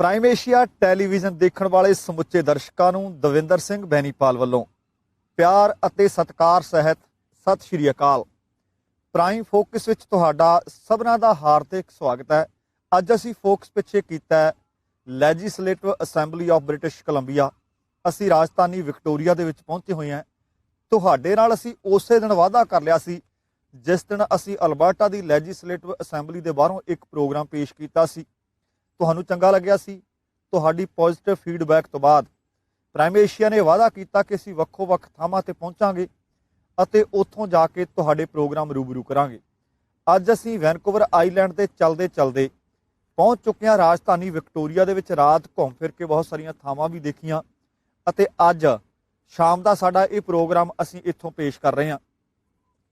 Prime Asia television ਦੇਖਣ ਵਾਲੇ ਸਮੁੱਚੇ ਦਰਸ਼ਕਾਂ ਨੂੰ ਦਵਿੰਦਰ ਸਿੰਘ ਬੈਨੀਪਾਲ ਵੱਲੋਂ ਪਿਆਰ ਅਤੇ ਸਤਿਕਾਰ ਸਹਿਤ ਸਤਿ ਸ਼੍ਰੀ ਅਕਾਲ। ਪ੍ਰਾਈਮ ਫੋਕਸ ਵਿੱਚ ਤੁਹਾਡਾ ਸਭਨਾਂ ਦਾ ਹਾਰਦਿਕ ਸਵਾਗਤ ਹੈ। ਅੱਜ ਅਸੀਂ ਫੋਕਸ ਪਿੱਛੇ ਕੀਤਾ ਹੈ legislative assembly of British Columbia. ਅਸੀਂ ਰਾਜਧਾਨੀ ਵਿਕਟੋਰੀਆ ਦੇ ਵਿੱਚ ਪਹੁੰਚੇ ਹੋਏ ਹਾਂ। ਤੁਹਾਡੇ ਨਾਲ ਅਸੀਂ ਉਸੇ ਦਿਨ ਵਾਅਦਾ ਕਰ ਲਿਆ ਸੀ ਜਿਸ ਦਿਨ ਅਸੀਂ ਅਲਬਰਟਾ ਦੀ ਲੈਜਿਸਲੇਟਿਵ ਅਸੈਂਬਲੀ ਦੇ ਬਾਹਰੋਂ ਇੱਕ ਪ੍ਰੋਗਰਾਮ ਪੇਸ਼ ਕੀਤਾ ਸੀ। ਤੁਹਾਨੂੰ ਚੰਗਾ ਲੱਗਿਆ ਸੀ। ਤੁਹਾਡੀ ਪੋਜ਼ਿਟਿਵ ਫੀਡਬੈਕ ਤੋਂ ਬਾਅਦ ਪ੍ਰਾਈਮ ਏਸ਼ੀਆ ਨੇ ਵਾਅਦਾ ਕੀਤਾ ਕਿ ਅਸੀਂ ਵੱਖੋ-ਵੱਖ ਥਾਵਾਂ ਤੇ ਪਹੁੰਚਾਂਗੇ ਅਤੇ ਉੱਥੋਂ ਜਾ ਕੇ ਤੁਹਾਡੇ ਪ੍ਰੋਗਰਾਮ ਰੂਬਰੂ ਕਰਾਂਗੇ। ਅੱਜ ਅਸੀਂ ਵੈਨਕੂਵਰ ਆਈਲੈਂਡ ਤੇ ਚਲਦੇ ਪਹੁੰਚ ਚੁੱਕੇ ਹਾਂ ਰਾਜਧਾਨੀ ਵਿਕਟੋਰੀਆ ਦੇ ਵਿੱਚ। ਰਾਤ ਘੁੰਮ ਫਿਰ ਕੇ ਬਹੁਤ ਸਾਰੀਆਂ ਥਾਵਾਂ ਵੀ ਦੇਖੀਆਂ ਅਤੇ ਅੱਜ ਸ਼ਾਮ ਦਾ ਸਾਡਾ ਇਹ ਪ੍ਰੋਗਰਾਮ ਅਸੀਂ ਇੱਥੋਂ ਪੇਸ਼ ਕਰ ਰਹੇ ਹਾਂ।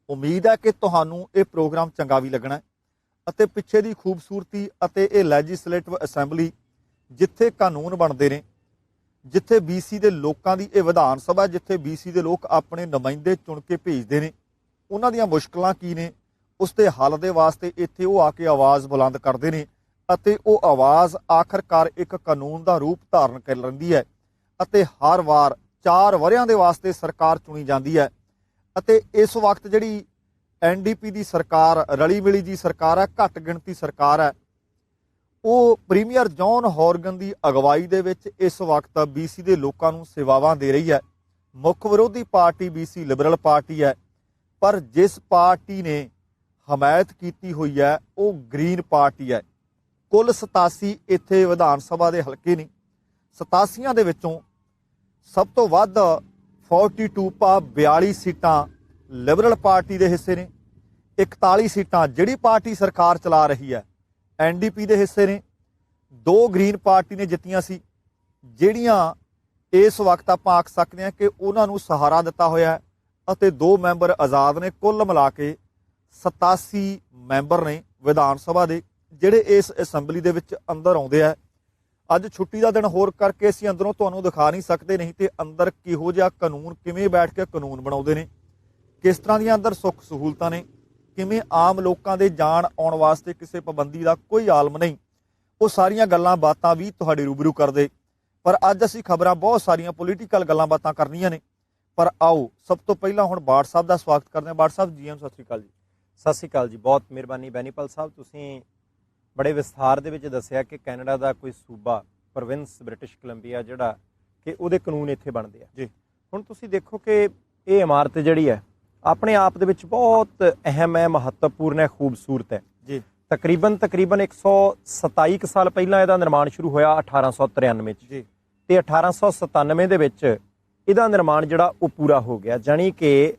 ਉਮੀਦ ਹੈ ਕਿ ਤੁਹਾਨੂੰ ਇਹ ਪ੍ਰੋਗਰਾਮ ਚੰਗਾ ਵੀ ਲੱਗਣਾ ਅਤੇ ਪਿੱਛੇ ਦੀ ਖੂਬਸੂਰਤੀ ਅਤੇ ਇਹ ਲੈਜਿਸਲੇਟਿਵ ਅਸੈਂਬਲੀ ਜਿੱਥੇ ਕਾਨੂੰਨ ਬਣਦੇ ਨੇ, ਜਿੱਥੇ BC ਦੇ ਲੋਕਾਂ ਦੀ ਇਹ ਵਿਧਾਨ ਸਭਾ, ਜਿੱਥੇ BC ਦੇ ਲੋਕ ਆਪਣੇ ਨੁਮਾਇੰਦੇ ਚੁਣ ਕੇ ਭੇਜਦੇ ਨੇ, ਉਹਨਾਂ ਦੀਆਂ ਮੁਸ਼ਕਲਾਂ ਕੀ ਨੇ, ਉਸ ਦੇ ਹੱਲ ਦੇ ਵਾਸਤੇ ਇੱਥੇ ਉਹ ਆ ਕੇ ਆਵਾਜ਼ ਬੁਲੰਦ ਕਰਦੇ ਨੇ ਅਤੇ ਉਹ ਆਵਾਜ਼ ਆਖਰਕਾਰ ਇੱਕ ਕਾਨੂੰਨ ਦਾ ਰੂਪ ਧਾਰਨ ਕਰ ਲੈਂਦੀ ਹੈ ਅਤੇ ਹਰ ਵਾਰ 4 ਵਰ੍ਹਿਆਂ ਦੇ ਵਾਸਤੇ ਸਰਕਾਰ ਚੁਣੀ ਜਾਂਦੀ ਹੈ। ਅਤੇ ਇਸ ਵਕਤ ਜਿਹੜੀ NDP ਦੀ ਸਰਕਾਰ, ਰਲੀ ਮਿਲੀ ਜੀ ਸਰਕਾਰ ਹੈ, ਘੱਟ ਗਿਣਤੀ ਸਰਕਾਰ ਹੈ, ਉਹ ਪ੍ਰੀਮੀਅਰ ਜੌਨ ਹੌਰਗਨ ਦੀ ਅਗਵਾਈ ਦੇ ਵਿੱਚ ਇਸ ਵਕਤ BC ਦੇ ਲੋਕਾਂ ਨੂੰ ਸੇਵਾਵਾਂ ਦੇ ਰਹੀ ਹੈ। ਮੁੱਖ ਵਿਰੋਧੀ ਪਾਰਟੀ BC ਲਿਬਰਲ ਪਾਰਟੀ ਹੈ, ਪਰ ਜਿਸ ਪਾਰਟੀ ਨੇ ਹਮਾਇਤ ਕੀਤੀ ਹੋਈ ਹੈ ਉਹ ਗ੍ਰੀਨ ਪਾਰਟੀ ਹੈ। ਕੁੱਲ 87 ਇੱਥੇ ਵਿਧਾਨ ਸਭਾ ਦੇ ਹਲਕੇ ਨੇ। 87 ਦੇ ਵਿੱਚੋਂ ਸਭ ਤੋਂ ਵੱਧ 42 ਸੀਟਾਂ ਲਿਬਰਲ ਪਾਰਟੀ ਦੇ ਹਿੱਸੇ ਨੇ। 41 ਸੀਟਾਂ ਜਿਹੜੀ ਪਾਰਟੀ ਸਰਕਾਰ ਚਲਾ ਰਹੀ ਹੈ NDP ਦੇ ਹਿੱਸੇ ਨੇ। 2 ਗ੍ਰੀਨ ਪਾਰਟੀ ਨੇ ਜਿੱਤੀਆਂ ਸੀ, ਜਿਹੜੀਆਂ ਇਸ ਵਕਤ ਆਪਾਂ ਆਖ ਸਕਦੇ ਹਾਂ ਕਿ ਉਹਨਾਂ ਨੂੰ ਸਹਾਰਾ ਦਿੱਤਾ ਹੋਇਆ ਹੈ, ਅਤੇ 2 ਮੈਂਬਰ ਆਜ਼ਾਦ ਨੇ। ਕੁੱਲ ਮਿਲਾ ਕੇ 87 ਮੈਂਬਰ ਨੇ ਵਿਧਾਨ ਸਭਾ ਦੇ ਜਿਹੜੇ ਇਸ ਅਸੈਂਬਲੀ ਦੇ ਵਿੱਚ ਅੰਦਰ ਆਉਂਦੇ ਆ। ਅੱਜ ਛੁੱਟੀ ਦਾ ਦਿਨ ਹੋਰ ਕਰਕੇ ਅਸੀਂ ਅੰਦਰੋਂ ਤੁਹਾਨੂੰ ਦਿਖਾ ਨਹੀਂ ਸਕਦੇ, ਨਹੀਂ ਤੇ ਅੰਦਰ ਕਿਹੋ ਜਿਹਾ ਕਾਨੂੰਨ, ਕਿਵੇਂ ਬੈਠ ਕੇ ਕਾਨੂੰਨ ਬਣਾਉਂਦੇ ਨੇ, ਕਿਸ ਤਰ੍ਹਾਂ ਦੀਆਂ ਅੰਦਰ ਸੁੱਖ ਸਹੂਲਤਾਂ ਨੇ, ਕਿਵੇਂ ਆਮ ਲੋਕਾਂ ਦੇ ਜਾਣ ਆਉਣ ਵਾਸਤੇ ਕਿਸੇ ਪਾਬੰਦੀ ਦਾ ਕੋਈ ਆਲਮ ਨਹੀਂ, ਉਹ ਸਾਰੀਆਂ ਗੱਲਾਂ ਬਾਤਾਂ ਵੀ ਤੁਹਾਡੇ ਰੂਬਰੂ ਕਰਦੇ। ਪਰ ਅੱਜ ਅਸੀਂ ਖਬਰਾਂ ਬਹੁਤ ਸਾਰੀਆਂ ਪੋਲੀਟੀਕਲ ਗੱਲਾਂ ਬਾਤਾਂ ਕਰਨੀਆਂ ਨੇ। ਪਰ ਆਓ ਸਭ ਤੋਂ ਪਹਿਲਾਂ ਹੁਣ ਬਾੜ ਸਾਹਿਬ ਦਾ ਸਵਾਗਤ ਕਰਦੇ ਹਾਂ। ਬਾੜ ਸਾਹਿਬ ਜੀ, ਸਤਿ ਸ਼੍ਰੀ ਅਕਾਲ ਜੀ। ਸਤਿ ਸ਼੍ਰੀ ਅਕਾਲ ਜੀ, ਬਹੁਤ ਮਿਹਰਬਾਨੀ ਬੈਨੀਪਾਲ ਸਾਹਿਬ। ਤੁਸੀਂ ਬੜੇ ਵਿਸਥਾਰ ਦੇ ਵਿੱਚ ਦੱਸਿਆ ਕਿ ਕੈਨੇਡਾ ਦਾ ਕੋਈ ਸੂਬਾ, ਪ੍ਰੋਵਿੰਸ ਬ੍ਰਿਟਿਸ਼ ਕੋਲੰਬੀਆ ਜਿਹੜਾ, ਕਿ ਉਹਦੇ ਕਾਨੂੰਨ ਇੱਥੇ ਬਣਦੇ ਆ ਜੀ। ਹੁਣ ਤੁਸੀਂ ਦੇਖੋ ਕਿ ਇਹ ਇਮਾਰਤ ਜਿਹੜੀ ਹੈ ਆਪਣੇ ਆਪ ਦੇ ਵਿੱਚ ਬਹੁਤ ਅਹਿਮ ਹੈ, ਮਹੱਤਵਪੂਰਨ ਹੈ, ਖੂਬਸੂਰਤ ਹੈ ਜੀ। ਤਕਰੀਬਨ 127 ਸਾਲ ਪਹਿਲਾਂ ਇਹਦਾ ਨਿਰਮਾਣ ਸ਼ੁਰੂ ਹੋਇਆ 1893 ਚ ਜੀ, ਤੇ 1897 ਦੇ ਵਿੱਚ ਇਹਦਾ ਨਿਰਮਾਣ ਜਿਹੜਾ ਉਹ ਪੂਰਾ ਹੋ ਗਿਆ। ਜਾਣੀ ਕਿ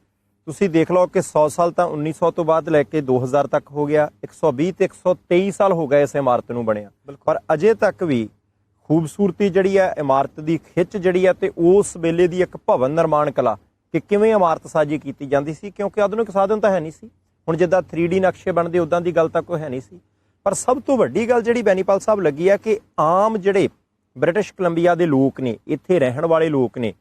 ਤੁਸੀਂ ਦੇਖ ਲਓ ਕਿ 100 ਸਾਲ ਤਾਂ 1900 ਤੋਂ ਬਾਅਦ ਲੈ ਕੇ 2000 ਤੱਕ ਹੋ ਗਿਆ। 120 ਤੇ 123 ਸਾਲ ਹੋ ਗਏ ਇਸ ਇਮਾਰਤ ਨੂੰ ਬਣਿਆ, ਪਰ ਅਜੇ ਤੱਕ ਵੀ ਖੂਬਸੂਰਤੀ ਜਿਹੜੀ ਹੈ, ਇਮਾਰਤ ਦੀ ਖਿੱਚ ਜਿਹੜੀ ਹੈ, ਤੇ ਉਸ ਵੇਲੇ ਦੀ ਇੱਕ ਭਵਨ ਨਿਰਮਾਣ ਕਲਾ ਕਿ ਕਿਵੇਂ ਇਮਾਰਤ ਸਾਜੀ ਕੀਤੀ ਜਾਂਦੀ ਸੀ, ਕਿਉਂਕਿ ਆਧੁਨਿਕ ਸਾਧਨ ਤਾਂ ਹੈ ਨਹੀਂ ਸੀ। ਹੁਣ ਜਿੱਦਾਂ 3D ਨਕਸ਼ੇ ਬਣਦੇ ਉੱਦਾਂ ਦੀ ਗੱਲ ਤਾਂ ਕੋਈ ਹੈ ਨਹੀਂ ਸੀ। ਪਰ ਸਭ ਤੋਂ ਵੱਡੀ ਗੱਲ ਜਿਹੜੀ ਬੈਨੀਪਾਲ ਸਾਹਿਬ ਲੱਗੀ ਹੈ ਕਿ ਆਮ ਜਿਹੜੇ ਬ੍ਰਿਟਿਸ਼ ਕੋਲੰਬੀਆ ਦੇ ਲੋਕ ਨੇ, ਇੱਥੇ ਰਹਿਣ ਵਾਲੇ ਲੋਕ ਨੇ,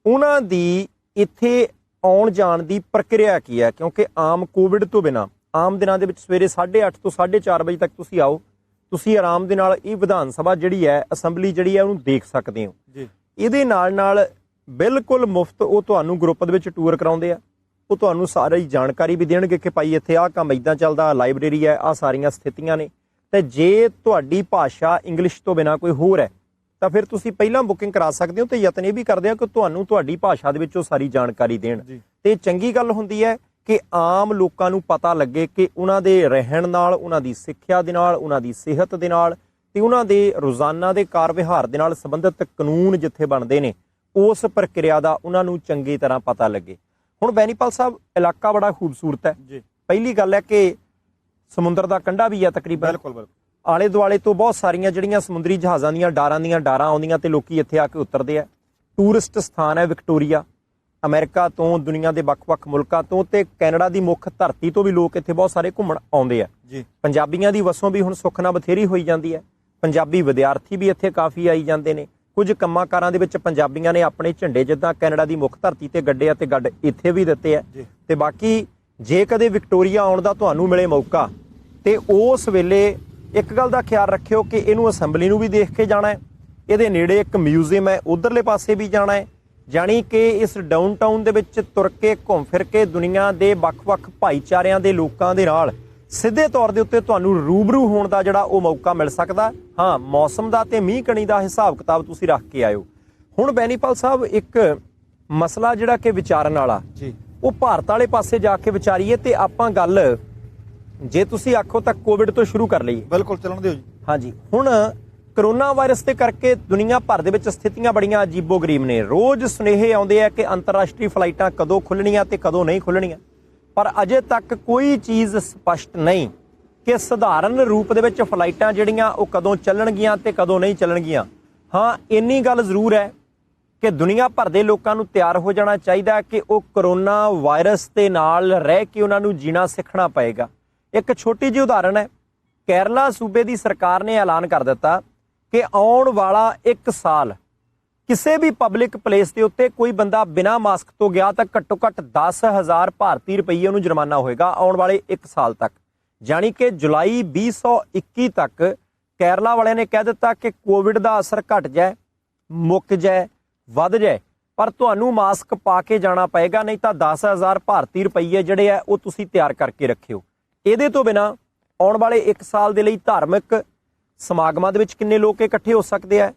ਉਹਨਾਂ ਦੀ ਇੱਥੇ ਆਉਣ ਜਾਣ ਦੀ ਪ੍ਰਕਿਰਿਆ ਕੀ ਹੈ। ਕਿਉਂਕਿ ਆਮ ਕੋਵਿਡ ਤੋਂ ਬਿਨਾਂ ਆਮ ਦਿਨਾਂ ਦੇ ਵਿੱਚ ਸਵੇਰੇ 8:30 ਤੋਂ 4:30 ਵਜੇ ਤੱਕ ਤੁਸੀਂ ਆਓ, ਤੁਸੀਂ ਆਰਾਮ ਦੇ ਨਾਲ ਇਹ ਵਿਧਾਨ ਸਭਾ ਜਿਹੜੀ ਹੈ, ਅਸੈਂਬਲੀ ਜਿਹੜੀ ਹੈ, ਉਹਨੂੰ ਦੇਖ ਸਕਦੇ ਹੋ ਜੀ। ਇਹਦੇ ਨਾਲ ਬਿਲਕੁਲ ਮੁਫਤ ਉਹ ਤੁਹਾਨੂੰ ਗਰੁੱਪ ਦੇ ਵਿੱਚ ਟੂਰ ਕਰਾਉਂਦੇ ਆ। ਉਹ ਤੁਹਾਨੂੰ ਸਾਰੀ ਜਾਣਕਾਰੀ ਵੀ ਦੇਣਗੇ ਕਿ ਭਾਈ ਇੱਥੇ ਆਹ ਕੰਮ ਇੱਦਾਂ ਚੱਲਦਾ, ਲਾਇਬ੍ਰੇਰੀ ਹੈ, ਆਹ ਸਾਰੀਆਂ ਸਥਿਤੀਆਂ ਨੇ। ਤੇ ਜੇ ਤੁਹਾਡੀ ਭਾਸ਼ਾ ਇੰਗਲਿਸ਼ ਤੋਂ ਬਿਨਾਂ ਕੋਈ ਹੋਰ ਹੈ ਤਾਂ ਫਿਰ ਤੁਸੀਂ ਪਹਿਲਾਂ ਬੁਕਿੰਗ ਕਰਾ ਸਕਦੇ ਹੋ, ਤੇ ਯਤਨ ਇਹ ਵੀ ਕਰਦੇ ਆ ਕਿ ਤੁਹਾਨੂੰ ਤੁਹਾਡੀ ਭਾਸ਼ਾ ਦੇ ਵਿੱਚ ਉਹ ਸਾਰੀ ਜਾਣਕਾਰੀ ਦੇਣ। ਤੇ ਚੰਗੀ ਗੱਲ ਹੁੰਦੀ ਹੈ ਕਿ ਆਮ ਲੋਕਾਂ ਨੂੰ ਪਤਾ ਲੱਗੇ ਕਿ ਉਹਨਾਂ ਦੇ ਰਹਿਣ ਨਾਲ, ਉਹਨਾਂ ਦੀ ਸਿੱਖਿਆ ਦੇ ਨਾਲ, ਉਹਨਾਂ ਦੀ ਸਿਹਤ ਦੇ ਨਾਲ, ਤੇ ਉਹਨਾਂ ਦੇ ਰੋਜ਼ਾਨਾ ਦੇ ਕਾਰ ਵਿਹਾਰ ਦੇ ਨਾਲ ਸੰਬੰਧਿਤ ਕਾਨੂੰਨ ਜਿੱਥੇ ਬਣਦੇ ਨੇ, ਉਸ ਪ੍ਰਕਿਰਿਆ ਦਾ ਉਹਨਾਂ ਨੂੰ ਚੰਗੀ ਤਰ੍ਹਾਂ ਪਤਾ ਲੱਗੇ। ਹੁਣ ਬੈਨੀਪਾਲ ਸਾਹਿਬ, ਇਲਾਕਾ ਬੜਾ ਖੂਬਸੂਰਤ ਹੈ ਜੀ। ਪਹਿਲੀ ਗੱਲ ਹੈ ਕਿ ਸਮੁੰਦਰ ਦਾ ਕੰਢਾ ਵੀ ਹੈ ਤਕਰੀਬਨ, ਬਿਲਕੁਲ ਆਲੇ ਦੁਆਲੇ ਤੋਂ ਬਹੁਤ ਸਾਰੀਆਂ ਜਿਹੜੀਆਂ ਸਮੁੰਦਰੀ ਜਹਾਜ਼ਾਂ ਦੀਆਂ ਡਾਰਾਂ ਆਉਂਦੀਆਂ ਤੇ ਲੋਕੀ ਇੱਥੇ ਆ ਕੇ ਉਤਰਦੇ ਆ। ਟੂਰਿਸਟ ਸਥਾਨ ਹੈ ਵਿਕਟੋਰੀਆ। ਅਮਰੀਕਾ ਤੋਂ, ਦੁਨੀਆ ਦੇ ਵੱਖ-ਵੱਖ ਮੁਲਕਾਂ ਤੋਂ ਤੇ ਕੈਨੇਡਾ ਦੀ ਮੁੱਖ ਧਰਤੀ ਤੋਂ ਵੀ ਲੋਕ ਇੱਥੇ ਬਹੁਤ ਸਾਰੇ ਘੁੰਮਣ ਆਉਂਦੇ ਆ ਜੀ। ਪੰਜਾਬੀਆਂ ਦੀ ਵਸੋਂ ਵੀ ਹੁਣ ਸੁੱਖ ਨਾਲ ਬਥੇਰੀ ਹੋਈ ਜਾਂਦੀ ਹੈ। ਪੰਜਾਬੀ ਵਿਦਿਆਰਥੀ ਵੀ ਇੱਥੇ ਕਾਫੀ ਆਈ ਜਾਂਦੇ ਨੇ। ਕੁਝ ਕੰਮਾਂ ਕਾਰਾਂ ਦੇ ਵਿੱਚ ਪੰਜਾਬੀਆਂ ਨੇ ਆਪਣੇ ਝੰਡੇ ਜਿੱਦਾਂ ਕੈਨੇਡਾ ਦੀ ਮੁੱਖ ਧਰਤੀ ਤੇ ਗੱਡੇ ਆ ਤੇ ਗੱਡ ਇੱਥੇ ਵੀ ਦਿੱਤੇ ਆ। ਤੇ ਬਾਕੀ ਜੇ ਕਦੇ ਵਿਕਟੋਰੀਆ ਆਉਣ ਦਾ ਤੁਹਾਨੂੰ ਮਿਲੇ ਮੌਕਾ, ਤੇ ਉਸ ਵੇਲੇ ਇੱਕ ਗੱਲ ਦਾ ਖਿਆਲ ਰੱਖਿਓ ਕਿ ਇਹਨੂੰ ਅਸੈਂਬਲੀ ਨੂੰ ਵੀ ਦੇਖ ਕੇ ਜਾਣਾ ਹੈ, ਇਹਦੇ ਨੇੜੇ ਇੱਕ ਮਿਊਜ਼ੀਅਮ ਹੈ ਉਧਰਲੇ ਪਾਸੇ ਵੀ ਜਾਣਾ ਹੈ, ਜਾਣੀ ਕਿ ਇਸ ਡਾਊਨਟਾਊਨ ਦੇ ਵਿੱਚ ਤੁਰ ਕੇ ਘੁੰਮ ਫਿਰ ਕੇ ਦੁਨੀਆ ਦੇ ਵੱਖ-ਵੱਖ ਭਾਈਚਾਰਿਆਂ ਦੇ ਲੋਕਾਂ ਦੇ ਨਾਲ ਸਿੱਧੇ ਤੌਰ ਦੇ ਉੱਤੇ ਤੁਹਾਨੂੰ ਰੂਬਰੂ ਹੋਣ ਦਾ ਜਿਹੜਾ ਉਹ ਮੌਕਾ ਮਿਲ ਸਕਦਾ। ਹਾਂ, ਮੌਸਮ ਦਾ ਤੇ ਮੀਂਹ ਕਣੀ ਦਾ ਹਿਸਾਬ ਕਿਤਾਬ ਤੁਸੀਂ ਰੱਖ ਕੇ ਆਇਓ। ਹੁਣ ਬੈਨੀਪਾਲ ਸਾਹਿਬ ਇੱਕ ਮਸਲਾ ਜਿਹੜਾ ਕਿ ਵਿਚਾਰਨ ਵਾਲਾ ਜੀ, ਉਹ ਭਾਰਤ ਵਾਲੇ ਪਾਸੇ ਜਾ ਕੇ ਵਿਚਾਰੀਏ ਤੇ ਆਪਾਂ ਗੱਲ ਜੇ ਤੁਸੀਂ ਆਖੋ ਤਾਂ ਕੋਵਿਡ ਤੋਂ ਸ਼ੁਰੂ ਕਰ ਲਈਏ। ਬਿਲਕੁਲ ਚੱਲਣ ਦਿਓ ਜੀ। ਹਾਂਜੀ, ਹੁਣ ਕਰੋਨਾ ਵਾਇਰਸ ਦੇ ਕਰਕੇ ਦੁਨੀਆ ਭਰ ਦੇ ਵਿੱਚ ਸਥਿਤੀਆਂ ਬੜੀਆਂ ਅਜੀਬੋ-ਗਰੀਬ ਨੇ। ਰੋਜ਼ ਸੁਨੇਹੇ ਆਉਂਦੇ ਆ ਕਿ ਅੰਤਰਰਾਸ਼ਟਰੀ ਫਲਾਈਟਾਂ ਕਦੋਂ ਖੁੱਲਣੀਆਂ ਤੇ ਕਦੋਂ ਨਹੀਂ ਖੁੱਲਣੀਆਂ, ਪਰ ਅਜੇ ਤੱਕ ਕੋਈ ਚੀਜ਼ ਸਪਸ਼ਟ ਨਹੀਂ ਕਿ ਸਧਾਰਨ ਰੂਪ ਦੇ ਵਿੱਚ ਫਲਾਈਟਾਂ ਜਿਹੜੀਆਂ ਉਹ ਕਦੋਂ ਚੱਲਣਗੀਆਂ ਤੇ ਕਦੋਂ ਨਹੀਂ ਚੱਲਣਗੀਆਂ। ਹਾਂ, ਇੰਨੀ ਗੱਲ ਜ਼ਰੂਰ ਹੈ ਕਿ ਦੁਨੀਆ ਭਰ ਦੇ ਲੋਕਾਂ ਨੂੰ ਤਿਆਰ ਹੋ ਜਾਣਾ ਚਾਹੀਦਾ ਕਿ ਉਹ ਕਰੋਨਾ ਵਾਇਰਸ ਦੇ ਨਾਲ ਰਹਿ ਕੇ ਉਹਨਾਂ ਨੂੰ ਜੀਣਾ ਸਿੱਖਣਾ ਪਏਗਾ। ਇੱਕ ਛੋਟੀ ਜਿਹੀ ਉਦਾਹਰਣ ਹੈ, ਕੇਰਲਾ ਸੂਬੇ ਦੀ ਸਰਕਾਰ ਨੇ ਐਲਾਨ ਕਰ ਦਿੱਤਾ ਕਿ ਆਉਣ ਵਾਲਾ 1 ਸਾਲ ਕਿਸੇ ਵੀ ਪਬਲਿਕ ਪਲੇਸ ਦੇ ਉੱਤੇ ਕੋਈ ਬੰਦਾ ਬਿਨਾਂ ਮਾਸਕ ਤੋਂ ਗਿਆ ਤਾਂ ਘੱਟੋ ਘੱਟ 10,000 ਭਾਰਤੀ ਰੁਪਈਏ ਨੂੰ ਜੁਰਮਾਨਾ ਹੋਏਗਾ ਆਉਣ ਵਾਲੇ 1 ਸਾਲ ਤੱਕ। ਜਾਣੀ ਕਿ ਜੁਲਾਈ 2021 ਤੱਕ ਕੇਰਲਾ ਵਾਲਿਆਂ ਨੇ ਕਹਿ ਦਿੱਤਾ ਕਿ ਕੋਵਿਡ ਦਾ ਅਸਰ ਘਟ ਜਾਏ, ਮੁੱਕ ਜਾਏ, ਵੱਧ ਜਾਏ, ਪਰ ਤੁਹਾਨੂੰ ਮਾਸਕ ਪਾ ਕੇ ਜਾਣਾ ਪਏਗਾ, ਨਹੀਂ ਤਾਂ 10,000 ਭਾਰਤੀ ਰੁਪਈਏ ਜਿਹੜੇ ਆ ਉਹ ਤੁਸੀਂ ਤਿਆਰ ਕਰਕੇ ਰੱਖਿਓ। ਇਹਦੇ ਤੋਂ ਬਿਨਾਂ ਆਉਣ ਵਾਲੇ 1 ਸਾਲ ਦੇ ਲਈ ਧਾਰਮਿਕ ਸਮਾਗਮਾਂ ਦੇ ਵਿੱਚ ਕਿੰਨੇ ਲੋਕ ਇਕੱਠੇ ਹੋ ਸਕਦੇ ਆ,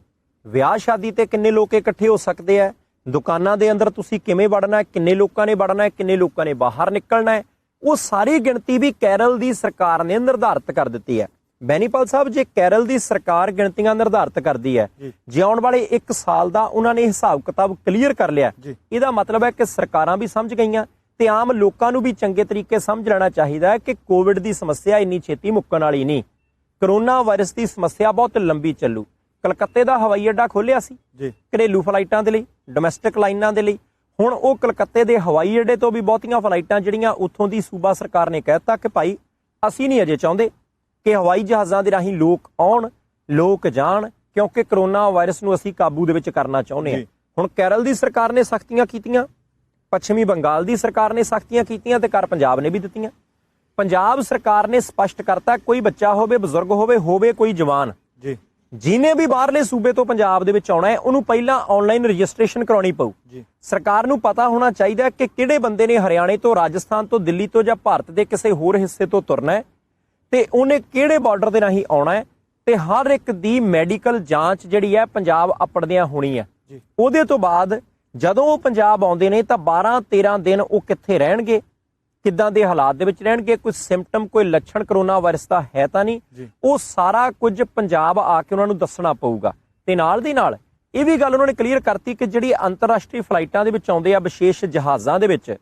ਵਿਆਹ ਸ਼ਾਦੀ ਤੇ ਕਿੰਨੇ ਲੋਕ ਇਕੱਠੇ ਹੋ ਸਕਦੇ ਆ, ਦੁਕਾਨਾਂ ਦੇ ਅੰਦਰ ਤੁਸੀਂ ਕਿਵੇਂ ਵੜਨਾ ਹੈ, ਕਿੰਨੇ ਲੋਕਾਂ ਨੇ ਵੜਨਾ ਹੈ, ਕਿੰਨੇ ਲੋਕਾਂ ਨੇ ਬਾਹਰ ਨਿਕਲਣਾ ਹੈ, ਉਹ ਸਾਰੀ ਗਿਣਤੀ ਵੀ ਕੇਰਲ ਦੀ ਸਰਕਾਰ ਨੇ ਨਿਰਧਾਰਿਤ ਕਰ ਦਿੱਤੀ ਹੈ। ਬੈਨੀਪਾਲ ਸਾਹਿਬ, ਜੇ ਕੇਰਲ ਦੀ ਸਰਕਾਰ ਗਿਣਤੀਆਂ ਨਿਰਧਾਰਿਤ ਕਰਦੀ ਹੈ, ਜੇ ਆਉਣ ਵਾਲੇ 1 ਸਾਲ ਦਾ ਉਹਨਾਂ ਨੇ ਹਿਸਾਬ ਕਿਤਾਬ ਕਲੀਅਰ ਕਰ ਲਿਆ, ਇਹਦਾ ਮਤਲਬ ਹੈ ਕਿ ਸਰਕਾਰਾਂ ਵੀ ਸਮਝ ਗਈਆਂ ਤੇ ਆਮ ਲੋਕਾਂ ਨੂੰ ਵੀ ਚੰਗੇ ਤਰੀਕੇ ਸਮਝ ਲੈਣਾ ਚਾਹੀਦਾ ਹੈ ਕਿ ਕੋਵਿਡ ਦੀ ਸਮੱਸਿਆ ਇੰਨੀ ਛੇਤੀ ਮੁੱਕਣ ਵਾਲੀ ਨਹੀਂ। ਕਰੋਨਾ ਵਾਇਰਸ ਦੀ ਸਮੱਸਿਆ ਬਹੁਤ ਲੰਬੀ ਚੱਲੂ। ਕਲਕੱਤੇ ਦਾ ਹਵਾਈ ਅੱਡਾ ਖੋਲ੍ਹਿਆ ਸੀ ਘਰੇਲੂ ਫਲਾਈਟਾਂ ਦੇ ਲਈ, ਡੋਮੈਸਟਿਕ ਲਾਈਨਾਂ ਦੇ ਲਈ। ਹੁਣ ਉਹ ਕਲਕੱਤੇ ਦੇ ਹਵਾਈ ਅੱਡੇ ਤੋਂ ਵੀ ਬਹੁਤੀਆਂ ਫਲਾਈਟਾਂ ਜਿਹੜੀਆਂ ਉੱਥੋਂ ਦੀ ਸੂਬਾ ਸਰਕਾਰ ਨੇ ਕਹਿ ਦਿੱਤਾ ਕਿ ਭਾਈ ਅਸੀਂ ਨਹੀਂ ਅਜੇ ਚਾਹੁੰਦੇ ਕਿ ਹਵਾਈ ਜਹਾਜ਼ਾਂ ਦੇ ਰਾਹੀਂ ਲੋਕ ਆਉਣ, ਲੋਕ ਜਾਣ, ਕਿਉਂਕਿ ਕਰੋਨਾ ਵਾਇਰਸ ਨੂੰ ਅਸੀਂ ਕਾਬੂ ਦੇ ਵਿੱਚ ਕਰਨਾ ਚਾਹੁੰਦੇ ਹਾਂ। ਹੁਣ ਕੇਰਲ ਦੀ ਸਰਕਾਰ ਨੇ ਸਖਤੀਆਂ ਕੀਤੀਆਂ, ਪੱਛਮੀ ਬੰਗਾਲ ਦੀ ਸਰਕਾਰ ਨੇ ਸਖਤੀਆਂ ਕੀਤੀਆਂ ਤੇ ਕਰ ਪੰਜਾਬ ਨੇ ਵੀ ਦਿੱਤੀਆਂ। ਪੰਜਾਬ ਸਰਕਾਰ ਨੇ ਸਪਸ਼ਟ ਕਰਤਾ ਕੋਈ ਬੱਚਾ ਹੋਵੇ, ਬਜ਼ੁਰਗ ਹੋਵੇ ਕੋਈ ਜਵਾਨ, ਜਿਹਨੇ ਵੀ ਬਾਹਰਲੇ ਸੂਬੇ ਤੋਂ ਪੰਜਾਬ ਦੇ ਵਿੱਚ ਆਉਣਾ ਹੈ ਉਹਨੂੰ ਪਹਿਲਾਂ ਆਨਲਾਈਨ ਰਜਿਸਟ੍ਰੇਸ਼ਨ ਕਰਾਉਣੀ ਪਊ। ਸਰਕਾਰ ਨੂੰ ਪਤਾ ਹੋਣਾ ਚਾਹੀਦਾ ਕਿ ਕਿਹੜੇ ਬੰਦੇ ਨੇ ਹਰਿਆਣੇ ਤੋਂ, ਰਾਜਸਥਾਨ ਤੋਂ, ਦਿੱਲੀ ਤੋਂ ਜਾਂ ਭਾਰਤ ਦੇ ਕਿਸੇ ਹੋਰ ਹਿੱਸੇ ਤੋਂ ਤੁਰਨਾ ਹੈ ਤੇ ਉਹਨੇ ਕਿਹੜੇ ਬਾਰਡਰ ਦੇ ਰਾਹੀਂ ਆਉਣਾ ਹੈ, ਤੇ ਹਰ ਇੱਕ ਦੀ ਮੈਡੀਕਲ ਜਾਂਚ ਜਿਹੜੀ ਹੈ ਪੰਜਾਬ ਅਪੜਦਿਆਂ ਹੋਣੀ ਹੈ। ਉਹਦੇ ਤੋਂ ਬਾਅਦ ਜਦੋਂ ਉਹ ਪੰਜਾਬ ਆਉਂਦੇ ਨੇ ਤਾਂ 12-13 ਦਿਨ ਉਹ ਕਿੱਥੇ ਰਹਿਣਗੇ, ਕਿੱਦਾਂ ਦੇ ਹਾਲਾਤ ਦੇ ਵਿੱਚ ਰਹਿਣਗੇ, ਕੋਈ ਸਿੰਪਟਮ, ਕੋਈ ਲੱਛਣ ਕਰੋਨਾ ਵਾਇਰਸ ਦਾ ਹੈ ਤਾਂ ਨਹੀਂ, ਉਹ ਸਾਰਾ ਕੁਝ ਪੰਜਾਬ ਆ ਕੇ ਉਹਨਾਂ ਨੂੰ ਦੱਸਣਾ ਪਊਗਾ। ਤੇ ਨਾਲ ਦੀ ਨਾਲ ਇਹ ਵੀ ਗੱਲ ਉਹਨਾਂ ਨੇ ਕਲੀਅਰ ਕਰਤੀ ਕਿ ਜਿਹੜੀ ਅੰਤਰਰਾਸ਼ਟਰੀ ਫਲਾਈਟਾਂ ਦੇ ਵਿੱਚ ਆਉਂਦੇ ਆ ਵਿਸ਼ੇਸ਼ ਜਹਾਜ਼ਾਂ ਦੇ ਵਿੱਚ,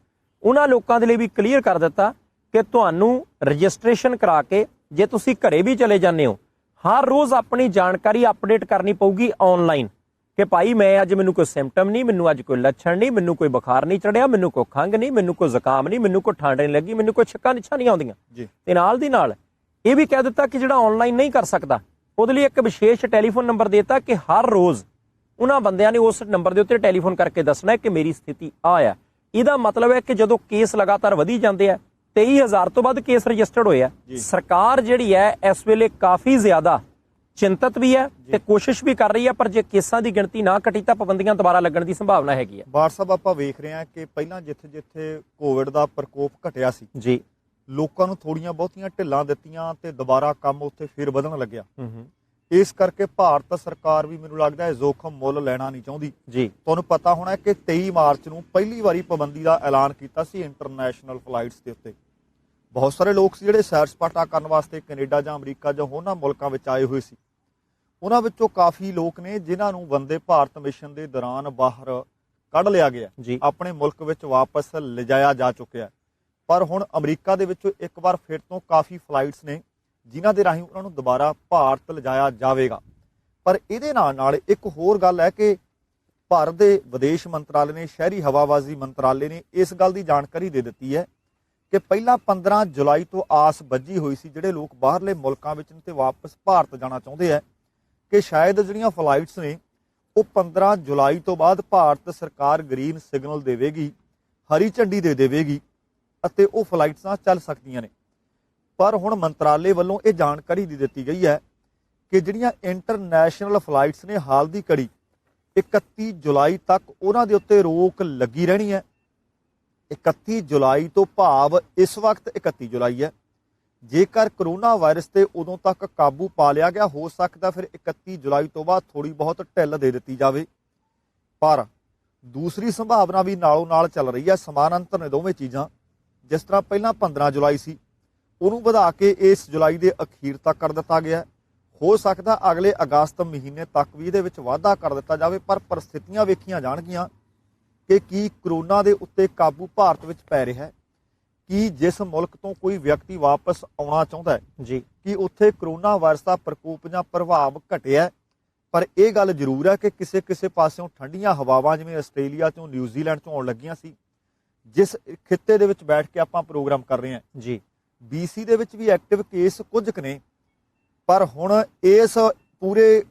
ਉਹਨਾਂ ਲੋਕਾਂ ਦੇ ਲਈ ਵੀ ਕਲੀਅਰ ਕਰ ਦਿੱਤਾ ਕਿ ਤੁਹਾਨੂੰ ਰਜਿਸਟ੍ਰੇਸ਼ਨ ਕਰਾ ਕੇ ਜੇ ਤੁਸੀਂ ਘਰੇ ਵੀ ਚਲੇ ਜਾਂਦੇ ਹੋ, ਹਰ ਰੋਜ਼ ਆਪਣੀ ਜਾਣਕਾਰੀ ਅਪਡੇਟ ਕਰਨੀ ਪਊਗੀ ਆਨਲਾਈਨ ਕਿ ਭਾਈ ਮੈਂ ਅੱਜ, ਮੈਨੂੰ ਕੋਈ ਸਿੰਪਟਮ ਨਹੀਂ, ਮੈਨੂੰ ਅੱਜ ਕੋਈ ਲੱਛਣ ਨਹੀਂ, ਮੈਨੂੰ ਕੋਈ ਬੁਖਾਰ ਨਹੀਂ ਚੜਿਆ, ਮੈਨੂੰ ਕੋਈ ਖੰਘ ਨਹੀਂ, ਮੈਨੂੰ ਕੋਈ ਜ਼ੁਕਾਮ ਨਹੀਂ, ਮੈਨੂੰ ਕੋਈ ਠੰਡ ਨਹੀਂ ਲੱਗੀ, ਮੈਨੂੰ ਕੋਈ ਛਿੱਕਾਂ ਨਿਛਾਂ ਨਹੀਂ ਆਉਂਦੀਆਂ। ਤੇ ਨਾਲ ਦੀ ਨਾਲ ਇਹ ਵੀ ਕਹਿ ਦਿੱਤਾ ਕਿ ਜਿਹੜਾ ਆਨਲਾਈਨ ਨਹੀਂ ਕਰ ਸਕਦਾ ਉਹਦੇ ਲਈ ਇੱਕ ਵਿਸ਼ੇਸ਼ ਟੈਲੀਫੋਨ ਨੰਬਰ ਦੇਤਾ ਕਿ ਹਰ ਰੋਜ਼ ਉਹਨਾਂ ਬੰਦਿਆਂ ਨੇ ਉਸ ਨੰਬਰ ਦੇ ਉੱਤੇ ਟੈਲੀਫੋਨ ਕਰਕੇ ਦੱਸਣਾ ਕਿ ਮੇਰੀ ਸਥਿਤੀ ਆ ਹੈ। ਇਹਦਾ ਮਤਲਬ ਹੈ ਕਿ ਜਦੋਂ ਕੇਸ ਲਗਾਤਾਰ ਵਧੀ ਜਾਂਦੇ ਆ, 23,000 ਤੋਂ ਵੱਧ ਕੇਸ ਰਜਿਸਟਰਡ ਹੋਏ ਆ, ਸਰਕਾਰ ਜਿਹੜੀ ਹੈ ਇਸ ਵੇਲੇ ਕਾਫੀ ਜ਼ਿਆਦਾ ਚਿੰਤਤ ਵੀ ਹੈ ਤੇ ਕੋਸ਼ਿਸ਼ ਵੀ ਕਰ ਰਹੀ ਹੈ, ਪਰ ਜੇ ਕੇਸਾਂ ਦੀ ਗਿਣਤੀ ਨਾ ਘਟੀ ਤਾਂ ਪਾਬੰਦੀਆਂ ਦੁਬਾਰਾ ਲੱਗਣ ਦੀ ਸੰਭਾਵਨਾ ਹੈਗੀ ਹੈ। ਬਾਰ ਸਾਹਿਬ, ਆਪਾਂ ਵੇਖ ਰਹੇ ਹਾਂ ਕਿ ਪਹਿਲਾਂ ਜਿੱਥੇ ਕੋਵਿਡ ਦਾ ਪ੍ਰਕੋਪ ਘਟਿਆ ਸੀ ਜੀ, ਲੋਕਾਂ ਨੂੰ ਥੋੜੀਆਂ ਬਹੁਤੀਆਂ ਢਿੱਲਾਂ ਦਿੱਤੀਆਂ ਤੇ ਦੁਬਾਰਾ ਕੰਮ ਉੱਥੇ ਫਿਰ ਵਧਣ ਲੱਗਿਆ। ਇਸ ਕਰਕੇ ਭਾਰਤ ਸਰਕਾਰ ਵੀ ਮੈਨੂੰ ਲੱਗਦਾ ਹੈ ਜ਼ੋਖਮ ਮੁੱਲ ਲੈਣਾ ਨਹੀਂ ਚਾਹੁੰਦੀ ਜੀ। ਤੁਹਾਨੂੰ ਪਤਾ ਹੋਣਾ ਕਿ 23 ਮਾਰਚ ਨੂੰ ਪਹਿਲੀ ਵਾਰੀ ਪਾਬੰਦੀ ਦਾ ਐਲਾਨ ਕੀਤਾ ਸੀ ਇੰਟਰਨੈਸ਼ਨਲ ਫਲਾਈਟਸ ਦੇ ਉੱਤੇ। ਬਹੁਤ ਸਾਰੇ ਲੋਕ ਸੀ ਜਿਹੜੇ ਸੈਰ ਸਪਾਟਾ ਕਰਨ ਵਾਸਤੇ ਕੈਨੇਡਾ ਜਾਂ ਅਮਰੀਕਾ ਜਾਂ ਹੋਰਨਾਂ ਮੁਲਕਾਂ ਵਿੱਚ ਆਏ ਹੋਏ ਸੀ। ਉਹਨਾਂ ਵਿੱਚੋਂ ਕਾਫੀ ਲੋਕ ਨੇ ਜਿਨ੍ਹਾਂ ਨੂੰ ਵੰਦੇ ਭਾਰਤ ਮਿਸ਼ਨ ਦੇ ਦੌਰਾਨ ਬਾਹਰ ਕੱਢ ਲਿਆ ਗਿਆ, ਆਪਣੇ ਮੁਲਕ ਵਿੱਚ ਵਾਪਸ ਲਿਜਾਇਆ ਜਾ ਚੁੱਕਿਆ। ਪਰ ਹੁਣ ਅਮਰੀਕਾ ਦੇ ਵਿੱਚੋਂ ਇੱਕ ਵਾਰ ਫਿਰ ਤੋਂ ਕਾਫੀ ਫਲਾਈਟਸ ਨੇ ਜਿਨ੍ਹਾਂ ਦੇ ਰਾਹੀਂ ਉਹਨਾਂ ਨੂੰ ਦੁਬਾਰਾ ਭਾਰਤ ਲਿਜਾਇਆ ਜਾਵੇਗਾ। ਪਰ ਇਹਦੇ ਨਾਲ ਇੱਕ ਹੋਰ ਗੱਲ ਹੈ ਕਿ ਭਾਰਤ ਦੇ ਵਿਦੇਸ਼ ਮੰਤਰਾਲੇ ਨੇ, ਸ਼ਹਿਰੀ ਹਵਾਬਾਜ਼ੀ ਮੰਤਰਾਲੇ ਨੇ ਇਸ ਗੱਲ ਦੀ ਜਾਣਕਾਰੀ ਦੇ ਦਿੱਤੀ ਹੈ ਕਿ ਪਹਿਲਾਂ 15 ਜੁਲਾਈ ਤੋਂ ਆਸ ਬੱਝੀ ਹੋਈ ਸੀ ਜਿਹੜੇ ਲੋਕ ਬਾਹਰਲੇ ਮੁਲਕਾਂ ਵਿੱਚ ਤੇ ਵਾਪਸ ਭਾਰਤ ਜਾਣਾ ਚਾਹੁੰਦੇ ਆ ਕਿ ਸ਼ਾਇਦ ਜਿਹੜੀਆਂ ਫਲਾਈਟਸ ਨੇ ਉਹ 15 ਜੁਲਾਈ ਤੋਂ ਬਾਅਦ ਭਾਰਤ ਸਰਕਾਰ ਗ੍ਰੀਨ ਸਿਗਨਲ ਦੇਵੇਗੀ, ਹਰੀ ਝੰਡੀ ਦੇ ਦੇਵੇਗੀ ਅਤੇ ਉਹ ਫਲਾਈਟਸਾਂ ਚੱਲ ਸਕਦੀਆਂ ਨੇ। ਪਰ ਹੁਣ ਮੰਤਰਾਲੇ ਵੱਲੋਂ ਇਹ ਜਾਣਕਾਰੀ ਦੇ ਦਿੱਤੀ ਗਈ ਹੈ ਕਿ ਜਿਹੜੀਆਂ ਇੰਟਰਨੈਸ਼ਨਲ ਫਲਾਈਟਸ ਨੇ ਹਾਲ ਦੀ ਘੜੀ 31 ਜੁਲਾਈ ਤੱਕ ਉਹਨਾਂ ਦੇ ਉੱਤੇ ਰੋਕ ਲੱਗੀ ਰਹਿਣੀ ਹੈ। 31 ਜੁਲਾਈ ਤੋਂ ਭਾਵ ਇਸ ਵਕਤ 31 ਜੁਲਾਈ ਹੈ। ਜੇਕਰ ਕਰੋਨਾ ਵਾਇਰਸ ਤੇ ਉਦੋਂ ਤੱਕ ਕਾਬੂ ਪਾ ਲਿਆ ਗਿਆ, ਹੋ ਸਕਦਾ ਫਿਰ 31 ਜੁਲਾਈ ਤੋਂ ਬਾਅਦ ਥੋੜੀ ਬਹੁਤ ਢਿੱਲ ਦੇ ਦਿੱਤੀ ਜਾਵੇ। ਪਰ ਦੂਸਰੀ ਸੰਭਾਵਨਾ ਵੀ ਨਾਲੋਂ ਨਾਲ ਚੱਲ ਰਹੀ ਹੈ। ਸਮਾਨਾਂਤਰ ਨੇ ਦੋਵੇਂ ਚੀਜ਼ਾਂ। ਜਿਸ ਤਰ੍ਹਾਂ ਪਹਿਲਾਂ 15 ਜੁਲਾਈ ਸੀ, ਉਹਨੂੰ ਵਧਾ ਕੇ ਇਸ ਜੁਲਾਈ ਦੇ ਅਖੀਰ ਤੱਕ ਕਰ ਦਿੱਤਾ ਗਿਆ। ਹੋ ਸਕਦਾ ਅਗਲੇ ਅਗਸਤ ਮਹੀਨੇ ਤੱਕ ਵੀ ਇਹਦੇ ਵਿੱਚ ਵਾਧਾ ਕਰ ਦਿੱਤਾ ਜਾਵੇ। ਪਰ ਪਰਿਸਥਿਤੀਆਂ ਵੇਖੀਆਂ ਜਾਣਗੀਆਂ ਕਿ ਕੀ ਕਰੋਨਾ ਦੇ ਉੱਤੇ ਕਾਬੂ ਭਾਰਤ ਵਿੱਚ ਪੈ ਰਿਹਾ ਹੈ, ਕਿ ਜਿਸ ਮੁਲਕ ਤੋਂ ਕੋਈ ਵਿਅਕਤੀ ਵਾਪਸ ਆਉਣਾ ਚਾਹੁੰਦਾ ਹੈ ਜੀ, ਕਿ ਉੱਥੇ ਕਰੋਨਾ ਵਾਇਰਸ ਦਾ ਪ੍ਰਕੋਪ ਜਾਂ ਪ੍ਰਭਾਵ ਘਟਿਆ। ਪਰ ਇਹ ਗੱਲ ਜ਼ਰੂਰ ਹੈ ਕਿ ਕਿਸੇ ਕਿਸੇ ਪਾਸਿਓਂ ਠੰਡੀਆਂ ਹਵਾਵਾਂ ਜਿਵੇਂ ਆਸਟ੍ਰੇਲੀਆ ਚੋਂ, ਨਿਊਜ਼ੀਲੈਂਡ ਚੋਂ ਆਉਣ ਲੱਗੀਆਂ ਸੀ। ਜਿਸ ਖਿੱਤੇ ਦੇ ਵਿੱਚ ਬੈਠ ਕੇ ਆਪਾਂ ਪ੍ਰੋਗਰਾਮ ਕਰ ਰਹੇ ਹਾਂ ਜੀ, BC ਦੇ ਵਿੱਚ ਵੀ ਐਕਟਿਵ ਕੇਸ ਕੁਝ ਕੁ ਨੇ। ਪਰ ਹੁਣ ਇਸ ਪੂਰੇ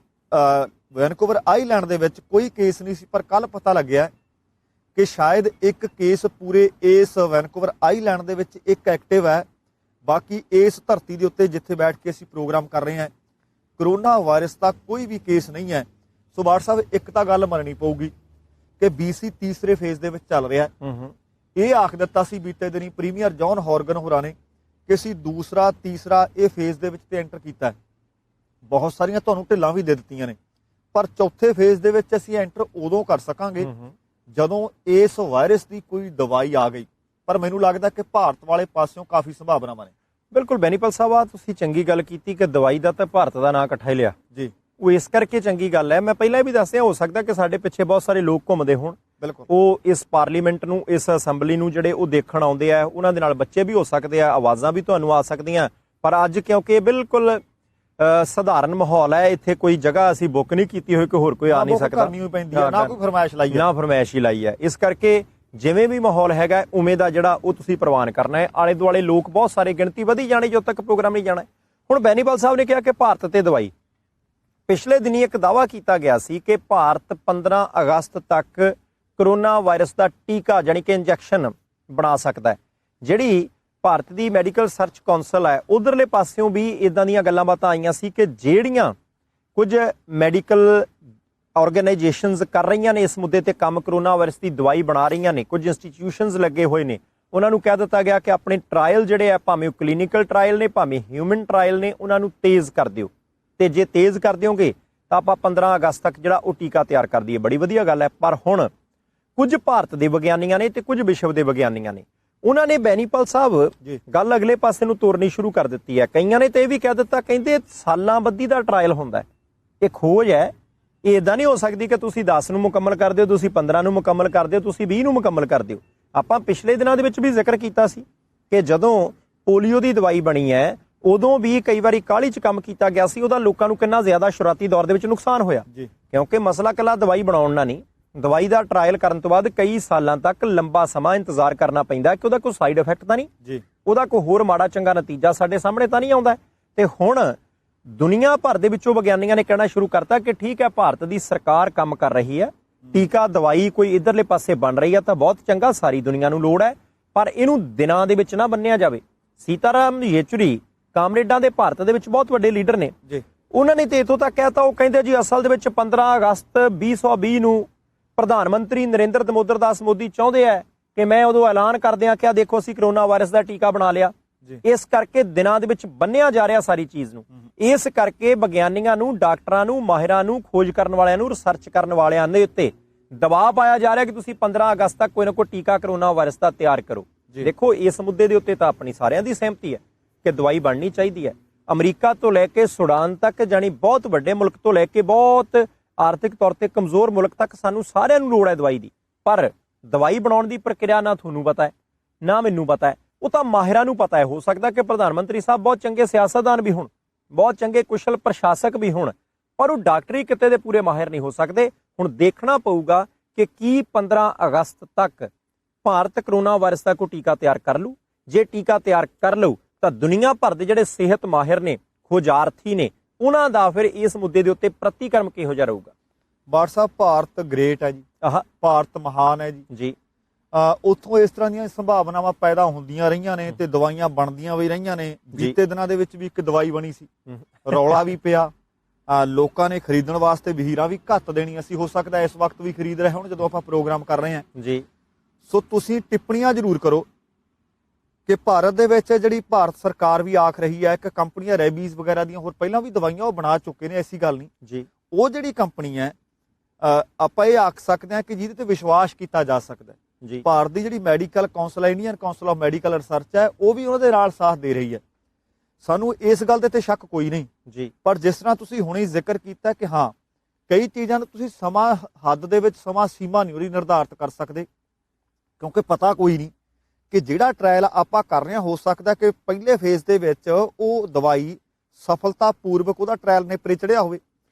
ਵੈਨਕੂਵਰ ਆਈਲੈਂਡ ਦੇ ਵਿੱਚ ਕੋਈ ਕੇਸ ਨਹੀਂ ਸੀ। ਪਰ ਕੱਲ ਪਤਾ ਲੱਗਿਆ ਕਿ ਸ਼ਾਇਦ ਇੱਕ ਕੇਸ ਪੂਰੇ ਇਸ ਵੈਨਕੂਵਰ ਆਈਲੈਂਡ ਦੇ ਵਿੱਚ ਇੱਕ ਐਕਟਿਵ ਹੈ। ਬਾਕੀ ਇਸ ਧਰਤੀ ਦੇ ਉੱਤੇ ਜਿੱਥੇ ਬੈਠ ਕੇ ਅਸੀਂ ਪ੍ਰੋਗਰਾਮ ਕਰ ਰਹੇ ਹਾਂ, ਕਰੋਨਾ ਵਾਇਰਸ ਦਾ ਕੋਈ ਵੀ ਕੇਸ ਨਹੀਂ ਹੈ। ਸੋ ਬਾਠ ਸਾਹਿਬ, ਇੱਕ ਤਾਂ ਗੱਲ ਮੰਨਣੀ ਪਊਗੀ ਕਿ BC ਤੀਸਰੇ ਫੇਜ਼ ਦੇ ਵਿੱਚ ਚੱਲ ਰਿਹਾ ਹੈ। ਇਹ ਆਖ ਦਿੱਤਾ ਸੀ ਬੀਤੇ ਦਿਨੀ ਪ੍ਰੀਮੀਅਰ ਜੌਨ ਹੌਰਗਨ ਹੋਰਾਂ ਨੇ ਕਿ ਅਸੀਂ ਦੂਸਰਾ ਤੀਸਰਾ ਇਹ ਫੇਜ਼ ਦੇ ਵਿੱਚ ਤੇ ਐਂਟਰ ਕੀਤਾ ਹੈ। ਬਹੁਤ ਸਾਰੀਆਂ ਤੁਹਾਨੂੰ ਢਿੱਲਾਂ ਵੀ ਦੇ ਦਿੱਤੀਆਂ ਨੇ, ਪਰ ਚੌਥੇ ਫੇਜ਼ ਦੇ ਵਿੱਚ ਅਸੀਂ ਐਂਟਰ ਉਦੋਂ ਕਰ ਸਕਾਂਗੇ ਜਦੋਂ ਇਸ ਵਾਇਰਸ ਦੀ ਕੋਈ ਦਵਾਈ ਆ ਗਈ। ਪਰ ਮੈਨੂੰ ਲੱਗਦਾ ਕਿ ਭਾਰਤ ਵਾਲੇ ਪਾਸਿਓਂ ਕਾਫੀ ਸੰਭਾਵਨਾਵਾਂ ਨੇ। ਬਿਲਕੁਲ ਬੈਨੀਪਾਲ ਸਾਹਿਬ, ਆ ਤੁਸੀਂ ਚੰਗੀ ਗੱਲ ਕੀਤੀ ਕਿ ਦਵਾਈ ਦਾ ਤਾਂ ਭਾਰਤ ਦਾ ਨਾਂ ਇਕੱਠਾ ਹੀ ਲਿਆ ਜੀ। ਉਹ ਇਸ ਕਰਕੇ ਚੰਗੀ ਗੱਲ ਹੈ। ਮੈਂ ਪਹਿਲਾਂ ਵੀ ਦੱਸਿਆ, ਹੋ ਸਕਦਾ ਕਿ ਸਾਡੇ ਪਿੱਛੇ ਬਹੁਤ ਸਾਰੇ ਲੋਕ ਘੁੰਮਦੇ ਹੋਣ, ਬਿਲਕੁਲ ਉਹ ਇਸ ਪਾਰਲੀਮੈਂਟ ਨੂੰ, ਇਸ ਅਸੈਂਬਲੀ ਨੂੰ ਜਿਹੜੇ ਉਹ ਦੇਖਣ ਆਉਂਦੇ ਆ, ਉਹਨਾਂ ਦੇ ਨਾਲ ਬੱਚੇ ਵੀ ਹੋ ਸਕਦੇ ਆ, ਆਵਾਜ਼ਾਂ ਵੀ ਤੁਹਾਨੂੰ ਆ ਸਕਦੀਆਂ। ਪਰ ਅੱਜ ਕਿਉਂਕਿ ਬਿਲਕੁਲ ਸਧਾਰਨ ਮਾਹੌਲ ਹੈ, ਇੱਥੇ ਕੋਈ ਜਗ੍ਹਾ ਅਸੀਂ ਬੁੱਕ ਨਹੀਂ ਕੀਤੀ ਹੋਈ ਕਿ ਹੋਰ ਕੋਈ ਆ ਨਹੀਂ ਸਕਦਾ, ਨਾ ਕੋਈ ਫਰਮਾਇਸ਼ ਲਾਈ ਹੈ, ਨਾ ਫਰਮਾਇਸ਼ ਹੀ ਲਾਈ ਹੈ। ਇਸ ਕਰਕੇ ਜਿਵੇਂ ਵੀ ਮਾਹੌਲ ਹੈਗਾ ਉਵੇਂ ਦਾ ਜਿਹੜਾ ਉਹ ਤੁਸੀਂ ਪ੍ਰਵਾਨ ਕਰਨਾ ਹੈ। ਆਲੇ ਦੁਆਲੇ ਲੋਕ ਬਹੁਤ ਸਾਰੇ, ਗਿਣਤੀ ਵਧੀ ਜਾਣੀ ਜਦੋਂ ਤੱਕ ਪ੍ਰੋਗਰਾਮ ਨਹੀਂ ਜਾਣਾ। ਹੁਣ ਬੈਨੀਪਾਲ ਸਾਹਿਬ ਨੇ ਕਿਹਾ ਕਿ ਭਾਰਤ ਤੇ ਦਵਾਈ, ਪਿਛਲੇ ਦਿਨੀ ਇੱਕ ਦਾਅਵਾ ਕੀਤਾ ਗਿਆ ਸੀ ਕਿ ਭਾਰਤ 15 ਅਗਸਤ ਤੱਕ ਕਰੋਨਾ ਵਾਇਰਸ ਦਾ ਟੀਕਾ ਜਾਨੀ ਕਿ ਇੰਜੈਕਸ਼ਨ ਬਣਾ ਸਕਦਾ ਹੈ। ਜਿਹੜੀ ਭਾਰਤ ਦੀ ਮੈਡੀਕਲ ਰਿਸਰਚ ਕੌਂਸਲ ਹੈ, ਉਧਰਲੇ ਪਾਸਿਓਂ ਵੀ ਇਦਾਂ ਦੀਆਂ ਗੱਲਾਂ ਬਾਤਾਂ ਆਈਆਂ ਸੀ ਕਿ ਜਿਹੜੀਆਂ ਕੁਝ ਮੈਡੀਕਲ ਆਰਗੇਨਾਈਜੇਸ਼ਨਸ ਕਰ ਰਹੀਆਂ ਨੇ ਇਸ ਮੁੱਦੇ ਤੇ ਕੰਮ, ਕਰੋਨਾ ਵਾਇਰਸ ਦੀ ਦਵਾਈ ਬਣਾ ਰਹੀਆਂ ਨੇ, ਕੁਝ ਇੰਸਟੀਟਿਊਸ਼ਨਸ ਲੱਗੇ ਹੋਏ ਨੇ, ਉਹਨਾਂ ਨੂੰ ਕਹਿ ਦਿੱਤਾ ਗਿਆ ਕਿ ਆਪਣੇ ਟਰਾਇਲ ਜਿਹੜੇ ਆ, ਭਾਵੇਂ ਉਹ ਕਲੀਨਿਕਲ ਟਰਾਇਲ ਨੇ, ਭਾਵੇਂ ਹਿਊਮਨ ਟਰਾਇਲ ਨੇ, ਉਹਨਾਂ ਨੂੰ ਤੇਜ਼ ਕਰ ਦਿਓ। ਤੇ ਜੇ ਤੇਜ਼ ਕਰ ਦਿਓਗੇ ਤਾਂ ਆਪਾਂ 15 ਅਗਸਤ ਤੱਕ ਜਿਹੜਾ ਉਹ ਟੀਕਾ ਤਿਆਰ ਕਰ ਦਈਏ। ਬੜੀ ਵਧੀਆ ਗੱਲ ਹੈ। ਪਰ ਹੁਣ ਕੁਝ ਭਾਰਤ ਦੇ ਵਿਗਿਆਨੀਆਂ ਨੇ ਤੇ ਕੁਝ ਵਿਸ਼ਵ ਦੇ ਵਿਗਿਆਨੀਆਂ ਨੇ, ਉਹਨਾਂ ਨੇ ਬੈਨੀਪਾਲ ਸਾਹਿਬ ਗੱਲ ਅਗਲੇ ਪਾਸੇ ਨੂੰ ਤੋਰਨੀ ਸ਼ੁਰੂ ਕਰ ਦਿੱਤੀ ਹੈ। ਕਈਆਂ ਨੇ ਤੇ ਇਹ ਵੀ ਕਹਿ ਦਿੱਤਾ, ਕਹਿੰਦੇ ਸਾਲਾਂ ਬੱਧੀ ਦਾ ਟਰਾਇਲ ਹੁੰਦਾ ਹੈ, ਇਹ ਖੋਜ ਹੈ, ਇਹ ਇਦਾਂ ਨਹੀਂ ਹੋ ਸਕਦੀ ਕਿ ਤੁਸੀਂ 10 ਨੂੰ ਮੁਕੰਮਲ ਕਰ ਦਿਓ, ਤੁਸੀਂ 15 ਨੂੰ ਮੁਕੰਮਲ ਕਰ ਦਿਓ, ਤੁਸੀਂ 20 ਨੂੰ ਮੁਕੰਮਲ ਕਰ ਦਿਓ। ਆਪਾਂ ਪਿਛਲੇ ਦਿਨਾਂ ਦੇ ਵਿੱਚ ਵੀ ਜ਼ਿਕਰ ਕੀਤਾ ਸੀ ਕਿ ਜਦੋਂ ਪੋਲੀਓ ਦੀ ਦਵਾਈ ਬਣੀ ਹੈ, ਉਦੋਂ ਵੀ ਕਈ ਵਾਰੀ ਕਾਹਲੀ 'ਚ ਕੰਮ ਕੀਤਾ ਗਿਆ ਸੀ। ਉਹਦਾ ਲੋਕਾਂ ਨੂੰ ਕਿੰਨਾ ਜ਼ਿਆਦਾ ਸ਼ੁਰੂਆਤੀ ਦੌਰ ਦੇ ਵਿੱਚ ਨੁਕਸਾਨ ਹੋਇਆ, ਕਿਉਂਕਿ ਮਸਲਾ ਇਕੱਲਾ ਦਵਾਈ ਬਣਾਉਣ ਨਾਲ ਨਹੀਂ, ਦਵਾਈ ਦਾ ਟਰਾਇਲ ਕਰਨ ਤੋਂ ਬਾਅਦ ਕਈ ਸਾਲਾਂ ਤੱਕ ਲੰਬਾ ਸਮਾਂ ਇੰਤਜ਼ਾਰ ਕਰਨਾ ਪੈਂਦਾ ਕਿ ਉਹਦਾ ਕੋਈ ਸਾਈਡ ਇਫੈਕਟ ਤਾਂ ਨਹੀਂ, ਉਹਦਾ ਕੋਈ ਹੋਰ ਮਾੜਾ ਚੰਗਾ ਨਤੀਜਾ ਸਾਡੇ ਸਾਹਮਣੇ ਤਾਂ ਨਹੀਂ ਆਉਂਦਾ। ਤੇ ਹੁਣ ਦੁਨੀਆ ਭਰ ਦੇ ਵਿੱਚੋਂ ਵਿਗਿਆਨੀਆਂ ਨੇ ਕਹਿਣਾ ਸ਼ੁਰੂ ਕਰਤਾ ਕਿ ਠੀਕ ਹੈ, ਭਾਰਤ ਦੀ ਸਰਕਾਰ ਕੰਮ ਕਰ ਰਹੀ ਹੈ, ਟੀਕਾ ਦਵਾਈ ਕੋਈ ਇਧਰਲੇ ਪਾਸੇ ਬਣ ਰਹੀ ਹੈ ਤਾਂ ਬਹੁਤ ਚੰਗਾ, ਸਾਰੀ ਦੁਨੀਆ ਨੂੰ ਲੋੜ ਹੈ, ਪਰ ਇਹਨੂੰ ਦਿਨਾਂ ਦੇ ਵਿੱਚ ਨਾ ਬੰਨਿਆ ਜਾਵੇ। ਸੀਤਾਰਾਮ ਯੇਚੁਰੀ ਕਾਮਰੇਡਾਂ ਦੇ ਭਾਰਤ ਦੇ ਵਿੱਚ ਬਹੁਤ ਵੱਡੇ ਲੀਡਰ ਨੇ, ਉਹਨਾਂ ਨੇ ਤੇ ਇੱਥੋਂ ਤੱਕ ਕਹਿਤਾ, ਉਹ ਕਹਿੰਦੇ ਜੀ ਅਸਲ ਦੇ ਵਿੱਚ 15 ਅਗਸਤ 2020 ਨੂੰ ਪ੍ਰਧਾਨ ਮੰਤਰੀ ਨਰਿੰਦਰ ਦਮੋਦਰ ਦਾਸ ਮੋਦੀ ਚਾਹੁੰਦੇ ਆ ਕਿ ਮੈਂ ਉਦੋਂ ਐਲਾਨ ਕਰਦਿਆਂ ਕਿ ਦੇਖੋ ਅਸੀਂ ਕਰੋਨਾ ਵਾਇਰਸ ਦਾ ਟੀਕਾ ਬਣਾ ਲਿਆ। ਇਸ ਕਰਕੇ ਦਿਨਾਂ ਦੇ ਵਿੱਚ ਬੰਨਿਆ ਜਾ ਰਿਹਾ ਸਾਰੀ ਚੀਜ਼ ਨੂੰ। ਇਸ ਕਰਕੇ ਵਿਗਿਆਨੀਆਂ ਨੂੰ, ਡਾਕਟਰਾਂ ਨੂੰ, ਮਾਹਿਰਾਂ ਨੂੰ, ਖੋਜ ਕਰਨ ਵਾਲਿਆਂ ਨੂੰ, ਰਿਸਰਚ ਕਰਨ ਵਾਲਿਆਂ ਦੇ ਉੱਤੇ ਦਬਾਅ ਪਾਇਆ ਜਾ ਰਿਹਾ ਕਿ ਤੁਸੀਂ 15 ਅਗਸਤ ਤੱਕ ਕੋਈ ਨਾ ਕੋਈ ਟੀਕਾ ਕਰੋਨਾ ਵਾਇਰਸ ਦਾ ਤਿਆਰ ਕਰੋ। ਦੇਖੋ, ਇਸ ਮੁੱਦੇ ਦੇ ਉੱਤੇ ਤਾਂ ਆਪਣੀ ਸਾਰਿਆਂ ਦੀ ਸਹਿਮਤੀ ਹੈ ਕਿ ਦਵਾਈ ਬਣਨੀ ਚਾਹੀਦੀ ਹੈ। ਅਮਰੀਕਾ ਤੋਂ ਲੈ ਕੇ ਸੁਡਾਨ ਤੱਕ, ਜਾਨੀ ਬਹੁਤ ਵੱਡੇ ਮੁਲਕ ਤੋਂ ਲੈ ਕੇ ਬਹੁਤ ਆਰਥਿਕ ਤੌਰ ਤੇ ਕਮਜ਼ੋਰ ਮੁਲਕ ਤੱਕ ਸਾਨੂੰ ਸਾਰਿਆਂ ਨੂੰ ਲੋੜ ਹੈ ਦਵਾਈ ਦੀ। ਪਰ ਦਵਾਈ ਬਣਾਉਣ ਦੀ ਪ੍ਰਕਿਰਿਆ ਨਾ ਤੁਹਾਨੂੰ ਪਤਾ ਹੈ, ਨਾ ਮੈਨੂੰ ਪਤਾ ਹੈ, ਉਹ ਤਾਂ ਮਾਹਿਰਾਂ ਨੂੰ ਪਤਾ ਹੈ। ਹੋ ਸਕਦਾ ਕਿ ਪ੍ਰਧਾਨ ਮੰਤਰੀ ਸਾਹਿਬ ਬਹੁਤ ਚੰਗੇ ਸਿਆਸਤਦਾਨ ਵੀ ਹੋਣ, ਬਹੁਤ ਚੰਗੇ ਕੁਸ਼ਲ ਪ੍ਰਸ਼ਾਸਕ ਵੀ ਹੋਣ, ਪਰ ਉਹ ਡਾਕਟਰੀ ਕਿੱਤੇ ਦੇ ਪੂਰੇ ਮਾਹਿਰ ਨਹੀਂ ਹੋ ਸਕਦੇ। ਹੁਣ ਦੇਖਣਾ ਪਊਗਾ ਕਿ ਕੀ 15 ਅਗਸਤ ਤੱਕ ਭਾਰਤ ਕਰੋਨਾ ਵਾਇਰਸ ਦਾ ਕੋਈ ਟੀਕਾ ਤਿਆਰ ਕਰ ਲੂ। ਜੇ ਟੀਕਾ ਤਿਆਰ ਕਰ ਲਊ ਤਾਂ ਦੁਨੀਆ ਭਰ ਦੇ ਜਿਹੜੇ ਸਿਹਤ ਮਾਹਿਰ ਨੇ, ਖੋਜਾਰਥੀ ਨੇ, ਉਹਨਾਂ ਦਾ ਫਿਰ ਇਸ ਮੁੱਦੇ ਦੇ ਉੱਤੇ ਪ੍ਰਤੀਕਰਮ ਕਿਹੋ ਜਿਹਾ ਰਹੂਗਾ। ਬਾਠ ਸਾਹਿਬ, ਭਾਰਤ ਗ੍ਰੇਟ ਹੈ ਜੀ, ਭਾਰਤ ਮਹਾਨ ਹੈ ਜੀ। ਉੱਥੋਂ ਇਸ ਤਰ੍ਹਾਂ ਦੀਆਂ ਸੰਭਾਵਨਾਵਾਂ ਪੈਦਾ ਹੁੰਦੀਆਂ ਰਹੀਆਂ ਨੇ ਤੇ ਦਵਾਈਆਂ ਬਣਦੀਆਂ ਵੀ ਰਹੀਆਂ ਨੇ। ਬੀਤੇ ਦਿਨਾਂ ਦੇ ਵਿੱਚ ਵੀ ਇੱਕ ਦਵਾਈ ਬਣੀ ਸੀ, ਰੌਲਾ ਵੀ ਪਿਆ, ਲੋਕਾਂ ਨੇ ਖਰੀਦਣ ਵਾਸਤੇ ਵਹੀਰਾਂ ਵੀ ਘੱਟ ਦੇਣੀਆਂ ਸੀ। ਹੋ ਸਕਦਾ ਇਸ ਵਕਤ ਵੀ ਖਰੀਦ ਰਹੇ ਹੋਣ ਜਦੋਂ ਆਪਾਂ ਪ੍ਰੋਗਰਾਮ ਕਰ ਰਹੇ ਹਾਂ ਜੀ। ਸੋ ਤੁਸੀਂ ਟਿੱਪਣੀਆਂ ਜ਼ਰੂਰ ਕਰੋ ਕਿ ਭਾਰਤ ਦੇ ਵਿੱਚ ਜਿਹੜੀ ਭਾਰਤ ਸਰਕਾਰ ਵੀ ਆਖ ਰਹੀ ਹੈ ਕਿ ਕੰਪਨੀਆਂ ਰੈਬੀਜ਼ ਵਗੈਰਾ ਦੀਆਂ ਹੋਰ ਪਹਿਲਾਂ ਵੀ ਦਵਾਈਆਂ ਉਹ ਬਣਾ ਚੁੱਕੇ ਨੇ, ਐਸੀ ਗੱਲ ਨਹੀਂ ਜੀ। ਉਹ ਜਿਹੜੀ ਕੰਪਨੀ ਹੈ ਆਪਾਂ ਇਹ ਆਖ ਸਕਦੇ ਹਾਂ ਕਿ ਜਿਹਦੇ ਤੇ ਵਿਸ਼ਵਾਸ ਕੀਤਾ ਜਾ ਸਕਦਾ ਜੀ। ਭਾਰਤ ਦੀ ਜਿਹੜੀ medical council, Indian council of medical research ਹੈ, ਉਹ ਵੀ ਉਹਨਾਂ ਦੇ ਨਾਲ ਸਾਥ ਦੇ ਰਹੀ ਹੈ। ਸਾਨੂੰ ਇਸ ਗੱਲ ਦੇ ਤੇ ਸ਼ੱਕ ਕੋਈ ਨਹੀਂ ਜੀ। ਪਰ ਜਿਸ ਤਰ੍ਹਾਂ ਤੁਸੀਂ ਹੁਣੇ ਜ਼ਿਕਰ ਕੀਤਾ ਕਿ ਹਾਂ ਕਈ ਚੀਜ਼ਾਂ ਨੂੰ ਤੁਸੀਂ ਸਮਾਂ ਹੱਦ ਦੇ ਵਿੱਚ ਸਮਾਂ ਸੀਮਾ ਨਹੀਂ ਉਹਦੀ ਨਿਰਧਾਰਿਤ ਕਰ ਸਕਦੇ, ਕਿਉਂਕਿ ਪਤਾ ਕੋਈ ਨਹੀਂ ਕਿ ਜਿਹੜਾ ਟ੍ਰਾਇਲ ਆਪਾਂ ਕਰ ਰਹੇ ਹਾਂ ਹੋ ਸਕਦਾ ਕਿ ਪਹਿਲੇ ਫੇਜ਼ ਦੇ ਵਿੱਚ ਉਹ ਦਵਾਈ ਸਫਲਤਾਪੂਰਵਕ ਉਹਦਾ ਟ੍ਰਾਇਲ ਨੇਪਰੇ ਚੜਿਆ ਹੋਵੇ,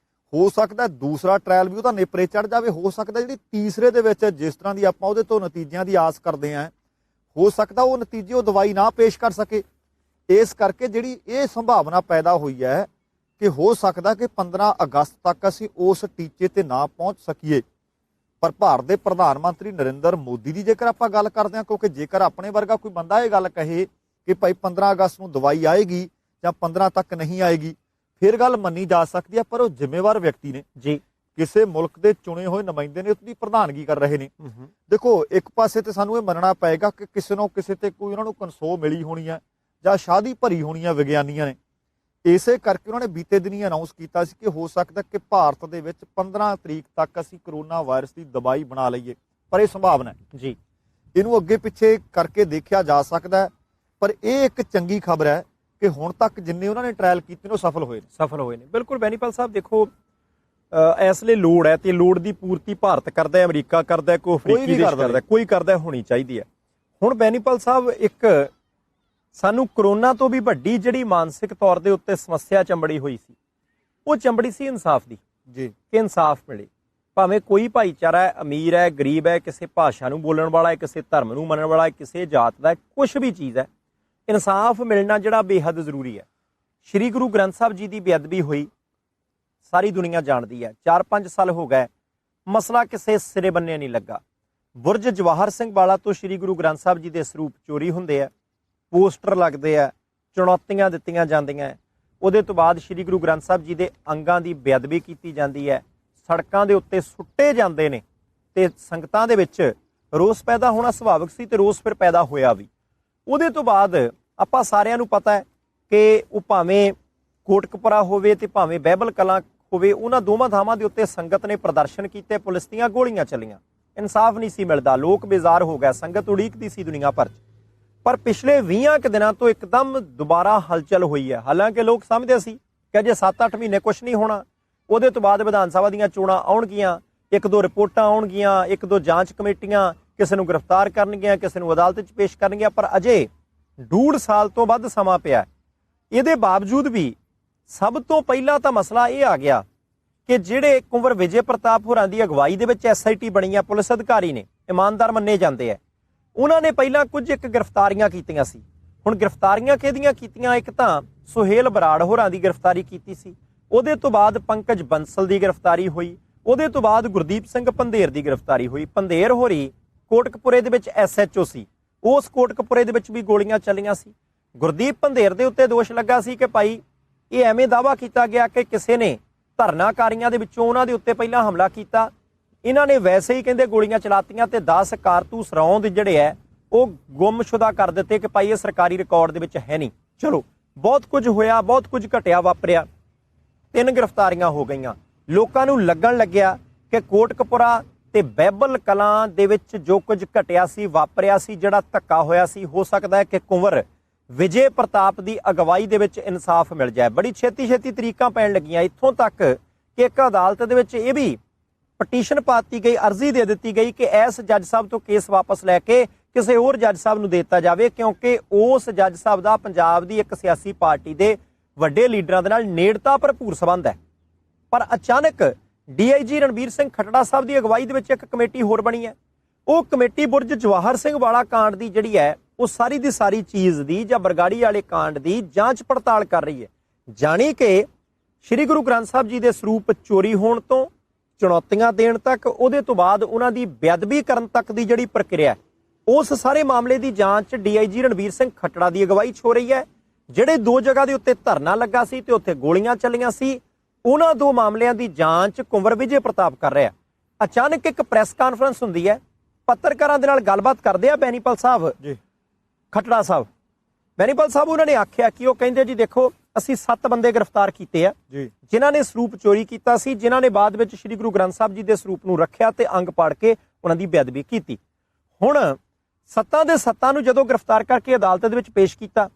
ਹੋ ਸਕਦਾ ਦੂਸਰਾ ਟ੍ਰਾਇਲ ਵੀ ਉਹਦਾ ਨੇਪਰੇ ਚੜ ਜਾਵੇ, ਹੋ ਸਕਦਾ ਜਿਹੜੀ ਤੀਸਰੇ ਦੇ ਵਿੱਚ ਜਿਸ ਤਰ੍ਹਾਂ ਦੀ ਆਪਾਂ ਉਹਦੇ ਤੋਂ ਨਤੀਜਿਆਂ ਦੀ ਆਸ ਕਰਦੇ ਹਾਂ ਹੋ ਸਕਦਾ ਉਹ ਨਤੀਜੇ ਉਹ ਦਵਾਈ ਨਾ ਪੇਸ਼ ਕਰ ਸਕੇ। ਇਸ ਕਰਕੇ ਜਿਹੜੀ ਇਹ ਸੰਭਾਵਨਾ ਪੈਦਾ ਹੋਈ ਹੈ ਕਿ ਹੋ ਸਕਦਾ ਕਿ 15 ਅਗਸਤ ਤੱਕ ਅਸੀਂ ਉਸ ਟੀਚੇ ਤੇ ਨਾ ਪਹੁੰਚ ਸਕੀਏ। ਪਰ ਭਾਰਤ ਦੇ ਪ੍ਰਧਾਨ ਮੰਤਰੀ ਨਰਿੰਦਰ ਮੋਦੀ ਦੀ ਜੇਕਰ ਆਪਾਂ ਗੱਲ ਕਰਦੇ ਹਾਂ, ਕਿਉਂਕਿ ਜੇਕਰ ਆਪਣੇ ਵਰਗਾ ਕੋਈ ਬੰਦਾ ਇਹ ਗੱਲ ਕਹੇ ਕਿ ਭਾਈ 15 ਅਗਸਤ ਨੂੰ ਦਵਾਈ ਆਏਗੀ ਜਾਂ 15 ਤੱਕ ਨਹੀਂ ਆਏਗੀ, ਫਿਰ ਗੱਲ ਮੰਨੀ ਜਾ ਸਕਦੀ ਹੈ। ਪਰ ਉਹ ਜ਼ਿੰਮੇਵਾਰ ਵਿਅਕਤੀ ਨੇ ਜੀ, ਕਿਸੇ ਮੁਲਕ ਦੇ ਚੁਣੇ ਹੋਏ ਨੁਮਾਇੰਦੇ ਨੇ, ਉਹਦੀ ਪ੍ਰਧਾਨਗੀ ਕਰ ਰਹੇ ਨੇ। ਦੇਖੋ ਇੱਕ ਪਾਸੇ ਤੇ ਸਾਨੂੰ ਇਹ ਮੰਨਣਾ ਪਏਗਾ ਕਿ ਕਿਸੇ ਨੂੰ ਕਿਸੇ ਤੇ ਕੋਈ ਉਹਨਾਂ ਨੂੰ ਕਨਸੋ ਮਿਲੀ ਹੋਣੀ ਹੈ ਜਾਂ ਸ਼ਾਦੀ ਭਰੀ ਹੋਣੀ ਹੈ ਵਿਗਿਆਨੀਆਂ ਨੇ, ਇਸੇ ਕਰਕੇ ਉਹਨਾਂ ਨੇ ਬੀਤੇ ਦਿਨੀ ਅਨਾਉਂਸ ਕੀਤਾ ਸੀ ਕਿ ਹੋ ਸਕਦਾ ਕਿ ਭਾਰਤ ਦੇ ਵਿੱਚ 15 ਤਰੀਕ ਤੱਕ ਅਸੀਂ ਕਰੋਨਾ ਵਾਇਰਸ ਦੀ ਦਵਾਈ ਬਣਾ ਲਈਏ। ਪਰ ਇਹ ਸੰਭਾਵਨਾ ਹੈ ਜੀ, ਇਹਨੂੰ ਅੱਗੇ ਪਿੱਛੇ ਕਰਕੇ ਦੇਖਿਆ ਜਾ ਸਕਦਾ ਹੈ। ਪਰ ਇਹ ਇੱਕ ਚੰਗੀ ਖਬਰ ਹੈ ਕਿ ਹੁਣ ਤੱਕ ਜਿੰਨੇ ਉਹਨਾਂ ਨੇ ਟ੍ਰਾਇਲ ਕੀਤੇ ਨੇ ਉਹ ਸਫਲ ਹੋਏ ਨੇ। ਬਿਲਕੁਲ ਬੈਨੀਪਾਲ ਸਾਹਿਬ, ਦੇਖੋ ਇਸ ਲਈ ਲੋੜ ਹੈ ਤੇ ਲੋੜ ਦੀ ਪੂਰਤੀ ਭਾਰਤ ਕਰਦਾ ਹੈ, ਅਮਰੀਕਾ ਕਰਦਾ ਹੈ, ਕੋਈ ਅਫਰੀਕੀ ਦੇਸ਼ ਕਰਦਾ, ਕੋਈ ਕਰਦਾ, ਹੋਣੀ ਚਾਹੀਦੀ ਹੈ। ਹੁਣ ਬੈਨੀਪਾਲ ਸਾਹਿਬ, ਇੱਕ ਸਾਨੂੰ ਕਰੋਨਾ ਤੋਂ ਵੀ ਵੱਡੀ ਜਿਹੜੀ ਮਾਨਸਿਕ ਤੌਰ ਦੇ ਉੱਤੇ ਸਮੱਸਿਆ ਚੰਬੜੀ ਹੋਈ ਸੀ, ਉਹ ਚੰਬੜੀ ਸੀ ਇਨਸਾਫ ਦੀ ਜੀ, ਕਿ ਇਨਸਾਫ ਮਿਲੇ। ਭਾਵੇਂ ਕੋਈ ਭਾਈਚਾਰਾ ਹੈ, ਅਮੀਰ ਹੈ, ਗਰੀਬ ਹੈ, ਕਿਸੇ ਭਾਸ਼ਾ ਨੂੰ ਬੋਲਣ ਵਾਲਾ ਹੈ, ਕਿਸੇ ਧਰਮ ਨੂੰ ਮੰਨਣ ਵਾਲਾ ਹੈ, ਕਿਸੇ ਜਾਤ ਦਾ, ਕੁਛ ਵੀ ਚੀਜ਼ ਹੈ, ਇਨਸਾਫ ਮਿਲਣਾ ਜਿਹੜਾ ਬੇਹੱਦ ਜ਼ਰੂਰੀ ਹੈ। ਸ਼੍ਰੀ ਗੁਰੂ ਗ੍ਰੰਥ ਸਾਹਿਬ ਜੀ ਦੀ ਬੇਅਦਬੀ ਹੋਈ, ਸਾਰੀ ਦੁਨੀਆ ਜਾਣਦੀ ਹੈ। 4-5 ਸਾਲ ਹੋ ਗਏ, ਮਸਲਾ ਕਿਸੇ ਸਿਰੇ ਬੰਨੇ ਨਹੀਂ ਲੱਗਾ। ਬੁਰਜ ਜਵਾਹਰ ਸਿੰਘ ਵਾਲਾ ਤੋਂ ਸ਼੍ਰੀ ਗੁਰੂ ਗ੍ਰੰਥ ਸਾਹਿਬ ਜੀ ਦੇ ਸਰੂਪ ਚੋਰੀ ਹੁੰਦੇ ਆ, ਪੋਸਟਰ ਲੱਗਦੇ ਆ, ਚੁਣੌਤੀਆਂ ਦਿੱਤੀਆਂ ਜਾਂਦੀਆਂ। ਉਹਦੇ ਤੋਂ ਬਾਅਦ ਸ਼੍ਰੀ ਗੁਰੂ ਗ੍ਰੰਥ ਸਾਹਿਬ ਜੀ ਦੇ ਅੰਗਾਂ ਦੀ ਬੇਅਦਬੀ ਕੀਤੀ ਜਾਂਦੀ ਹੈ, ਸੜਕਾਂ ਦੇ ਉੱਤੇ ਸੁੱਟੇ ਜਾਂਦੇ ਨੇ ਤੇ ਸੰਗਤਾਂ ਦੇ ਵਿੱਚ ਰੋਸ ਪੈਦਾ ਹੋਣਾ ਸੁਭਾਵਿਕ ਸੀ ਤੇ ਰੋਸ ਫਿਰ ਪੈਦਾ ਹੋਇਆ ਵੀ। ਉਹਦੇ ਤੋਂ ਬਾਅਦ ਆਪਾਂ ਸਾਰਿਆਂ ਨੂੰ ਪਤਾ ਹੈ ਕਿ ਉਹ ਭਾਵੇਂ ਕੋਟਕਪੁਰਾ ਹੋਵੇ ਤੇ ਭਾਵੇਂ ਬਹਿਬਲ ਕਲਾਂ ਹੋਵੇ, ਉਹਨਾਂ ਦੋਵਾਂ ਥਾਵਾਂ ਦੇ ਉੱਤੇ ਸੰਗਤ ਨੇ ਪ੍ਰਦਰਸ਼ਨ ਕੀਤੇ, ਪੁਲਿਸ ਦੀਆਂ ਗੋਲੀਆਂ ਚੱਲੀਆਂ, ਇਨਸਾਫ ਨਹੀਂ ਸੀ ਮਿਲਦਾ, ਲੋਕ ਬੇਜ਼ਾਰ ਹੋ ਗਏ, ਸੰਗਤ ਉਡੀਕਦੀ ਸੀ ਦੁਨੀਆ ਭਰ 'ਚ। ਪਰ ਪਿਛਲੇ 20 ਕੁ ਦਿਨਾਂ ਤੋਂ ਇੱਕਦਮ ਦੁਬਾਰਾ ਹਲਚਲ ਹੋਈ ਹੈ। ਹਾਲਾਂਕਿ ਲੋਕ ਸਮਝਦੇ ਸੀ ਕਿ ਅਜੇ 7-8 ਮਹੀਨੇ ਕੁਛ ਨਹੀਂ ਹੋਣਾ, ਉਹਦੇ ਤੋਂ ਬਾਅਦ ਵਿਧਾਨ ਸਭਾ ਦੀਆਂ ਚੋਣਾਂ ਆਉਣਗੀਆਂ, 1-2 ਰਿਪੋਰਟਾਂ ਆਉਣਗੀਆਂ, 1-2 ਜਾਂਚ ਕਮੇਟੀਆਂ ਕਿਸੇ ਨੂੰ ਗ੍ਰਿਫਤਾਰ ਕਰਨਗੀਆਂ, ਕਿਸੇ ਨੂੰ ਅਦਾਲਤ 'ਚ ਪੇਸ਼ ਕਰਨਗੀਆਂ। ਪਰ ਅਜੇ 1.5 ਸਾਲ ਤੋਂ ਵੱਧ ਸਮਾਂ ਪਿਆ। ਇਹਦੇ ਬਾਵਜੂਦ ਵੀ ਸਭ ਤੋਂ ਪਹਿਲਾਂ ਤਾਂ ਮਸਲਾ ਇਹ ਆ ਗਿਆ ਕਿ ਜਿਹੜੇ ਕੁੰਵਰ ਵਿਜੇ ਪ੍ਰਤਾਪ ਹੋਰਾਂ ਦੀ ਅਗਵਾਈ ਦੇ ਵਿੱਚ SIT ਬਣੀ ਆ, ਪੁਲਿਸ ਅਧਿਕਾਰੀ ਨੇ, ਇਮਾਨਦਾਰ ਮੰਨੇ ਜਾਂਦੇ ਆ, ਉਹਨਾਂ ਨੇ ਪਹਿਲਾਂ ਕੁਝ ਇੱਕ ਗ੍ਰਿਫਤਾਰੀਆਂ ਕੀਤੀਆਂ ਸੀ। ਹੁਣ ਗ੍ਰਿਫਤਾਰੀਆਂ ਕਿਹਦੀਆਂ ਕੀਤੀਆਂ? ਇੱਕ ਤਾਂ ਸੁਹੇਲ ਬਰਾੜ ਹੋਰਾਂ ਦੀ ਗ੍ਰਿਫਤਾਰੀ ਕੀਤੀ ਸੀ, ਉਹਦੇ ਤੋਂ ਬਾਅਦ ਪੰਕਜ ਬੰਸਲ ਦੀ ਗ੍ਰਿਫਤਾਰੀ ਹੋਈ, ਉਹਦੇ ਤੋਂ ਬਾਅਦ ਗੁਰਦੀਪ ਸਿੰਘ ਪੰਧੇਰ ਦੀ ਗ੍ਰਿਫਤਾਰੀ ਹੋਈ। ਪੰਧੇਰ ਹੋਰੀ ਕੋਟਕਪੁਰੇ ਦੇ ਵਿੱਚ SHO ਸੀ, ਉਸ ਕੋਟਕਪੁਰੇ ਦੇ ਵਿੱਚ ਵੀ ਗੋਲੀਆਂ ਚੱਲੀਆਂ ਸੀ। ਗੁਰਦੀਪ ਪੰਧੇਰ ਦੇ ਉੱਤੇ ਦੋਸ਼ ਲੱਗਾ ਸੀ ਕਿ ਭਾਈ ਇਹ ਐਵੇਂ ਦਾਅਵਾ ਕੀਤਾ ਗਿਆ ਕਿ ਕਿਸੇ ਨੇ ਧਰਨਾਕਾਰੀਆਂ ਦੇ ਵਿੱਚੋਂ ਉਹਨਾਂ ਦੇ ਉੱਤੇ ਪਹਿਲਾਂ ਹਮਲਾ ਕੀਤਾ, ਇਹਨਾਂ ਨੇ ਵੈਸੇ ਹੀ ਕਹਿੰਦੇ ਗੋਲੀਆਂ ਚਲਾਤੀਆਂ ਤੇ 10 ਕਾਰਤੂਸ ਰੌਂਦ ਜਿਹੜੇ ਹੈ ਉਹ ਗੁੰਮਸ਼ੁਦਾ ਕਰ ਦਿੱਤੇ ਕਿ ਭਾਈ ਇਹ ਸਰਕਾਰੀ ਰਿਕਾਰਡ ਦੇ ਵਿੱਚ ਹੈ ਨਹੀਂ। ਚਲੋ ਬਹੁਤ ਕੁਝ ਹੋਇਆ, ਬਹੁਤ ਕੁਝ ਘਟਿਆ ਵਾਪਰਿਆ, 3 ਗ੍ਰਿਫਤਾਰੀਆਂ ਹੋ ਗਈਆਂ। ਲੋਕਾਂ ਨੂੰ ਲੱਗਣ ਲੱਗਿਆ ਕਿ ਕੋਟਕਪੁਰਾ ਤੇ ਬਹਿਬਲ ਕਲਾਂ ਦੇ ਵਿੱਚ ਜੋ ਕੁਝ ਘਟਿਆ ਸੀ, ਵਾਪਰਿਆ ਸੀ, ਜਿਹੜਾ ਧੱਕਾ ਹੋਇਆ ਸੀ, ਹੋ ਸਕਦਾ ਹੈ ਕਿ ਕੁੰਵਰ ਵਿਜੇ ਪ੍ਰਤਾਪ ਦੀ ਅਗਵਾਈ ਦੇ ਵਿੱਚ ਇਨਸਾਫ ਮਿਲ ਜਾਏ। ਬੜੀ ਛੇਤੀ ਤਰੀਕਾਂ ਪੈਣ ਲੱਗੀਆਂ, ਇੱਥੋਂ ਤੱਕ ਕਿ ਇੱਕ ਅਦਾਲਤ ਦੇ ਵਿੱਚ ਇਹ ਵੀ ਪਟੀਸ਼ਨ ਪਾਤੀ ਗਈ, ਅਰਜ਼ੀ ਦੇ ਦਿੱਤੀ ਗਈ ਕਿ ਇਸ ਜੱਜ ਸਾਹਿਬ ਤੋਂ ਕੇਸ ਵਾਪਸ ਲੈ ਕੇ ਕਿਸੇ ਹੋਰ ਜੱਜ ਸਾਹਿਬ ਨੂੰ ਦੇ ਦਿੱਤਾ ਜਾਵੇ, ਕਿਉਂਕਿ ਉਸ ਜੱਜ ਸਾਹਿਬ ਦਾ ਪੰਜਾਬ ਦੀ ਇੱਕ ਸਿਆਸੀ ਪਾਰਟੀ ਦੇ ਵੱਡੇ ਲੀਡਰਾਂ ਦੇ ਨਾਲ ਨੇੜਤਾ ਭਰਪੂਰ ਸੰਬੰਧ ਹੈ। ਪਰ ਅਚਾਨਕ DIG ਰਣਬੀਰ ਸਿੰਘ ਖੱਟੜਾ ਸਾਹਿਬ ਦੀ ਅਗਵਾਈ ਦੇ ਵਿੱਚ ਇੱਕ ਕਮੇਟੀ ਹੋਰ ਬਣੀ ਹੈ। ਉਹ ਕਮੇਟੀ ਬੁਰਜ ਜਵਾਹਰ ਸਿੰਘ ਵਾਲਾ ਕਾਂਡ ਦੀ ਜਿਹੜੀ ਹੈ ਉਹ ਸਾਰੀ ਦੀ ਸਾਰੀ ਚੀਜ਼ ਦੀ ਜਾਂ ਬਰਗਾੜੀ ਵਾਲੇ ਕਾਂਡ ਦੀ ਜਾਂਚ ਪੜਤਾਲ ਕਰ ਰਹੀ ਹੈ। ਜਾਣੀ ਕਿ ਸ਼੍ਰੀ ਗੁਰੂ ਗ੍ਰੰਥ ਸਾਹਿਬ ਜੀ ਦੇ ਸਰੂਪ ਚੋਰੀ ਹੋਣ ਤੋਂ ਚੁਣੌਤੀਆਂ ਦੇਣ ਤੱਕ, ਉਹਦੇ ਤੋਂ ਬਾਅਦ ਉਹਨਾਂ ਦੀ ਬੇਅਦਬੀ ਕਰਨ ਤੱਕ ਦੀ ਜਿਹੜੀ ਪ੍ਰਕਿਰਿਆ ਉਸ ਸਾਰੇ ਮਾਮਲੇ ਦੀ ਜਾਂਚ ਡੀਆਈਜੀ ਰਣਵੀਰ ਸਿੰਘ ਖੱਟੜਾ ਦੀ ਅਗਵਾਈ 'ਚ ਹੋ ਰਹੀ ਹੈ। ਜਿਹੜੇ 2 ਜਗ੍ਹਾ ਦੇ ਉੱਤੇ ਧਰਨਾ ਲੱਗਾ ਸੀ ਤੇ ਉੱਥੇ ਗੋਲੀਆਂ ਚੱਲੀਆਂ ਸੀ, ਉਹਨਾਂ 2 ਮਾਮਲਿਆਂ ਦੀ ਜਾਂਚ ਕੁੰਵਰ ਵਿਜੇ ਪ੍ਰਤਾਪ ਕਰ ਰਿਹਾ। ਅਚਾਨਕ ਇੱਕ ਪ੍ਰੈਸ ਕਾਨਫਰੰਸ ਹੁੰਦੀ ਹੈ, ਪੱਤਰਕਾਰਾਂ ਦੇ ਨਾਲ ਗੱਲਬਾਤ ਕਰਦੇ ਆ ਬੈਨੀਪਾਲ ਸਾਹਿਬ ਜੀ, ਖੱਟੜਾ ਸਾਹਿਬ। ਬੈਨੀਪਾਲ ਸਾਹਿਬ ਉਹਨਾਂ ਨੇ ਆਖਿਆ ਕਿ ਉਹ ਕਹਿੰਦੇ ਜੀ ਦੇਖੋ ਅਸੀਂ 7 ਬੰਦੇ ਗ੍ਰਿਫਤਾਰ ਕੀਤੇ ਆ ਜੀ, ਜਿਨ੍ਹਾਂ ਨੇ ਸਰੂਪ ਚੋਰੀ ਕੀਤਾ ਸੀ, ਜਿਨ੍ਹਾਂ ਨੇ ਬਾਅਦ ਵਿੱਚ ਸ੍ਰੀ ਗੁਰੂ ਗ੍ਰੰਥ ਸਾਹਿਬ ਜੀ ਦੇ ਸਰੂਪ ਨੂੰ ਰੱਖਿਆ ਤੇ ਅੰਗ ਪਾੜ ਕੇ ਉਹਨਾਂ ਦੀ ਬੇਅਦਬੀ ਕੀਤੀ। ਹੁਣ 7 ਦੇ 7 ਨੂੰ ਜਦੋਂ ਗ੍ਰਿਫਤਾਰ ਕਰਕੇ ਅਦਾਲਤ ਦੇ ਵਿੱਚ ਪੇਸ਼ ਕੀਤਾ,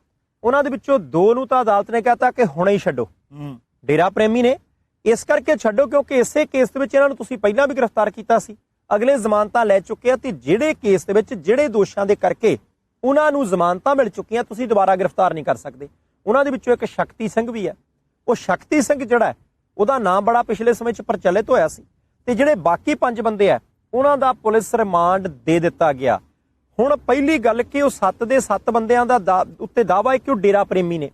ਉਹਨਾਂ ਦੇ ਵਿੱਚੋਂ 2 ਨੂੰ ਤਾਂ ਅਦਾਲਤ ਨੇ ਕਹਿਤਾ ਕਿ ਹੁਣੇ ਹੀ ਛੱਡੋ, ਡੇਰਾ ਪ੍ਰੇਮੀ ਨੇ ਇਸ ਕਰਕੇ ਛੱਡੋ ਕਿਉਂਕਿ ਇਸੇ ਕੇਸ ਦੇ ਵਿੱਚ ਇਹਨਾਂ ਨੂੰ ਤੁਸੀਂ ਪਹਿਲਾਂ ਵੀ ਗ੍ਰਿਫਤਾਰ ਕੀਤਾ ਸੀ, ਅਗਲੇ ਜ਼ਮਾਨਤਾਂ ਲੈ ਚੁੱਕੇ ਆ ਤੇ ਜਿਹੜੇ ਕੇਸ ਦੇ ਵਿੱਚ ਜਿਹੜੇ ਦੋਸ਼ਾਂ ਦੇ ਕਰਕੇ ਉਹਨਾਂ ਨੂੰ ਜ਼ਮਾਨਤਾਂ ਮਿਲ ਚੁੱਕੀਆਂ, ਤੁਸੀਂ ਦੁਬਾਰਾ ਗ੍ਰਿਫਤਾਰ ਨਹੀਂ ਕਰ ਸਕਦੇ। ਉਹਨਾਂ ਦੇ ਵਿੱਚੋਂ ਇੱਕ ਸ਼ਕਤੀ ਸਿੰਘ ਵੀ ਹੈ। ਉਹ ਸ਼ਕਤੀ ਸਿੰਘ ਜਿਹੜਾ ਉਹਦਾ ਨਾਮ ਬੜਾ ਪਿਛਲੇ ਸਮੇਂ 'ਚ ਪ੍ਰਚਲਿਤ ਹੋਇਆ ਸੀ ਤੇ ਜਿਹੜੇ ਬਾਕੀ 5 ਬੰਦੇ ਆ ਉਹਨਾਂ ਦਾ ਪੁਲਿਸ ਰਿਮਾਂਡ ਦੇ ਦਿੱਤਾ ਗਿਆ। ਹੁਣ ਪਹਿਲੀ ਗੱਲ ਕਿ ਉਹ 7 ਦੇ 7 ਬੰਦਿਆਂ ਦਾ ਉੱਤੇ ਦਾਅਵਾ ਹੈ ਕਿ ਉਹ ਡੇਰਾ ਪ੍ਰੇਮੀ ਨੇ।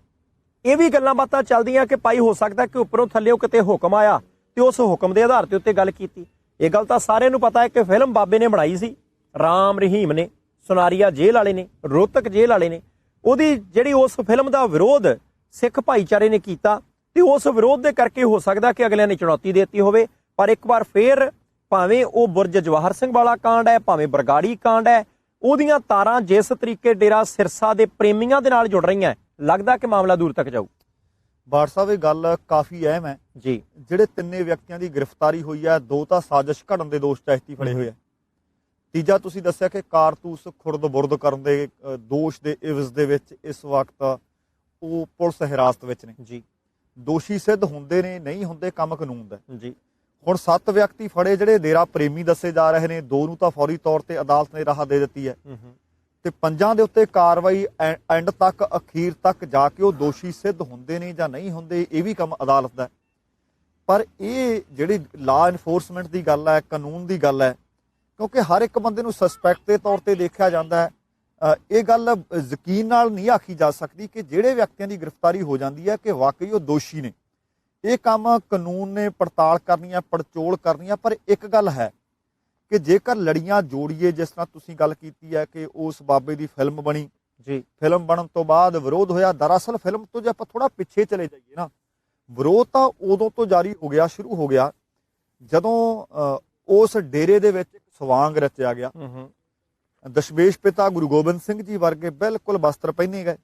ਇਹ ਵੀ ਗੱਲਾਂ ਬਾਤਾਂ ਚੱਲਦੀਆਂ ਕਿ ਭਾਈ ਹੋ ਸਕਦਾ ਕਿ ਉੱਪਰੋਂ ਥੱਲੇੋਂ ਕਿਤੇ ਹੁਕਮ ਆਇਆ ਤੇ ਉਸ ਹੁਕਮ ਦੇ ਆਧਾਰ ਤੇ ਉੱਤੇ ਗੱਲ ਕੀਤੀ। ਇਹ ਗੱਲ ਤਾਂ ਸਾਰਿਆਂ ਨੂੰ ਪਤਾ ਹੈ ਕਿ ਫਿਲਮ ਬਾਬੇ ਨੇ ਬਣਾਈ ਸੀ, ਰਾਮ ਰਹੀਮ ਨੇ, ਸੁਨਾਰੀਆ ਜੇਲ੍ਹ ਵਾਲੇ ਨੇ, ਰੋਹਤਕ ਜੇਲ੍ਹ ਵਾਲੇ ਨੇ। ਉਹਦੀ ਜਿਹੜੀ ਉਸ ਫਿਲਮ ਦਾ ਵਿਰੋਧ ਸਿੱਖ ਭਾਈਚਾਰੇ ਨੇ ਕੀਤਾ ਤੇ ਉਸ ਵਿਰੋਧ ਦੇ ਕਰਕੇ ਹੋ ਸਕਦਾ ਕਿ ਅਗਲਿਆਂ ਨੇ ਚੁਣੌਤੀ ਦੇਤੀ ਹੋਵੇ। ਪਰ ਇੱਕ ਵਾਰ ਫੇਰ ਭਾਵੇਂ ਉਹ ਬੁਰਜ ਜਵਾਹਰ ਸਿੰਘ ਵਾਲਾ ਕਾਂਡ ਹੈ, ਭਾਵੇਂ ਬਰਗਾੜੀ ਕਾਂਡ ਹੈ, ਉਹਦੀਆਂ ਤਾਰਾਂ ਜਿਸ ਤਰੀਕੇ ਡੇਰਾ ਸਿਰਸਾ ਦੇ ਪ੍ਰੇਮੀਆਂ ਦੇ ਨਾਲ ਜੁੜ ਰਹੀਆਂ, ਲੱਗਦਾ ਕਿ ਮਾਮਲਾ ਦੂਰ ਤੱਕ ਜਾਊ। ਬਾੜ ਸਾਹਿਬ ਇਹ ਗੱਲ ਕਾਫੀ ਅਹਿਮ ਹੈ ਜੀ। ਜਿਹੜੇ 3 ਵਿਅਕਤੀਆਂ ਦੀ ਗ੍ਰਿਫਤਾਰੀ ਹੋਈ ਹੈ, 2 ਤਾਂ ਸਾਜ਼ਿਸ਼ ਘੜਨ ਦੇ ਦੋਸ਼ ਤਹਿਤ ਫੜੇ ਹੋਏ ਆ, ਤੀਜਾ ਤੁਸੀਂ ਦੱਸਿਆ ਕਿ ਕਾਰਤੂਸ ਖੁਰਦ-ਬੁਰਦ ਕਰਨ ਦੇ ਦੋਸ਼ ਦੇ ਇਵਜ਼ ਦੇ ਵਿੱਚ ਇਸ ਵਕਤ ਉਹ ਪੁਲਿਸ ਹਿਰਾਸਤ ਵਿੱਚ ਨੇ ਜੀ। ਦੋਸ਼ੀ ਸਿੱਧ ਹੁੰਦੇ ਨੇ ਨਹੀਂ ਹੁੰਦੇ ਕੰਮ ਕਾਨੂੰਨ ਦਾ ਜੀ। ਹੁਣ 7 ਵਿਅਕਤੀ ਫੜੇ ਜਿਹੜੇ ਡੇਰਾ ਪ੍ਰੇਮੀ ਦੱਸੇ ਜਾ ਰਹੇ ਨੇ, 2 ਨੂੰ ਤਾਂ ਫੌਰੀ ਤੌਰ ਤੇ ਅਦਾਲਤ ਨੇ ਰਾਹਤ ਦੇ ਦਿੱਤੀ ਹੈ ਤੇ 5 ਦੇ ਉੱਤੇ ਕਾਰਵਾਈ ਐਂਡ ਤੱਕ ਅਖੀਰ ਤੱਕ ਜਾ ਕੇ ਉਹ ਦੋਸ਼ੀ ਸਿੱਧ ਹੁੰਦੇ ਨੇ ਜਾਂ ਨਹੀਂ ਹੁੰਦੇ, ਇਹ ਵੀ ਕੰਮ ਅਦਾਲਤ ਦਾ। ਪਰ ਇਹ ਜਿਹੜੀ ਲਾ ਇਨਫੋਰਸਮੈਂਟ ਦੀ ਗੱਲ ਹੈ, ਕਾਨੂੰਨ ਦੀ ਗੱਲ ਹੈ, ਕਿਉਂਕਿ ਹਰ ਇੱਕ ਬੰਦੇ ਨੂੰ ਸਸਪੈਕਟ ਦੇ ਤੌਰ ਤੇ ਦੇਖਿਆ ਜਾਂਦਾ ਹੈ। ਇਹ ਗੱਲ ਯਕੀਨ ਨਾਲ ਨਹੀਂ ਆਖੀ ਜਾ ਸਕਦੀ ਕਿ ਜਿਹੜੇ ਵਿਅਕਤੀਆਂ ਦੀ ਗ੍ਰਿਫਤਾਰੀ ਹੋ ਜਾਂਦੀ ਹੈ ਕਿ ਵਾਕਈ ਉਹ ਦੋਸ਼ੀ ਨੇ। ਇਹ ਕੰਮ ਕਾਨੂੰਨ ਨੇ ਪੜਤਾਲ ਕਰਨੀ ਹੈ, ਪੜਚੋਲ ਕਰਨੀ ਹੈ। ਪਰ ਇੱਕ ਗੱਲ ਹੈ ਕਿ ਜੇਕਰ ਲੜੀਆਂ ਜੋੜੀਏ, ਜਿਸ ਤਰ੍ਹਾਂ ਤੁਸੀਂ ਗੱਲ ਕੀਤੀ ਹੈ ਕਿ ਉਸ ਬਾਬੇ ਦੀ ਫਿਲਮ ਬਣੀ ਜੀ, ਫਿਲਮ ਬਣਨ ਤੋਂ ਬਾਅਦ ਵਿਰੋਧ ਹੋਇਆ। ਦਰਅਸਲ ਫਿਲਮ ਤੋਂ ਜੇ ਆਪਾਂ ਥੋੜਾ ਪਿੱਛੇ ਚਲੇ ਜਾਈਏ ਨਾ, ਵਿਰੋਧ ਤਾਂ ਉਦੋਂ ਤੋਂ ਜਾਰੀ ਹੋ ਗਿਆ, ਸ਼ੁਰੂ ਹੋ ਗਿਆ ਜਦੋਂ ਉਸ ਡੇਰੇ ਦੇ ਵਿੱਚ ਸਵਾਂਗ ਰਚਿਆ ਗਿਆ। ਦਸ਼ਮੇਸ਼ ਪਿਤਾ ਗੁਰੂ ਗੋਬਿੰਦ ਸਿੰਘ ਜੀ ਵਰਗੇ ਬਿਲਕੁਲ ਵਸਤਰ ਪਹਿਨੇ ਗਏ।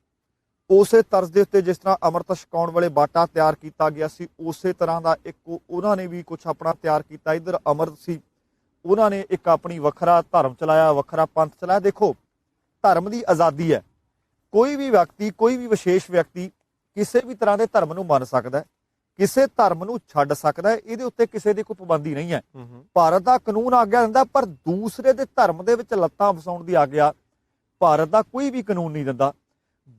ਉਸੇ ਤਰਜ਼ ਦੇ ਉੱਤੇ ਜਿਸ ਤਰ੍ਹਾਂ ਅੰਮ੍ਰਿਤ ਛਕਾਉਣ ਵੇਲੇ ਬਾਟਾ ਤਿਆਰ ਕੀਤਾ ਗਿਆ ਸੀ, ਉਸੇ ਤਰ੍ਹਾਂ ਦਾ ਇੱਕ ਉਹਨਾਂ ਨੇ ਵੀ ਕੁਝ ਆਪਣਾ ਤਿਆਰ ਕੀਤਾ। ਇੱਧਰ ਅੰਮ੍ਰਿਤ ਸੀ, ਉਹਨਾਂ ਨੇ ਇੱਕ ਆਪਣੀ ਵੱਖਰਾ ਧਰਮ ਚਲਾਇਆ, ਵੱਖਰਾ ਪੰਥ ਚਲਾਇਆ। ਦੇਖੋ, ਧਰਮ ਦੀ ਆਜ਼ਾਦੀ ਹੈ। ਕੋਈ ਵੀ ਵਿਅਕਤੀ, ਕੋਈ ਵੀ ਵਿਸ਼ੇਸ਼ ਵਿਅਕਤੀ ਕਿਸੇ ਵੀ ਤਰ੍ਹਾਂ ਦੇ ਧਰਮ ਨੂੰ ਮੰਨ ਸਕਦਾ ਹੈ, ਕਿਸੇ ਧਰਮ ਨੂੰ ਛੱਡ ਸਕਦਾ ਹੈ। ਇਹਦੇ ਉੱਤੇ ਕਿਸੇ ਦੀ ਕੋਈ ਪਾਬੰਦੀ ਨਹੀਂ ਹੈ। ਭਾਰਤ ਦਾ ਕਾਨੂੰਨ ਆਗਿਆ ਦਿੰਦਾ, ਪਰ ਦੂਸਰੇ ਦੇ ਧਰਮ ਦੇ ਵਿੱਚ ਲੱਤਾਂ ਫਸਾਉਣ ਦੀ ਆਗਿਆ ਭਾਰਤ ਦਾ ਕੋਈ ਵੀ ਕਾਨੂੰਨ ਨਹੀਂ ਦਿੰਦਾ।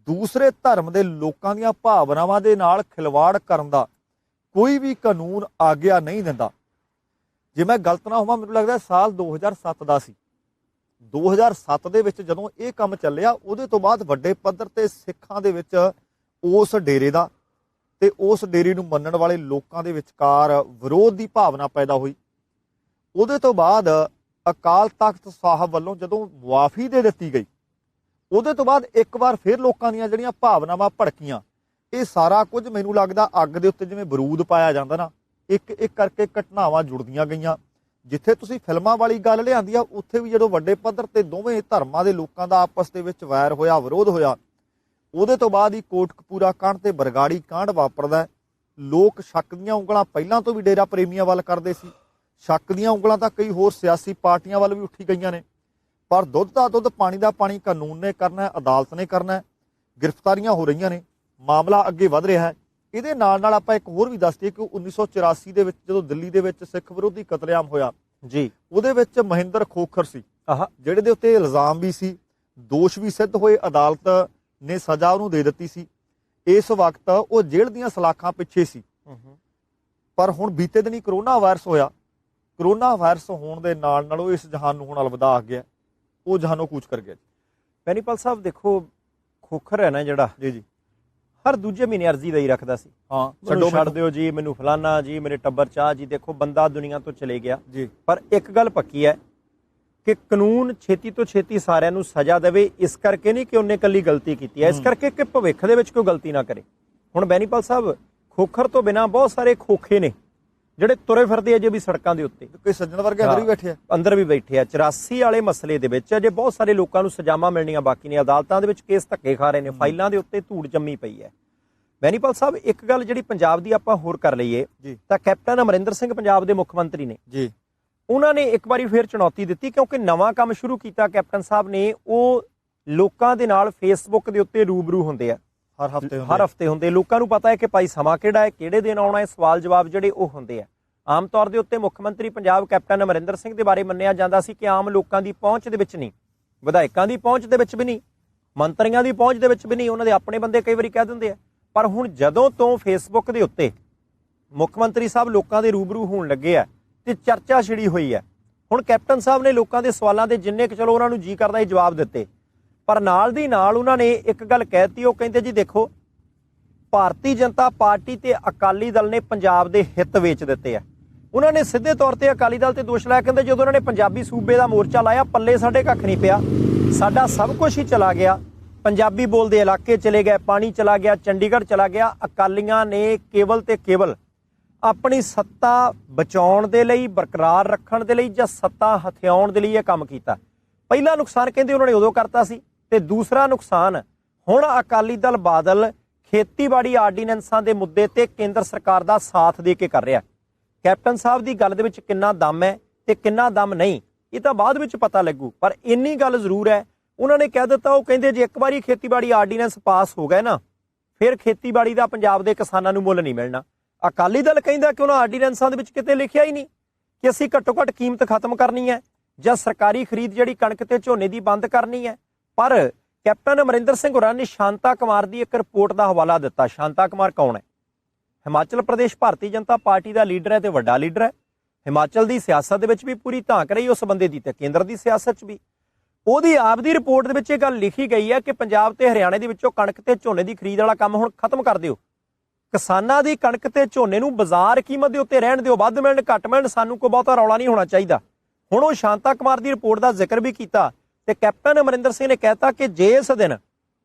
ਦੂਸਰੇ ਧਰਮ ਦੇ ਲੋਕਾਂ ਦੀਆਂ ਭਾਵਨਾਵਾਂ ਦੇ ਨਾਲ ਖਿਲਵਾੜ ਕਰਨ ਦਾ ਕੋਈ ਵੀ ਕਾਨੂੰਨ ਆਗਿਆ ਨਹੀਂ ਦਿੰਦਾ। ਜੇ ਮੈਂ ਗਲਤ ਨਾ ਹੋਵਾਂ, ਮੈਨੂੰ ਲੱਗਦਾ ਸਾਲ 2007 ਦਾ ਸੀ। 2007 ਦੇ ਵਿੱਚ ਜਦੋਂ ਇਹ ਕੰਮ ਚੱਲਿਆ, ਉਹਦੇ ਤੋਂ ਬਾਅਦ ਵੱਡੇ ਪੱਧਰ ਤੇ ਸਿੱਖਾਂ ਦੇ ਵਿੱਚ ਉਸ ਡੇਰੇ ਦਾ ਤੇ ਉਸ ਡੇਰੇ ਨੂੰ ਮੰਨਣ ਵਾਲੇ ਲੋਕਾਂ ਦੇ ਵਿਚਕਾਰ ਵਿਰੋਧ ਦੀ ਭਾਵਨਾ ਪੈਦਾ ਹੋਈ। ਉਹਦੇ ਤੋਂ ਬਾਅਦ ਅਕਾਲ ਤਖਤ ਸਾਹਿਬ ਵੱਲੋਂ ਜਦੋਂ ਮੁਆਫੀ ਦੇ ਦਿੱਤੀ ਗਈ, ਉਹਦੇ ਤੋਂ ਬਾਅਦ ਇੱਕ ਵਾਰ ਫਿਰ ਲੋਕਾਂ ਦੀਆਂ ਜਿਹੜੀਆਂ ਭਾਵਨਾਵਾਂ ਭੜਕੀਆਂ। ਇਹ ਸਾਰਾ ਕੁਝ ਮੈਨੂੰ ਲੱਗਦਾ ਅੱਗ ਦੇ ਉੱਤੇ ਜਿਵੇਂ ਬਰੂਦ ਪਾਇਆ ਜਾਂਦਾ ਨਾ, ਇੱਕ ਇੱਕ ਕਰਕੇ ਘਟਨਾਵਾਂ ਜੁੜਦੀਆਂ ਗਈਆਂ। ਜਿੱਥੇ ਤੁਸੀਂ ਫਿਲਮਾਂ ਵਾਲੀ ਗੱਲ ਲਿਆਂਦੀ ਆ, ਉੱਥੇ ਵੀ ਜਦੋਂ ਵੱਡੇ ਪੱਧਰ ਤੇ ਦੋਵੇਂ ਧਰਮਾਂ ਦੇ ਲੋਕਾਂ ਦਾ ਆਪਸ ਦੇ ਵਿੱਚ ਵੈਰ ਹੋਇਆ, ਵਿਰੋਧ ਹੋਇਆ, ਉਹਦੇ ਤੋਂ ਬਾਅਦ ਹੀ ਕੋਟਕਪੂਰਾ ਕਾਂਡ ਤੇ ਬਰਗਾੜੀ ਕਾਂਡ ਵਾਪਰਦਾ। ਲੋਕ ਸ਼ੱਕ ਦੀਆਂ ਉਂਗਲਾਂ ਪਹਿਲਾਂ ਤੋਂ ਵੀ ਡੇਰਾ ਪ੍ਰੇਮੀਆਂ ਵੱਲ ਕਰਦੇ ਸੀ। ਸ਼ੱਕ ਦੀਆਂ ਉਂਗਲਾਂ ਤਾਂ ਕਈ ਹੋਰ ਸਿਆਸੀ ਪਾਰਟੀਆਂ ਵੱਲ ਵੀ ਉੱਠੀ ਗਈਆਂ ਨੇ। ਪਰ ਦੁੱਧ ਦਾ ਦੁੱਧ, ਪਾਣੀ ਦਾ ਪਾਣੀ ਕਾਨੂੰਨ ਨੇ ਕਰਨਾ ਹੈ, ਅਦਾਲਤ ਨੇ ਕਰਨਾ ਹੈ। ਗ੍ਰਿਫਤਾਰੀਆਂ ਹੋ ਰਹੀਆਂ ਨੇ, ਮਾਮਲਾ ਅੱਗੇ ਵਧ ਰਿਹਾ ਹੈ। ਇਹਦੇ ਨਾਲ ਨਾਲ ਆਪਾਂ ਇੱਕ ਹੋਰ ਵੀ ਦੱਸ ਦਈਏ ਕਿ 1984 ਦੇ ਵਿੱਚ ਜਦੋਂ ਦਿੱਲੀ ਦੇ ਵਿੱਚ ਸਿੱਖ ਵਿਰੋਧੀ ਕਤਲੇਆਮ ਹੋਇਆ ਜੀ, ਉਹਦੇ ਵਿੱਚ ਮਹਿੰਦਰ ਖੋਖਰ ਸੀ ਜਿਹੜੇ ਦੇ ਉੱਤੇ ਇਲਜ਼ਾਮ ਵੀ ਸੀ, ਦੋਸ਼ ਵੀ ਸਿੱਧ ਹੋਏ, ਅਦਾਲਤ ਨੇ ਸਜ਼ਾ ਉਹਨੂੰ ਦੇ ਦਿੱਤੀ ਸੀ। ਇਸ ਵਕਤ ਉਹ ਜੇਲ੍ਹ ਦੀਆਂ ਸਲਾਖਾਂ ਪਿੱਛੇ ਸੀ। ਪਰ ਹੁਣ ਬੀਤੇ ਦਿਨੀ ਕਰੋਨਾ ਵਾਇਰਸ ਹੋਇਆ। ਕਰੋਨਾ ਵਾਇਰਸ ਹੋਣ ਦੇ ਨਾਲ ਨਾਲ ਉਹ ਇਸ ਜਹਾਨ ਨੂੰ ਹੁਣ ਅਲਵਿਦਾ ਆ ਗਿਆ, ਉਹ ਜਹਾਨੋਂ ਕੂਚ ਕਰ ਗਿਆ। ਬੈਨੀਪਾਲ ਸਾਹਿਬ ਦੇਖੋ, ਖੋਖਰ ਹੈ ਨਾ ਜਿਹੜਾ, ਜੀ ਹਰ ਦੂਜੇ ਮਹੀਨੇ ਅਰਜ਼ੀ ਦੇਈ ਰੱਖਦਾ ਸੀ, ਹਾਂ ਛੱਡ ਦਿਓ ਜੀ, ਮੈਨੂੰ ਫਲਾਨਾ ਜੀ, ਮੇਰੇ ਟੱਬਰ ਚਾਹ ਜੀ। ਦੇਖੋ, ਬੰਦਾ ਦੁਨੀਆ ਤੋਂ ਚਲੇ ਗਿਆ ਜੀ, ਪਰ ਇੱਕ ਗੱਲ ਪੱਕੀ ਹੈ ਕਿ ਕਾਨੂੰਨ ਛੇਤੀ ਤੋਂ ਛੇਤੀ ਸਾਰਿਆਂ ਨੂੰ ਸਜ਼ਾ ਦੇਵੇ। ਇਸ ਕਰਕੇ ਨਹੀਂ ਕਿ ਉਹਨੇ ਇਕੱਲੀ ਗਲਤੀ ਕੀਤੀ ਹੈ, ਇਸ ਕਰਕੇ ਕਿ ਭਵਿੱਖ ਦੇ ਵਿੱਚ ਕੋਈ ਗਲਤੀ ਨਾ ਕਰੇ। ਹੁਣ ਬੈਨੀਪਾਲ ਸਾਹਿਬ, ਖੋਖਰ ਤੋਂ ਬਿਨਾਂ ਬਹੁਤ ਸਾਰੇ ਖੋਖੇ ਨੇ ਜਿਹੜੇ ਤੁਰੇ ਫਿਰਦੇ ਅਜੇ ਵੀ ਸੜਕਾਂ ਦੇ ਉੱਤੇ। ਕੋਈ ਸੱਜਣ ਵਰਗੇ ਅੰਦਰ ਵੀ ਬੈਠੇ ਆ, ਅੰਦਰ ਵੀ ਬੈਠੇ ਆ। 84 ਵਾਲੇ ਮਸਲੇ ਦੇ ਵਿੱਚ ਅਜੇ ਬਹੁਤ ਸਾਰੇ ਲੋਕਾਂ ਨੂੰ ਸਜ਼ਾਵਾਂ ਮਿਲਣੀਆਂ ਬਾਕੀ ਨੇ। ਅਦਾਲਤਾਂ ਦੇ ਵਿੱਚ ਕੇਸ ਧੱਕੇ ਖਾ ਰਹੇ ਨੇ, ਫਾਈਲਾਂ ਦੇ ਉੱਤੇ ਧੂੜ ਜੰਮੀ ਪਈ ਹੈ। ਬੈਨੀਪਾਲ ਸਾਹਿਬ, ਇੱਕ ਗੱਲ ਜਿਹੜੀ ਪੰਜਾਬ ਦੀ ਆਪਾਂ ਹੋਰ ਕਰ ਲਈਏ ਤਾਂ ਕੈਪਟਨ ਅਮਰਿੰਦਰ ਸਿੰਘ ਪੰਜਾਬ ਦੇ ਮੁੱਖ ਮੰਤਰੀ ਨੇ ਜੀ, ਉਹਨਾਂ ਨੇ ਇੱਕ ਵਾਰੀ ਫੇਰ ਚੁਣੌਤੀ ਦਿੱਤੀ, ਕਿਉਂਕਿ ਨਵਾਂ ਕੰਮ ਸ਼ੁਰੂ ਕੀਤਾ ਕੈਪਟਨ ਸਾਹਿਬ ਨੇ। ਉਹ ਲੋਕਾਂ ਦੇ ਨਾਲ ਫੇਸਬੁੱਕ ਦੇ ਉੱਤੇ ਰੂਬਰੂ ਹੁੰਦੇ ਆ, ਹਰ ਹਫਤੇ ਹੁੰਦੇ। ਲੋਕਾਂ ਨੂੰ ਪਤਾ ਹੈ ਕਿ ਭਾਈ ਸਮਾਂ ਕਿਹੜਾ ਹੈ, ਕਿਹੜੇ ਦਿਨ ਆਉਣਾ ਹੈ, ਸਵਾਲ ਜਵਾਬ ਜਿਹੜੇ ਉਹ ਹੁੰਦੇ ਆ। ਆਮ ਤੌਰ ਦੇ ਉੱਤੇ ਮੁੱਖ ਮੰਤਰੀ ਪੰਜਾਬ ਕੈਪਟਨ ਅਮਰਿੰਦਰ ਸਿੰਘ ਦੇ ਬਾਰੇ ਮੰਨਿਆ ਜਾਂਦਾ ਸੀ ਕਿ ਆਮ ਲੋਕਾਂ ਦੀ ਪਹੁੰਚ ਦੇ ਵਿੱਚ ਨਹੀਂ, ਵਿਧਾਇਕਾਂ ਦੀ ਪਹੁੰਚ ਦੇ ਵਿੱਚ ਵੀ ਨਹੀਂ, ਮੰਤਰੀਆਂ ਦੀ ਪਹੁੰਚ ਦੇ ਵਿੱਚ ਵੀ ਨਹੀਂ, ਉਹਨਾਂ ਦੇ ਆਪਣੇ ਬੰਦੇ ਕਈ ਵਾਰੀ ਕਹਿ ਦਿੰਦੇ ਆ। ਪਰ ਹੁਣ ਜਦੋਂ ਤੋਂ ਫੇਸਬੁੱਕ ਦੇ ਉੱਤੇ ਮੁੱਖ ਮੰਤਰੀ ਸਾਹਿਬ ਲੋਕਾਂ ਦੇ ਰੂਬਰੂ ਹੋਣ ਲੱਗੇ ਆ ਤੇ ਚਰਚਾ ਛਿੜੀ ਹੋਈ ਹੈ। ਹੁਣ ਕੈਪਟਨ ਸਾਹਿਬ ਨੇ ਲੋਕਾਂ ਦੇ ਸਵਾਲਾਂ ਦੇ ਜਿੰਨੇ ਕਿ ਚਲੋ ਉਹਨਾਂ ਨੂੰ ਜੀ ਕਰਦਾ ਹੀ ਜਵਾਬ ਦਿੱਤੇ, ਪਰ ਨਾਲ ਦੀ ਨਾਲ ਉਹਨਾਂ ਨੇ ਇੱਕ ਗੱਲ ਕਹਿਤੀ। ਉਹ ਕਹਿੰਦੇ ਜੀ ਦੇਖੋ, ਭਾਰਤੀ ਜਨਤਾ ਪਾਰਟੀ ਤੇ ਅਕਾਲੀ ਦਲ ਨੇ ਪੰਜਾਬ ਦੇ ਹਿੱਤ ਵੇਚ ਦਿੱਤੇ ਆ। ਉਹਨਾਂ ਨੇ ਸਿੱਧੇ ਤੌਰ ਤੇ ਅਕਾਲੀ ਦਲ ਤੇ ਦੋਸ਼ ਲਾਇਆ, ਕਹਿੰਦੇ ਜਦੋਂ ਉਹਨਾਂ ਨੇ ਪੰਜਾਬੀ ਸੂਬੇ ਦਾ ਮੋਰਚਾ ਲਾਇਆ, ਪੱਲੇ ਸਾਡੇ ਕੱਖ ਨਹੀਂ ਪਿਆ, ਸਾਡਾ ਸਭ ਕੁਝ ਹੀ ਚਲਾ ਗਿਆ। ਪੰਜਾਬੀ ਬੋਲਦੇ ਇਲਾਕੇ ਚਲੇ ਗਏ, ਪਾਣੀ ਚਲਾ ਗਿਆ, ਚੰਡੀਗੜ੍ਹ ਚਲਾ ਗਿਆ। ਅਕਾਲੀਆਂ ਨੇ ਕੇਵਲ ਤੇ ਕੇਵਲ ਆਪਣੀ ਸੱਤਾ ਬਚਾਉਣ ਦੇ ਲਈ, ਬਰਕਰਾਰ ਰੱਖਣ ਦੇ ਲਈ ਜਾਂ ਸੱਤਾ ਹਥਿਆਉਣ ਦੇ ਲਈ ਇਹ ਕੰਮ ਕੀਤਾ। ਪਹਿਲਾ ਨੁਕਸਾਨ ਕਹਿੰਦੇ ਉਹਨਾਂ ਨੇ ਉਦੋਂ ਕਰਤਾ ਸੀ, ਤੇ ਦੂਸਰਾ ਨੁਕਸਾਨ ਹੁਣ ਅਕਾਲੀ ਦਲ ਬਾਦਲ ਖੇਤੀਬਾੜੀ ਆਰਡੀਨੈਂਸਾਂ ਦੇ ਮੁੱਦੇ ਤੇ ਕੇਂਦਰ ਸਰਕਾਰ ਦਾ ਸਾਥ ਦੇ ਕੇ ਕਰ ਰਿਹਾ। ਕੈਪਟਨ ਸਾਹਿਬ ਦੀ ਗੱਲ ਦੇ ਵਿੱਚ ਕਿੰਨਾ ਦਮ ਹੈ ਤੇ ਕਿੰਨਾ ਦਮ ਨਹੀਂ, ਇਹ ਤਾਂ ਬਾਅਦ ਵਿੱਚ ਪਤਾ ਲੱਗੂ। ਪਰ ਇੰਨੀ ਗੱਲ ਜ਼ਰੂਰ ਹੈ, ਉਹਨਾਂ ਨੇ ਕਹਿ ਦਿੱਤਾ। ਉਹ ਕਹਿੰਦੇ ਜੇ ਇੱਕ ਵਾਰੀ ਖੇਤੀਬਾੜੀ ਆਰਡੀਨੈਂਸ ਪਾਸ ਹੋ ਗਏ ਨਾ, ਫਿਰ ਖੇਤੀਬਾੜੀ ਦਾ ਪੰਜਾਬ ਦੇ ਕਿਸਾਨਾਂ ਨੂੰ ਮੁੱਲ ਨਹੀਂ ਮਿਲਣਾ। ਅਕਾਲੀ ਦਲ ਕਹਿੰਦਾ ਕਿ ਉਹਨਾਂ ਆਰਡੀਨੈਂਸਾਂ ਦੇ ਵਿੱਚ ਕਿਤੇ ਲਿਖਿਆ ਹੀ ਨਹੀਂ ਕਿ ਅਸੀਂ ਘੱਟੋ ਘੱਟ ਕੀਮਤ ਖਤਮ ਕਰਨੀ ਹੈ ਜਾਂ ਸਰਕਾਰੀ ਖਰੀਦ ਜਿਹੜੀ ਕਣਕ ਤੇ ਝੋਨੇ ਦੀ ਬੰਦ ਕਰਨੀ ਹੈ। ਪਰ ਕੈਪਟਨ ਅਮਰਿੰਦਰ ਸਿੰਘ ਹੋਰਾਂ ਨੇ ਸ਼ਾਂਤਾ ਕੁਮਾਰ ਦੀ ਇੱਕ ਰਿਪੋਰਟ ਦਾ ਹਵਾਲਾ ਦਿੱਤਾ। ਸ਼ਾਂਤਾ ਕੁਮਾਰ ਕੌਣ ਹੈ? ਹਿਮਾਚਲ ਪ੍ਰਦੇਸ਼ ਭਾਰਤੀ ਜਨਤਾ ਪਾਰਟੀ ਦਾ ਲੀਡਰ ਹੈ ਤੇ ਵੱਡਾ ਲੀਡਰ ਹੈ। ਹਿਮਾਚਲ ਦੀ ਸਿਆਸਤ ਦੇ ਵਿੱਚ ਵੀ ਪੂਰੀ ਧਾਕ ਰਹੀ ਉਸ ਬੰਦੇ ਦੀ, ਤੇ ਕੇਂਦਰ ਦੀ ਸਿਆਸਤ 'ਚ ਵੀ। ਉਹਦੀ ਆਪ ਦੀ ਰਿਪੋਰਟ ਦੇ ਵਿੱਚ ਇਹ ਗੱਲ ਲਿਖੀ ਗਈ ਹੈ ਕਿ ਪੰਜਾਬ ਤੇ ਹਰਿਆਣੇ ਦੇ ਵਿੱਚੋਂ ਕਣਕ ਤੇ ਝੋਨੇ ਦੀ ਖਰੀਦ ਵਾਲਾ ਕੰਮ ਹੁਣ ਖਤਮ ਕਰ ਦਿਓ। ਕਿਸਾਨਾਂ ਦੀ ਕਣਕ ਤੇ ਝੋਨੇ ਨੂੰ ਬਾਜ਼ਾਰ ਕੀਮਤ ਦੇ ਉੱਤੇ ਰਹਿਣ ਦਿਓ, ਵੱਧ ਮਿਲਣ ਘੱਟ ਮਿਲਣ, ਸਾਨੂੰ ਕੋਈ ਬਹੁਤਾ ਰੌਲਾ ਨਹੀਂ ਹੋਣਾ ਚਾਹੀਦਾ। ਹੁਣ ਉਹ ਸ਼ਾਂਤਾ ਕੁਮਾਰ ਦੀ ਰਿਪੋਰਟ ਦਾ ਜ਼ਿਕਰ ਵੀ ਕੀਤਾ ਤੇ ਕੈਪਟਨ ਅਮਰਿੰਦਰ ਸਿੰਘ ਨੇ ਕਹਿਤਾ ਕਿ ਜੇ ਇਸ ਦਿਨ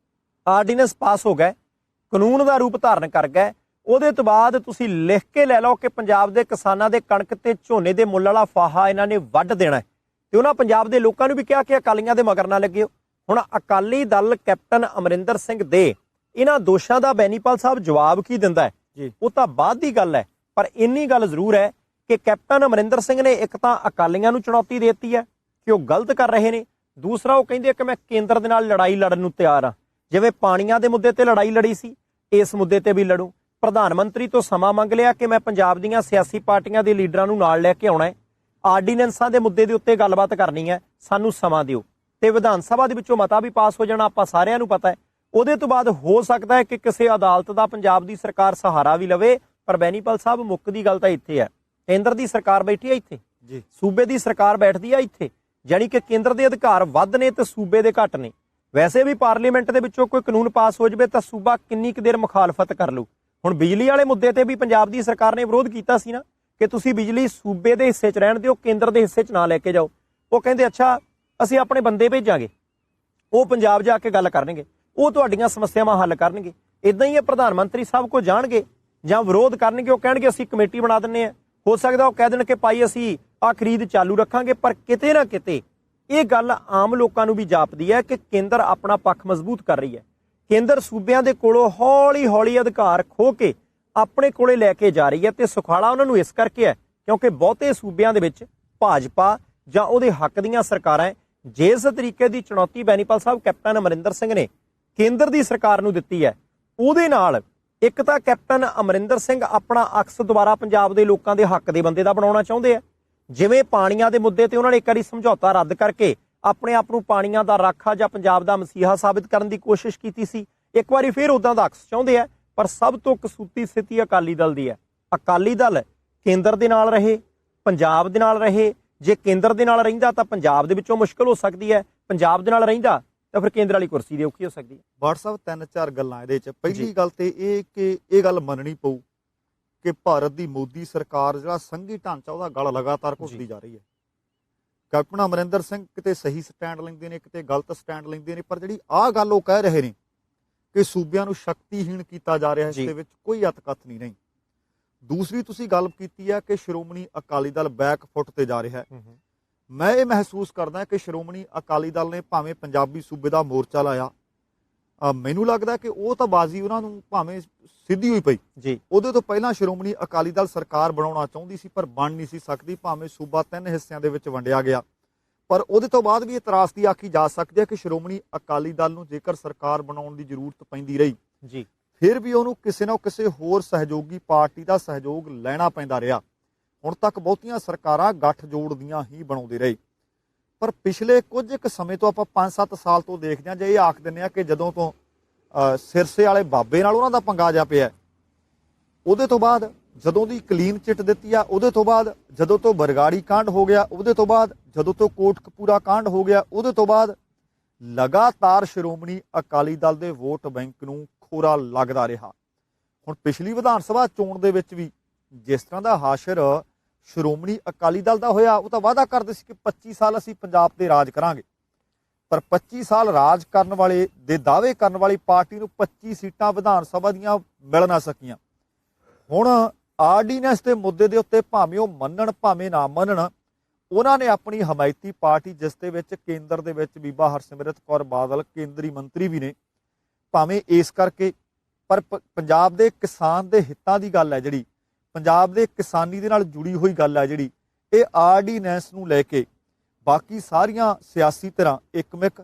ਆਰਡੀਨੈਂਸ ਪਾਸ ਹੋ ਗਏ, ਕਾਨੂੰਨ ਦਾ ਰੂਪ ਧਾਰਨ ਕਰ ਗਏ, ਉਹਦੇ ਤੋਂ ਬਾਅਦ ਤੁਸੀਂ ਲਿਖ ਕੇ ਲੈ ਲਓ ਕਿ ਪੰਜਾਬ ਦੇ ਕਿਸਾਨਾਂ ਦੇ ਕਣਕ ਤੇ ਝੋਨੇ ਦੇ ਮੁੱਲ ਵਾਲਾ ਫਾਹਾ ਇਹਨਾਂ ਨੇ ਵੱਢ ਦੇਣਾ। ਤੇ ਉਹਨਾਂ ਪੰਜਾਬ ਦੇ ਲੋਕਾਂ ਨੂੰ ਵੀ ਕਿਹਾ ਕਿ ਅਕਾਲੀਆਂ ਦੇ ਮਗਰ ਨਾ ਲੱਗਿਓ। ਹੁਣ ਅਕਾਲੀ ਦਲ ਕੈਪਟਨ ਅਮਰਿੰਦਰ ਸਿੰਘ ਦੇ ਇਹਨਾਂ ਦੋਸ਼ਾਂ ਦਾ ਬੈਨੀਪਾਲ ਸਾਹਿਬ ਜਵਾਬ ਕੀ ਦਿੰਦਾ ਹੈ ਉਹ ਤਾਂ ਬਾਅਦ ਦੀ ਗੱਲ ਹੈ, ਪਰ ਇੰਨੀ ਗੱਲ ਜ਼ਰੂਰ ਹੈ ਕਿ ਕੈਪਟਨ ਅਮਰਿੰਦਰ ਸਿੰਘ ਨੇ ਇੱਕ ਤਾਂ ਅਕਾਲੀਆਂ ਨੂੰ ਚੁਣੌਤੀ ਦੇ ਦਿੱਤੀ ਹੈ ਕਿ ਉਹ ਗਲਤ ਕਰ ਰਹੇ ਨੇ, ਦੂਸਰਾ ਉਹ ਕਹਿੰਦੇ ਕਿ ਮੈਂ ਕੇਂਦਰ ਦੇ ਨਾਲ ਲੜਾਈ ਲੜਨ ਨੂੰ ਤਿਆਰ ਹਾਂ। ਜਿਵੇਂ ਪਾਣੀਆਂ ਦੇ ਮੁੱਦੇ ਤੇ ਲੜਾਈ ਲੜੀ ਸੀ, ਇਸ ਮੁੱਦੇ ਤੇ ਵੀ ਲੜੂ। ਪ੍ਰਧਾਨ ਮੰਤਰੀ ਤੋਂ ਸਮਾਂ ਮੰਗ ਲਿਆ ਕਿ ਮੈਂ ਪੰਜਾਬ ਦੀਆਂ ਸਿਆਸੀ ਪਾਰਟੀਆਂ ਦੇ ਲੀਡਰਾਂ ਨੂੰ ਨਾਲ ਲੈ ਕੇ ਆਉਣਾ ਹੈ, ਆਰਡੀਨੈਂਸਾਂ ਦੇ ਮੁੱਦੇ ਦੇ ਉੱਤੇ ਗੱਲਬਾਤ ਕਰਨੀ ਹੈ, ਸਾਨੂੰ ਸਮਾਂ ਦਿਓ। ਤੇ ਵਿਧਾਨ ਸਭਾ ਦੇ ਵਿੱਚੋਂ ਮਤਾ ਵੀ ਪਾਸ ਹੋ ਜਾਣਾ, ਆਪਾਂ ਸਾਰਿਆਂ ਨੂੰ ਪਤਾ ਹੈ। ਉਹਦੇ ਤੋਂ ਬਾਅਦ ਹੋ ਸਕਦਾ ਹੈ ਕਿ ਕਿਸੇ ਅਦਾਲਤ ਦਾ ਪੰਜਾਬ ਦੀ ਸਰਕਾਰ ਸਹਾਰਾ ਵੀ ਲਵੇ। ਪਰ ਬੈਨੀਪਾਲ ਸਾਹਿਬ, ਮੁੱਖ ਦੀ ਗੱਲ ਤਾਂ ਇੱਥੇ ਹੈ, ਕੇਂਦਰ ਦੀ ਸਰਕਾਰ ਬੈਠੀ ਹੈ ਇੱਥੇ, ਸੂਬੇ ਦੀ ਸਰਕਾਰ ਬੈਠਦੀ ਹੈ ਇੱਥੇ, ਜਾਣੀ ਕਿ ਕੇਂਦਰ ਦੇ ਅਧਿਕਾਰ ਵੱਧ ਨੇ ਤੇ ਸੂਬੇ ਦੇ ਘੱਟ ਨੇ। ਵੈਸੇ ਵੀ ਪਾਰਲੀਮੈਂਟ ਦੇ ਵਿੱਚੋਂ ਕੋਈ ਕਾਨੂੰਨ ਪਾਸ ਹੋ ਜਾਵੇ ਤਾਂ ਸੂਬਾ ਕਿੰਨੀ ਕੁ ਦੇਰ ਮੁਖਾਲਫਤ ਕਰ ਲੂ। ਹੁਣ ਬਿਜਲੀ ਵਾਲੇ ਮੁੱਦੇ ਤੇ ਵੀ ਪੰਜਾਬ ਦੀ ਸਰਕਾਰ ਨੇ ਵਿਰੋਧ ਕੀਤਾ ਸੀ ਨਾ ਕਿ ਤੁਸੀਂ ਬਿਜਲੀ ਸੂਬੇ ਦੇ ਹਿੱਸੇ 'ਚ ਰਹਿਣ ਦਿਓ, ਕੇਂਦਰ ਦੇ ਹਿੱਸੇ 'ਚ ਨਾ ਲੈ ਕੇ ਜਾਓ। ਉਹ ਕਹਿੰਦੇ ਅੱਛਾ ਅਸੀਂ ਆਪਣੇ ਬੰਦੇ ਭੇਜਾਂਗੇ, ਉਹ ਪੰਜਾਬ ਜਾ ਕੇ ਗੱਲ ਕਰਨਗੇ, ਉਹ ਤੁਹਾਡੀਆਂ ਸਮੱਸਿਆਵਾਂ ਹੱਲ ਕਰਨਗੇ। ਇਦਾਂ ਹੀ ਇਹ ਪ੍ਰਧਾਨ ਮੰਤਰੀ ਸਾਹਿਬ ਕੋਲ ਜਾਣਗੇ ਜਾਂ ਵਿਰੋਧ ਕਰਨਗੇ, ਉਹ ਕਹਿਣਗੇ ਅਸੀਂ ਕਮੇਟੀ ਬਣਾ ਦਿੰਦੇ ਹਾਂ। ਹੋ ਸਕਦਾ ਉਹ ਕਹਿ ਦੇਣ ਕਿ ਭਾਈ ਅਸੀਂ ਆਹ ਖਰੀਦ ਚਾਲੂ ਰੱਖਾਂਗੇ। ਪਰ ਕਿਤੇ ਨਾ ਕਿਤੇ ਇਹ ਗੱਲ ਆਮ ਲੋਕਾਂ ਨੂੰ ਵੀ ਜਾਪਦੀ ਹੈ ਕਿ ਕੇਂਦਰ ਆਪਣਾ ਪੱਖ ਮਜ਼ਬੂਤ ਕਰ ਰਹੀ ਹੈ। ਕੇਂਦਰ ਸੂਬਿਆਂ ਦੇ ਕੋਲੋਂ ਹੌਲੀ ਹੌਲੀ ਅਧਿਕਾਰ ਖੋਹ ਕੇ ਆਪਣੇ ਕੋਲੇ ਲੈ ਕੇ ਜਾ ਰਹੀ ਹੈ। ਤੇ ਸੁਖਾਲਾ ਉਹਨਾਂ ਨੂੰ ਇਸ ਕਰਕੇ ਹੈ ਕਿਉਂਕਿ ਬਹੁਤੇ ਸੂਬਿਆਂ ਦੇ ਵਿੱਚ ਭਾਜਪਾ ਜਾਂ ਉਹਦੇ ਹੱਕ ਦੀਆਂ ਸਰਕਾਰਾਂ। ਜਿਸ ਤਰੀਕੇ ਦੀ ਚੁਣੌਤੀ ਬੈਨੀਪਾਲ ਸਾਹਿਬ ਕੈਪਟਨ ਅਮਰਿੰਦਰ ਸਿੰਘ ਨੇ ਕੇਂਦਰ ਦੀ ਸਰਕਾਰ ਨੂੰ ਦਿੱਤੀ ਹੈ, ਉਹਦੇ ਨਾਲ ਇੱਕ ਤਾਂ ਕੈਪਟਨ ਅਮਰਿੰਦਰ ਸਿੰਘ ਆਪਣਾ ਅਕਸ ਦੁਬਾਰਾ ਪੰਜਾਬ ਦੇ ਲੋਕਾਂ ਦੇ ਹੱਕ ਦੇ ਬੰਦੇ ਦਾ ਬਣਾਉਣਾ ਚਾਹੁੰਦੇ ਆ। ਜਿਵੇਂ ਪਾਣੀਆਂ ਦੇ ਮੁੱਦੇ ਤੇ ਉਹਨਾਂ ਨੇ ਇੱਕ ਵਾਰੀ ਸਮਝੌਤਾ ਰੱਦ ਕਰਕੇ ਆਪਣੇ ਆਪ ਨੂੰ ਪਾਣੀਆਂ ਦਾ ਰਾਖਾ ਜਾਂ ਪੰਜਾਬ ਦਾ ਮਸੀਹਾ ਸਾਬਿਤ ਕਰਨ ਦੀ ਕੋਸ਼ਿਸ਼ ਕੀਤੀ ਸੀ, ਇੱਕ ਵਾਰੀ ਫਿਰ ਉਦਾਂ ਦਾ ਅਕਸ ਚਾਹੁੰਦੇ ਆ। ਪਰ ਸਭ ਤੋਂ ਕਸੂਤੀ ਸਥਿਤੀ ਅਕਾਲੀ ਦਲ ਦੀ ਹੈ। ਅਕਾਲੀ ਦਲ ਕੇਂਦਰ ਦੇ ਨਾਲ ਰਹੇ, ਪੰਜਾਬ ਦੇ ਨਾਲ ਰਹੇ। ਜੇ ਕੇਂਦਰ ਦੇ ਨਾਲ ਰਹਿੰਦਾ ਤਾਂ ਪੰਜਾਬ ਦੇ ਵਿੱਚੋਂ ਮੁਸ਼ਕਲ ਹੋ ਸਕਦੀ ਹੈ, ਪੰਜਾਬ ਦੇ ਨਾਲ ਰਹਿੰਦਾ ਤਾਂ ਫਿਰ ਕੇਂਦਰ ਵਾਲੀ ਕੁਰਸੀ ਦੀ ਔਖੀ ਹੋ ਸਕਦੀ ਹੈ। WhatsApp 3-4 ਗੱਲਾਂ ਇਹਦੇ 'ਚ। ਪਹਿਲੀ ਗੱਲ ਤੇ ਇਹ ਕਿ ਇਹ ਗੱਲ ਮੰਨਣੀ ਪਊ ਕਿ ਭਾਰਤ ਦੀ ਮੋਦੀ ਸਰਕਾਰ ਜਿਹੜਾ ਸੰਘੀ ਢਾਂਚਾ ਉਹਦਾ ਗਲ ਲਗਾਤਾਰ ਘੁੱਟਦੀ ਜਾ ਰਹੀ ਹੈ। ਕੈਪਟਨ ਅਮਰਿੰਦਰ ਸਿੰਘ ਕਿਤੇ ਸਹੀ ਸਟੈਂਡ ਲੈਂਦੇ ਨੇ, ਕਿਤੇ ਗਲਤ ਸਟੈਂਡ ਲੈਂਦੇ ਨੇ, ਪਰ ਜਿਹੜੀ ਆਹ ਗੱਲ ਉਹ ਕਹਿ ਰਹੇ ਨੇ ਕਿ ਸੂਬਿਆਂ ਨੂੰ ਸ਼ਕਤੀਹੀਣ ਕੀਤਾ ਜਾ ਰਿਹਾ, ਇਸ ਦੇ ਵਿੱਚ ਕੋਈ ਅਤਕਥ ਨਹੀਂ। ਦੂਸਰੀ ਤੁਸੀਂ ਗੱਲ ਕੀਤੀ ਹੈ ਕਿ ਸ਼੍ਰੋਮਣੀ ਅਕਾਲੀ ਦਲ ਬੈਕ ਫੁੱਟ ਤੇ ਜਾ ਰਿਹਾ ਹੈ। ਮੈਂ ਇਹ ਮਹਿਸੂਸ ਕਰਦਾ ਕਿ ਸ਼੍ਰੋਮਣੀ ਅਕਾਲੀ ਦਲ ਨੇ ਭਾਵੇਂ ਪੰਜਾਬੀ ਸੂਬੇ ਦਾ ਮੋਰਚਾ ਲਾਇਆ, ਮੈਨੂੰ ਲੱਗਦਾ ਕਿ ਉਹ ਤਾਂ ਬਾਜ਼ੀ ਉਹਨਾਂ ਨੂੰ ਭਾਵੇਂ ਸਿੱਧੀ ਹੋਈ ਪਈ ਜੀ। ਉਹਦੇ ਤੋਂ ਪਹਿਲਾਂ ਸ਼੍ਰੋਮਣੀ ਅਕਾਲੀ ਦਲ ਸਰਕਾਰ ਬਣਾਉਣਾ ਚਾਹੁੰਦੀ ਸੀ, ਪਰ ਬਣ ਨਹੀਂ ਸੀ ਸਕਦੀ, ਭਾਵੇਂ ਸੂਬਾ 3 ਹਿੱਸਿਆਂ ਦੇ ਵਿੱਚ ਵੰਡਿਆ ਗਿਆ। ਪਰ ਉਹਦੇ ਤੋਂ ਬਾਅਦ ਵੀ ਇਹ ਤਰਾਸਦੀ ਆਖੀ ਜਾ ਸਕਦੀ ਹੈ ਕਿ ਸ਼੍ਰੋਮਣੀ ਅਕਾਲੀ ਦਲ ਨੂੰ ਜੇਕਰ ਸਰਕਾਰ ਬਣਾਉਣ ਦੀ ਜ਼ਰੂਰਤ ਪੈਂਦੀ ਰਹੀ ਜੀ, ਫਿਰ ਵੀ ਉਹਨੂੰ ਕਿਸੇ ਨਾ ਕਿਸੇ ਹੋਰ ਸਹਿਯੋਗੀ ਪਾਰਟੀ ਦਾ ਸਹਿਯੋਗ ਲੈਣਾ ਪੈਂਦਾ ਰਿਹਾ। ਹੁਣ ਤੱਕ ਬਹੁਤੀਆਂ ਸਰਕਾਰਾਂ ਗੱਠਜੋੜ ਦੀਆਂ ਹੀ ਬਣਾਉਂਦੇ ਰਹੇ, ਪਰ ਪਿਛਲੇ ਕੁਝ ਕੁ ਸਮੇਂ ਤੋਂ ਆਪਾਂ 5-7 ਸਾਲ ਤੋਂ ਦੇਖਦੇ ਹਾਂ, ਜੇ ਇਹ ਆਖ ਦਿੰਦੇ ਹਾਂ ਕਿ ਜਦੋਂ ਤੋਂ ਸਿਰਸੇ ਵਾਲੇ ਬਾਬੇ ਨਾਲ ਉਹਨਾਂ ਦਾ ਪੰਗਾ ਜਾ ਪਿਆ, ਉਹਦੇ ਤੋਂ ਬਾਅਦ ਜਦੋਂ ਦੀ ਕਲੀਨ ਚਿੱਟ ਦਿੱਤੀ ਆ, ਉਹਦੇ ਤੋਂ ਬਾਅਦ ਜਦੋਂ ਤੋਂ ਬਰਗਾੜੀ ਕਾਂਡ ਹੋ ਗਿਆ, ਉਹਦੇ ਤੋਂ ਬਾਅਦ ਜਦੋਂ ਤੋਂ ਕੋਟਕਪੂਰਾ ਕਾਂਡ ਹੋ ਗਿਆ, ਉਹਦੇ ਤੋਂ ਬਾਅਦ ਲਗਾਤਾਰ ਸ਼੍ਰੋਮਣੀ ਅਕਾਲੀ ਦਲ ਦੇ ਵੋਟ ਬੈਂਕ ਨੂੰ ਖੋਰਾ ਲੱਗਦਾ ਰਿਹਾ। ਹੁਣ ਪਿਛਲੀ ਵਿਧਾਨ ਸਭਾ ਚੋਣ ਦੇ ਵਿੱਚ ਵੀ ਜਿਸ ਤਰ੍ਹਾਂ ਦਾ ਹਾਸ਼ਰ ਸ਼੍ਰੋਮਣੀ ਅਕਾਲੀ ਦਲ ਦਾ ਹੋਇਆ, ਉਹ ਤਾਂ ਵਾਅਦਾ ਕਰਦੇ ਸੀ ਕਿ 25 ਸਾਲ ਅਸੀਂ ਪੰਜਾਬ ਤੇ ਰਾਜ ਕਰਾਂਗੇ, ਪਰ 25 ਸਾਲ ਰਾਜ ਕਰਨ ਵਾਲੇ ਦੇ ਦਾਅਵੇ ਕਰਨ ਵਾਲੀ ਪਾਰਟੀ ਨੂੰ 25 ਸੀਟਾਂ ਵਿਧਾਨ ਸਭਾ ਦੀਆਂ ਮਿਲ ਨਾ ਸਕੀਆਂ। ਹੁਣ ਆਰਡੀਨੈਂਸ ਦੇ ਮੁੱਦੇ ਦੇ ਉੱਤੇ ਭਾਵੇਂ ਉਹ ਮੰਨਣ ਭਾਵੇਂ ਨਾ ਮੰਨਣ, ਉਹਨਾਂ ਨੇ ਆਪਣੀ ਹਮਾਇਤੀ ਪਾਰਟੀ, ਜਿਸ ਦੇ ਵਿੱਚ ਕੇਂਦਰ ਦੇ ਵਿੱਚ ਬੀਬਾ ਹਰਸਿਮਰਤ ਕੌਰ ਬਾਦਲ ਕੇਂਦਰੀ ਮੰਤਰੀ ਵੀ ਨੇ, ਭਾਵੇਂ ਇਸ ਕਰਕੇ, ਪਰ ਪੰਜਾਬ ਦੇ ਕਿਸਾਨ ਦੇ ਹਿੱਤਾਂ ਦੀ ਗੱਲ ਹੈ, ਜਿਹੜੀ ਪੰਜਾਬ ਦੇ ਕਿਸਾਨੀ ਦੇ ਨਾਲ ਜੁੜੀ ਹੋਈ ਗੱਲ ਹੈ, ਜਿਹੜੀ ਇਹ ਆਰਡੀਨੈਂਸ ਨੂੰ ਲੈ ਕੇ ਬਾਕੀ ਸਾਰੀਆਂ ਸਿਆਸੀ ਧਿਰਾਂ ਇੱਕਮਿਕ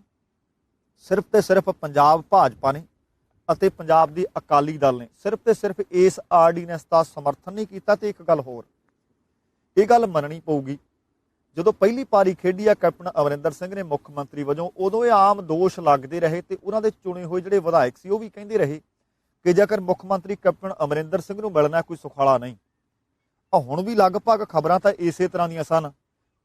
ਸਿਰਫ ਤੇ ਸਿਰਫ ਪੰਜਾਬ ਭਾਜਪਾ ਨੇ ਅਤੇ ਪੰਜਾਬ ਦੀ ਅਕਾਲੀ ਦਲ ਨੇ ਸਿਰਫ ਤੇ ਸਿਰਫ ਇਸ ਆਰਡੀਨੈਂਸ ਦਾ ਸਮਰਥਨ ਨਹੀਂ ਕੀਤਾ। ਤੇ ਇੱਕ ਗੱਲ ਹੋਰ, ਇਹ ਗੱਲ ਮੰਨਣੀ ਪਊਗੀ, ਜਦੋਂ ਪਹਿਲੀ ਪਾਰੀ ਖੇਡੀ ਆ ਕੈਪਟਨ ਅਮਰਿੰਦਰ ਸਿੰਘ ਨੇ ਮੁੱਖ ਮੰਤਰੀ ਵਜੋਂ, ਉਦੋਂ ਇਹ ਆਮ ਦੋਸ਼ ਲੱਗਦੇ ਰਹੇ ਤੇ ਉਹਨਾਂ ਦੇ ਚੁਣੇ ਹੋਏ ਜਿਹੜੇ ਵਿਧਾਇਕ ਸੀ ਉਹ ਵੀ ਕਹਿੰਦੇ ਰਹੇ ਕਿ ਜੇਕਰ ਮੁੱਖ ਮੰਤਰੀ ਕੈਪਟਨ ਅਮਰਿੰਦਰ ਸਿੰਘ ਨੂੰ ਮਿਲਣਾ ਕੋਈ ਸੁਖਾਲਾ ਨਹੀਂ। ਹੁਣ ਵੀ ਲਗਭਗ ਖਬਰਾਂ ਤਾਂ ਇਸੇ ਤਰ੍ਹਾਂ ਦੀਆਂ ਸਨ,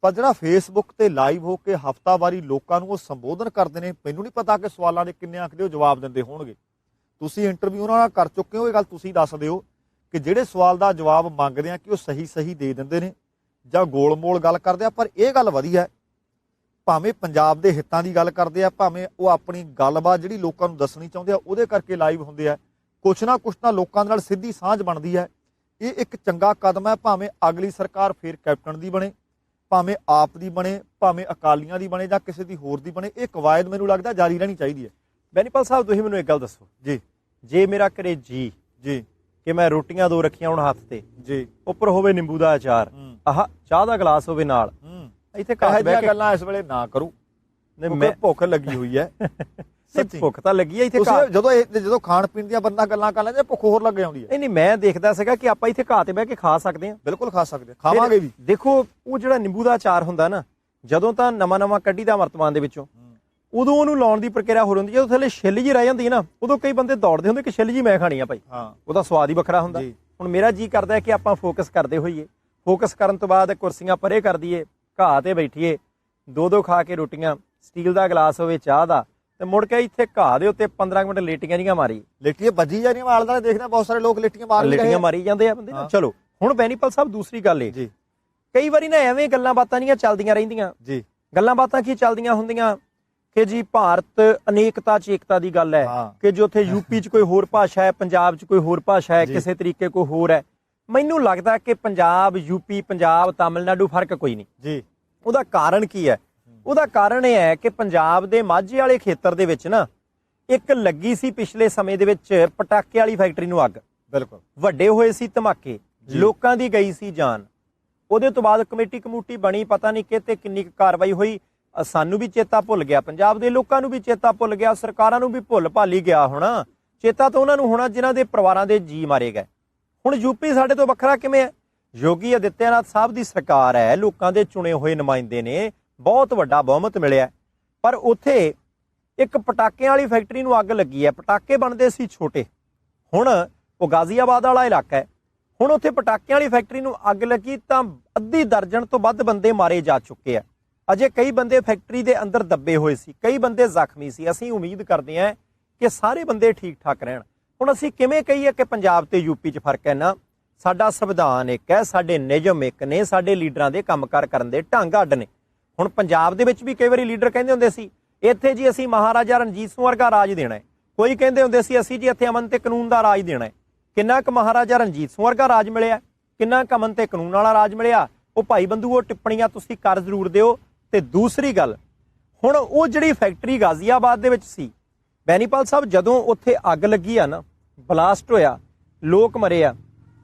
ਪਰ ਜਿਹੜਾ ਫੇਸਬੁੱਕ ਤੇ ਲਾਈਵ ਹੋ ਕੇ ਹਫ਼ਤਾਵਾਰੀ ਲੋਕਾਂ ਨੂੰ ਉਹ ਸੰਬੋਧਨ ਕਰਦੇ ਨੇ, ਮੈਨੂੰ ਨਹੀਂ ਪਤਾ ਕਿ ਸਵਾਲਾਂ ਦੇ ਕਿੰਨੇ ਆਖਦੇ ਉਹ ਜਵਾਬ ਦਿੰਦੇ ਹੋਣਗੇ। ਤੁਸੀਂ ਇੰਟਰਵਿਊ ਉਹਨਾਂ ਨਾਲ ਕਰ ਚੁੱਕੇ ਹੋ, ਇਹ ਗੱਲ ਤੁਸੀਂ ਦੱਸ ਦਿਓ ਕਿ ਜਿਹੜੇ ਸਵਾਲ ਦਾ ਜਵਾਬ ਮੰਗਦੇ ਆ ਕਿ ਉਹ ਸਹੀ ਦੇ ਦਿੰਦੇ ਨੇ ਜਾਂ ਗੋਲ-ਮੋਲ ਗੱਲ ਕਰਦੇ ਆ। ਪਰ ਇਹ ਗੱਲ ਵਧੀਆ ਹੈ, ਭਾਵੇਂ ਪੰਜਾਬ ਦੇ ਹਿੱਤਾਂ ਦੀ ਗੱਲ ਕਰਦੇ ਆ, ਭਾਵੇਂ ਉਹ ਆਪਣੀ ਗੱਲਬਾਤ ਜਿਹੜੀ ਲੋਕਾਂ ਨੂੰ ਦੱਸਣੀ ਚਾਹੁੰਦੇ ਆ ਉਹਦੇ ਕਰਕੇ ਲਾਈਵ ਹੁੰਦੇ ਆ, ਕੁਛ ਨਾ ਕੁਛ ਤਾਂ ਲੋਕਾਂ ਦੇ ਨਾਲ ਸਿੱਧੀ ਸਾਂਝ ਬਣਦੀ ਹੈ। ਇਹ ਇੱਕ ਚੰਗਾ ਕਦਮ ਹੈ, ਭਾਵੇਂ ਅਗਲੀ ਸਰਕਾਰ ਫਿਰ ਕੈਪਟਨ ਦੀ ਬਣੇ, ਭਾਵੇਂ ਆਪ ਦੀ ਬਣੇ, ਭਾਵੇਂ ਅਕਾਲੀਆਂ ਦੀ ਬਣੇ ਜਾਂ ਕਿਸੇ ਦੀ ਹੋਰ ਦੀ ਬਣੇ, ਇਹ ਕਵਾਇਦ ਮੈਨੂੰ ਲੱਗਦਾ ਜਾਰੀ ਰਹਿਣੀ ਚਾਹੀਦੀ ਹੈ। ਬੈਨੀਪਾਲ ਸਾਹਿਬ, ਤੁਸੀਂ ਮੈਨੂੰ ਇੱਕ ਗੱਲ ਦੱਸੋ ਜੀ, ਜੇ ਮੇਰਾ ਘਰੇ ਜੀ ਕਿ ਮੈਂ ਰੋਟੀਆਂ 2 ਰੱਖੀਆਂ ਹੁਣ ਹੱਥ ਤੇ ਜੀ, ਉੱਪਰ ਹੋਵੇ ਨਿੰਬੂ ਦਾ ਅਚਾਰ, ਆਹ ਚਾਹ ਦਾ ਗਲਾਸ ਹੋਵੇ ਨਾਲ, ਇੱਥੇ ਘਰ ਬਹਿ ਕੇ ਗੱਲਾਂ ਇਸ ਵੇਲੇ ਨਾ ਕਰੋ, ਮੈਂ ਭੁੱਖ ਲੱਗੀ ਹੋਈ ਹੈ। ਸੱਚੀ ਭੁੱਖ ਤਾਂ ਲੱਗੀ ਹੈ ਇੱਥੇ। ਜਦੋਂ ਖਾਣ ਪੀਣ ਦੀਆਂ ਬੰਦਾ ਗੱਲਾਂ ਕਰ ਲੈਂਦੇ ਭੁੱਖ ਹੋਰ ਲੱਗ ਜਾਂਦੀ ਹੈ। ਨਹੀਂ, ਮੈਂ ਦੇਖਦਾ ਸੀਗਾ ਕਿ ਆਪਾਂ ਇੱਥੇ ਘਾਹ ਤੇ ਬਹਿ ਕੇ ਖਾ ਸਕਦੇ ਹਾਂ। ਬਿਲਕੁਲ ਖਾ ਸਕਦੇ ਹਾਂ, ਖਾਵਾਂਗੇ ਵੀ। ਦੇਖੋ, ਉਹ ਜਿਹੜਾ ਨਿੰਬੂ ਦਾ ਅਚਾਰ ਹੁੰਦਾ ਨਾ, ਜਦੋਂ ਤਾਂ ਨਵਾਂ ਕੱਢੀ ਦਾ ਵਰਤਮਾਨ ਦੇ ਵਿੱਚੋਂ, ਉਦੋਂ ਉਹਨੂੰ ਲਾਉਣ ਦੀ ਪ੍ਰਕਿਰਿਆ ਹੋ ਹੁੰਦੀ, ਜਦੋਂ ਥੱਲੇ ਛਿੱਲ ਜੀ ਰਹਿ ਜਾਂਦੀ ਨਾ, ਉਦੋਂ ਕਈ ਬੰਦੇ ਦੌੜਦੇ ਹੁੰਦੇ ਕਿ ਛਿੱਲ ਜੀ ਮੈਂ ਖਾਣੀ ਆ ਭਾਈ, ਉਹਦਾ ਸਵਾਦ ਹੀ ਵੱਖਰਾ ਹੁੰਦਾ। ਹੁਣ ਮੇਰਾ ਜੀ ਕਰਦਾ ਹੈ ਕਿ ਆਪਾਂ ਫੋਕਸ ਕਰਦੇ ਹੋਈਏ, ਫੋਕਸ ਕਰਨ ਤੋਂ ਬਾਅਦ ਕੁਰਸੀਆਂ ਪਰੇ ਕਰ ਦਈਏ, ਘਾਹ ਤੇ ਬੈਠੀਏ, 2 ਖਾ ਕੇ ਰੋਟੀਆਂ, ਸਟੀਲ ਦਾ ਗਲਾਸ ਹੋਵੇ ਚਾਹ ਦਾ, ਤੇ ਮੁੜ ਕੇ ਇੱਥੇ ਘਾਹ ਦੇ ਉੱਤੇ 15 ਮਿੰਟ ਲੇਟੀਆਂ ਜੀਆਂ ਮਾਰੀ, ਲੇਟੀਆਂ ਵੱਜੀ ਜਾਂਦੀਆਂ, ਆਲੇ-ਦੁਆਲੇ ਦੇਖਦੇ ਬਹੁਤ ਸਾਰੇ ਲੋਕ ਲੇਟੀਆਂ ਮਾਰੀ ਜਾਂਦੇ ਆ ਬੰਦੇ। ਚਲੋ ਹੁਣ ਬੈਨੀਪਾਲ ਸਾਹਿਬ, ਦੂਸਰੀ ਗੱਲ ਇਹ ਜੀ, ਕਈ ਵਾਰੀ ਨਾ ਐਵੇਂ ਗੱਲਾਂ ਬਾਤਾਂ ਨਹੀਂ ਚੱਲਦੀਆਂ ਰਹਿੰਦੀਆਂ ਜੀ। ਗੱਲਾਂ ਬਾਤਾਂ ਕੀ ਚੱਲਦੀਆਂ ਹੁੰਦੀਆਂ ਕਿ ਜੀ ਭਾਰਤ ਅਨੇਕਤਾ ਚ ਏਕਤਾ ਦੀ ਗੱਲ ਹੈ, ਕਿ ਜੋ ਉੱਥੇ ਯੂਪੀ ਚ ਕੋਈ ਹੋਰ ਭਾਸ਼ਾ ਹੈ, ਪੰਜਾਬ ਚ ਕੋਈ ਹੋਰ ਭਾਸ਼ਾ ਹੈ, ਕਿਸੇ ਤਰੀਕੇ ਕੋਈ ਹੋਰ ਹੈ। ਮੈਨੂੰ ਲੱਗਦਾ ਕਿ ਪੰਜਾਬ, ਯੂਪੀ, ਪੰਜਾਬ, ਤਾਮਿਲਨਾਡੂ ਫਰਕ ਕੋਈ ਨਹੀਂ ਜੀ। ਉਹਦਾ ਕਾਰਨ ਕੀ ਹੈ? ਉਹਦਾ ਕਾਰਨ ਇਹ ਹੈ ਕਿ ਪੰਜਾਬ ਦੇ ਮਾਝੇ ਵਾਲੇ ਖੇਤਰ ਦੇ ਵਿੱਚ ਨਾ ਇੱਕ ਲੱਗੀ ਸੀ ਪਿਛਲੇ ਸਮੇਂ ਦੇ ਵਿੱਚ ਪਟਾਕੇ ਵਾਲੀ ਫੈਕਟਰੀ ਨੂੰ ਅੱਗ, ਬਿਲਕੁਲ ਵੱਡੇ ਹੋਏ ਸੀ ਧਮਾਕੇ, ਲੋਕਾਂ ਦੀ ਗਈ ਸੀ ਜਾਨ। ਉਹਦੇ ਤੋਂ ਬਾਅਦ ਕਮੇਟੀ ਬਣੀ, ਪਤਾ ਨਹੀਂ ਕਿਤੇ ਕਿੰਨੀ ਕੁ ਕਾਰਵਾਈ ਹੋਈ, ਸਾਨੂੰ ਵੀ ਚੇਤਾ ਭੁੱਲ ਗਿਆ, ਪੰਜਾਬ ਦੇ ਲੋਕਾਂ ਨੂੰ ਵੀ ਚੇਤਾ ਭੁੱਲ ਗਿਆ, ਸਰਕਾਰਾਂ ਨੂੰ ਵੀ ਭੁੱਲ ਭਾਲੀ ਗਿਆ ਹੋਣਾ। ਚੇਤਾ ਤਾਂ ਉਹਨਾਂ ਨੂੰ ਹੋਣਾ ਜਿਨ੍ਹਾਂ ਦੇ ਪਰਿਵਾਰਾਂ ਦੇ ਜੀ ਮਾਰੇ ਗਏ। ਹੁਣ ਯੂਪੀ ਸਾਡੇ ਤੋਂ ਵੱਖਰਾ ਕਿਵੇਂ ਹੈ? ਯੋਗੀ ਆਦਿੱਤਿਆਨਾਥ ਸਾਹਿਬ ਦੀ ਸਰਕਾਰ ਹੈ, ਲੋਕਾਂ ਦੇ ਚੁਣੇ ਹੋਏ ਨੁਮਾਇੰਦੇ ਨੇ, ਬਹੁਤ ਵੱਡਾ ਬਹੁਮਤ ਮਿਲਿਆ, ਪਰ ਉੱਥੇ ਇੱਕ ਪਟਾਕਿਆਂ ਵਾਲੀ ਫੈਕਟਰੀ ਨੂੰ ਅੱਗ ਲੱਗੀ ਹੈ। ਪਟਾਕੇ ਬਣਦੇ ਸੀ ਛੋਟੇ, ਹੁਣ ਉਹ ਗਾਜ਼ੀਆਬਾਦ ਵਾਲਾ ਇਲਾਕਾ ਹੈ, ਹੁਣ ਉੱਥੇ ਪਟਾਕਿਆਂ ਵਾਲੀ ਫੈਕਟਰੀ ਨੂੰ ਅੱਗ ਲੱਗੀ ਤਾਂ ਅੱਧੀ ਦਰਜਨ ਤੋਂ ਵੱਧ ਬੰਦੇ ਮਾਰੇ ਜਾ ਚੁੱਕੇ ਆ। ਅਜੇ ਕਈ ਬੰਦੇ ਫੈਕਟਰੀ ਦੇ ਅੰਦਰ ਦੱਬੇ ਹੋਏ ਸੀ, ਕਈ ਬੰਦੇ ਜ਼ਖਮੀ ਸੀ। ਅਸੀਂ ਉਮੀਦ ਕਰਦੇ ਹਾਂ ਕਿ ਸਾਰੇ ਬੰਦੇ ਠੀਕ ਠਾਕ ਰਹਿਣ। ਹੁਣ ਅਸੀਂ ਕਿਵੇਂ ਕਹੀਏ ਕਿ ਪੰਜਾਬ ਤੇ ਯੂਪੀ 'ਚ ਫਰਕ ਹੈ? ਨਾ, ਸਾਡਾ ਸੰਵਿਧਾਨ ਇੱਕ ਹੈ, ਸਾਡੇ ਨਿਯਮ ਇੱਕ ਨੇ, ਸਾਡੇ ਲੀਡਰਾਂ ਦੇ ਕੰਮਕਾਰ ਕਰਨ ਦੇ ਢੰਗ ਅੱਡ ਨੇ। ਹੁਣ ਪੰਜਾਬ ਦੇ ਵਿੱਚ ਵੀ ਕਈ ਵਾਰੀ ਲੀਡਰ ਕਹਿੰਦੇ ਹੁੰਦੇ ਸੀ ਇੱਥੇ ਜੀ ਅਸੀਂ ਮਹਾਰਾਜਾ ਰਣਜੀਤ ਸਿੰਘ ਵਰਗਾ ਰਾਜ ਦੇਣਾ ਹੈ, ਕੋਈ ਕਹਿੰਦੇ ਹੁੰਦੇ ਸੀ ਅਸੀਂ ਜੀ ਇੱਥੇ ਅਮਨ ਤੇ ਕਾਨੂੰਨ ਦਾ ਰਾਜ ਦੇਣਾ ਹੈ। ਕਿੰਨਾ ਕੁ ਮਹਾਰਾਜਾ ਰਣਜੀਤ ਸਿੰਘ ਵਰਗਾ ਰਾਜ ਮਿਲਿਆ, ਕਿੰਨਾ ਕੁ ਅਮਨ ਤੇ ਕਾਨੂੰਨ ਵਾਲਾ ਰਾਜ ਮਿਲਿਆ, ਉਹ ਭਾਈ ਬੰਧੂ ਉਹ ਟਿੱਪਣੀਆਂ ਤੁਸੀਂ ਕਰ ਜ਼ਰੂਰ ਦਿਓ। ਤੇ ਦੂਸਰੀ ਗੱਲ, ਹੁਣ ਉਹ ਜਿਹੜੀ ਫੈਕਟਰੀ ਗਾਜ਼ੀਆਬਾਦ ਦੇ ਵਿੱਚ ਸੀ, ਬੈਨੀਪਾਲ ਸਾਹਿਬ, ਜਦੋਂ ਉੱਥੇ ਅੱਗ ਲੱਗੀ ਆ ਨਾ, ਬਲਾਸਟ ਹੋਇਆ, ਲੋਕ ਮਰੇ ਆ,